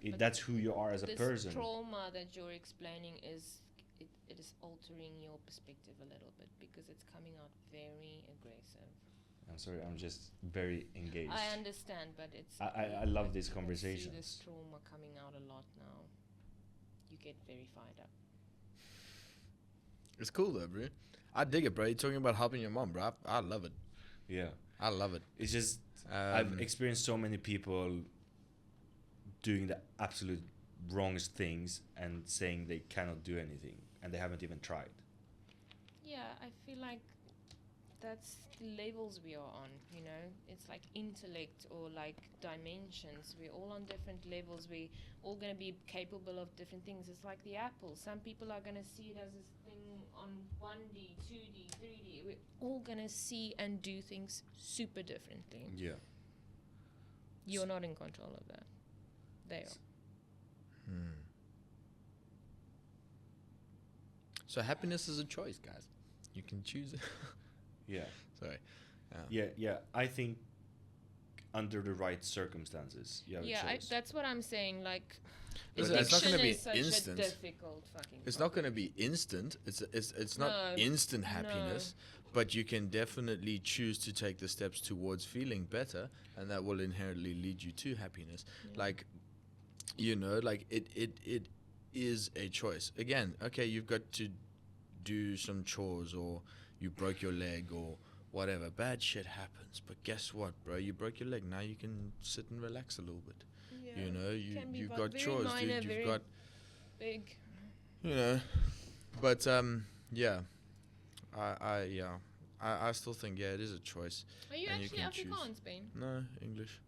Yeah. But That's who you are as a this person. trauma that you're explaining it is altering your perspective a little bit because it's coming out very aggressive. I'm sorry, I'm just very engaged. I understand, but it's. I love these I see conversations. this trauma coming out a lot now. You get very fired up. It's cool though, bro. I dig it, bro. You're talking about helping your mom, bro. I love it. Yeah. I love it. It's just, I've experienced so many people doing the absolute wrongest things and saying they cannot do anything and they haven't even tried. Yeah, I feel like that's the levels we are on, you know? It's like intellect or like dimensions. We're all on different levels. We're all going to be capable of different things. It's like the apple. Some people are going to see it as this thing on 1D, 2D, 3D. We're all going to see and do things super differently. Yeah. You're not in control of that. They are. So happiness is a choice, guys. You can choose it. Yeah. Sorry. Yeah. I think under the right circumstances, you have a choice. That's what I'm saying. Like, Listen, it's not addiction gonna be is such instant. a difficult fucking. It's not going to be instant. It's not No, instant happiness, but you can definitely choose to take the steps towards feeling better, and that will inherently lead you to happiness. Like, you know, like it is a choice. Again, okay, you've got to do some chores, or you broke your leg, or whatever. Bad shit happens, but guess what, bro? You broke your leg. Now you can sit and relax a little bit. You know, you've got very chores, minor, dude. You've very got, big. you know, but yeah, I still think it is a choice. Are you And you actually can choose. Afrikaans, Ben? No, English.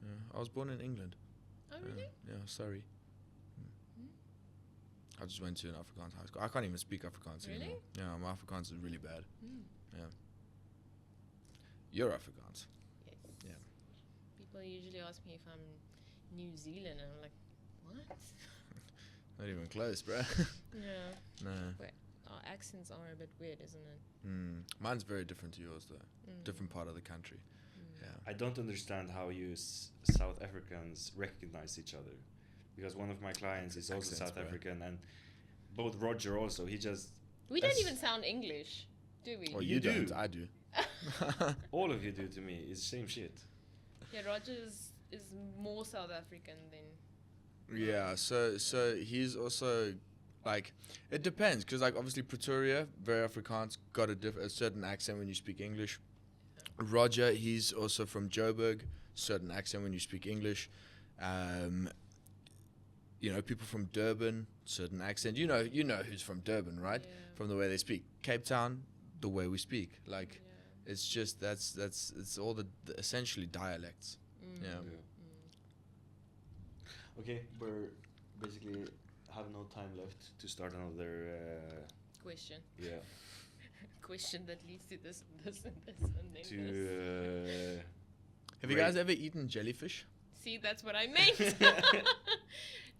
Yeah, I was born in England. Oh, really? Yeah, sorry. I just went to an Afrikaans high school. I can't even speak Afrikaans Really? anymore. Yeah, my Afrikaans is really bad. Mm. Yeah. You're Afrikaans. Yes. Yeah. People usually ask me if I'm New Zealand, and I'm like, what? Not even close, bro. Yeah. No. Our accents are a bit weird, isn't it? Mine's very different to yours, though. Mm. Different part of the country. Mm. Yeah. I don't understand how you South Africans recognize each other, because one of my clients is also Accents, South bro. African, and both Roger also. He just We don't That's- even sound English, do we? Well, You you do. don't. I do. all of you do to me is same shit. Yeah, Roger is more South African than. Yeah, so he's also like, it depends, because like obviously Pretoria, very Afrikaans, got a certain accent when you speak English. Roger, he's also from Joburg, certain accent when you speak English. You know, people from Durban, certain accent. You know who's from Durban, right? Yeah. From the way they speak. Cape Town, the way we speak. Like, Yeah. it's just it's all the essentially dialects. Mm. Yeah. Okay, we're basically have no time left to start another. Question. Yeah. Question that leads to this, and this, and this, and then To. this. Have you guys ever eaten jellyfish? See, that's what I meant.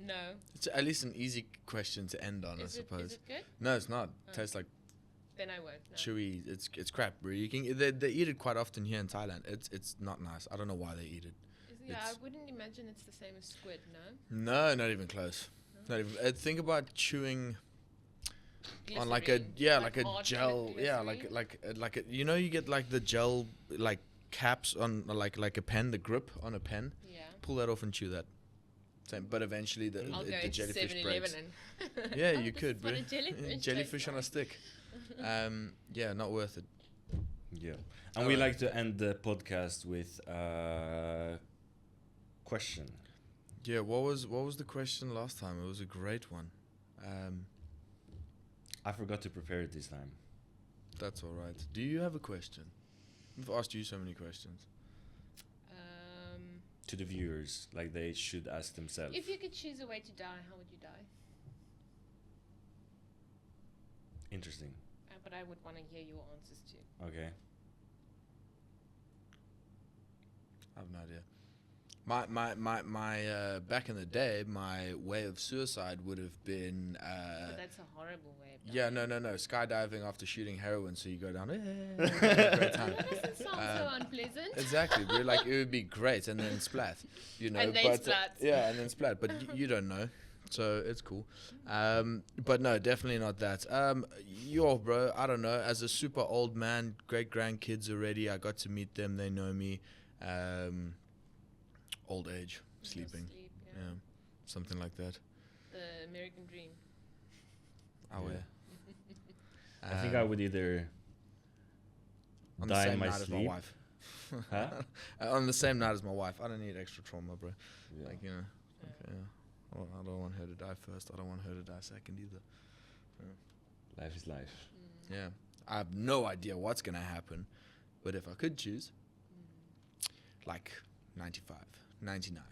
No. It's at least an easy question to end on, I Is suppose. it good? No, it's not. Oh. Tastes like Then I won't. No. chewy. It's crap, bro. You can they eat it quite often here in Thailand. It's not nice. I don't know why they eat it. Yeah, I it's- wouldn't imagine it's the same as squid, no? No, not even close. No? Not even. Think about chewing on like a Glycerine, like a hard gel. Yeah, glycerine? like a, you know, you get like the gel like caps on like a pen, the grip on a pen. Yeah. Pull that off and chew that. Same, but eventually the I'll go the to jellyfish 7-Eleven breaks. and Yeah, Oh, you this could, is what bro. a jellyfish Jellyfish on a tastes stick. Yeah, not worth it. Yeah, and we Alright. like to end the podcast with a question. Yeah, what was the question last time? It was a great one. I forgot to prepare it this time. That's all right. Do you have a question? I've asked you so many questions. To the viewers, like they should ask themselves. If you could choose a way to die, how would you die? Interesting. But I would want to hear your answers too. Okay. I have no idea. My back in the day, my way of suicide would have been But that's a horrible way of dying. yeah, no, skydiving after shooting heroin, so you go down. Great time. That doesn't sound so unpleasant. Exactly, bro. Like it would be great, and then splat, you know. And then but, splat. Yeah, and then splat. But you don't know, so it's cool. But no, definitely not that. Bro, I don't know. As a super old man, great grandkids already. I got to meet them. They know me. Old age, Just sleeping. sleep, Yeah, something like that. The American dream. Oh Yeah. yeah. I think I would either on the die same in my night as my sleep. wife. Huh? On the same night as my wife. I don't need extra trauma, bro. Yeah. Like, you know. Okay, yeah. Well, I don't want her to die first. I don't want her to die second either. Life is life. Yeah. I have no idea what's going to happen. But if I could choose, like 95, 99,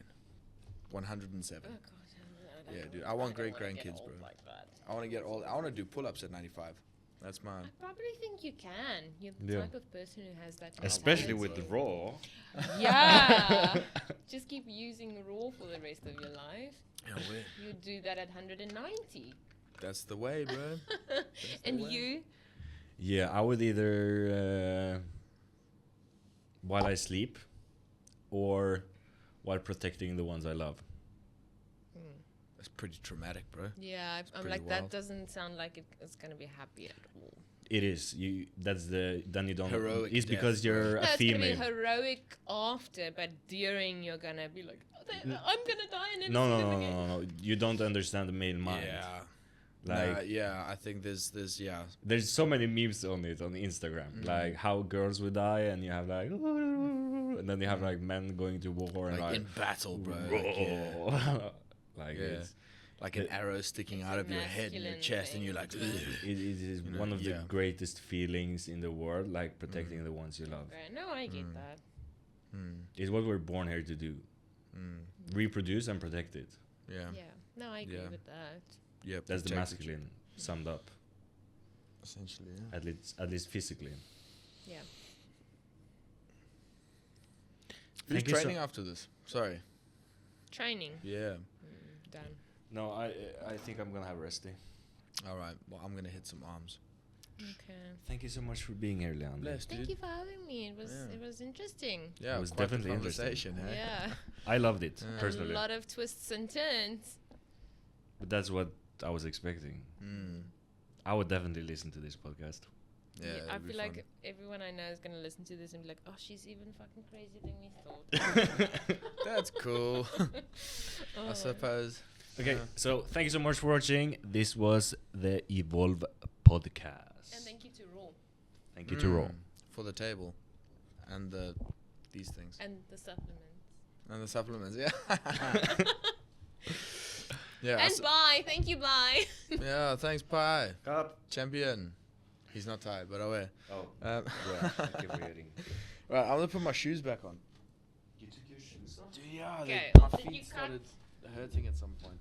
107. Oh God. Yeah, dude, I want great don't wanna get grandkids, old bro. Like that. I want to get all. I want to do pull-ups at 95. That's my. I probably think you can. You're the Yeah. type of person who has that. Especially with the mentality. raw. Yeah. Just keep using raw for the rest of your life. Yeah, You do that at 190. that's the way, bro. And way. you? Yeah, I would either while I sleep or while protecting the ones I love. That's pretty traumatic, bro. Yeah, I'm pretty like, that wild. doesn't sound like it's going to be happy at all. It is. Then you don't. Heroic It's death, because you're No, a it's going to be female. heroic after, but during you're going to be like, I'm going to die and never No, see no, them no, again. no, no. You don't understand the male mind. Yeah. Like Yeah, I think there's yeah. there's so many memes on it on Instagram, like how girls would die, and you have like, and then you have like men going to war and Like like, in battle, bro. Like, yeah. like Yeah. it's, Like an arrow sticking It's out a of your head and your masculine chest, and you're like, thing. "Ugh." it is You know, one of the yeah. greatest feelings in the world, like protecting the ones you love. Okay, no, I get that. It's what we're born here to do: reproduce and protect it. Yeah. Yeah, no, I agree Yeah. with that. Yeah, That's the protected. masculine summed up, Essentially, yeah. at least physically. Yeah. Who's Thank you so- training after this? Sorry. Training. Yeah. Done. No, I think I'm gonna have resty. All right. Well, I'm gonna hit some arms. Okay. Thank you so much for being here, Leani. Bless, dude. Thank you for having me. Yeah. It was interesting. Yeah, It was quite the definitely interesting. conversation. Hey? Yeah. I loved it Yeah. personally, A lot of twists and turns. but that's what I was expecting. Mm. I would definitely listen to this podcast. Yeah. I it'll be feel like fun. everyone I know is gonna listen to this and be like, "Oh, she's even fucking crazier than we thought." That's cool. Oh. I suppose. Okay, Yeah. so thank you so much for watching. This was the Evolve podcast. And thank you to Raw Thank you to Raw. For the table, and these things, and the supplements. and the supplements. Yeah. Yeah. And bye. Thank you. Bye. Yeah. Thanks, Pi. Cup. Champion. He's not tired, but I will. Oh, Um, yeah, thank you for eating. Right, I'm gonna put my shoes back on. You took your shoes off? Yeah, Okay, my did you feet cut- started hurting at some point.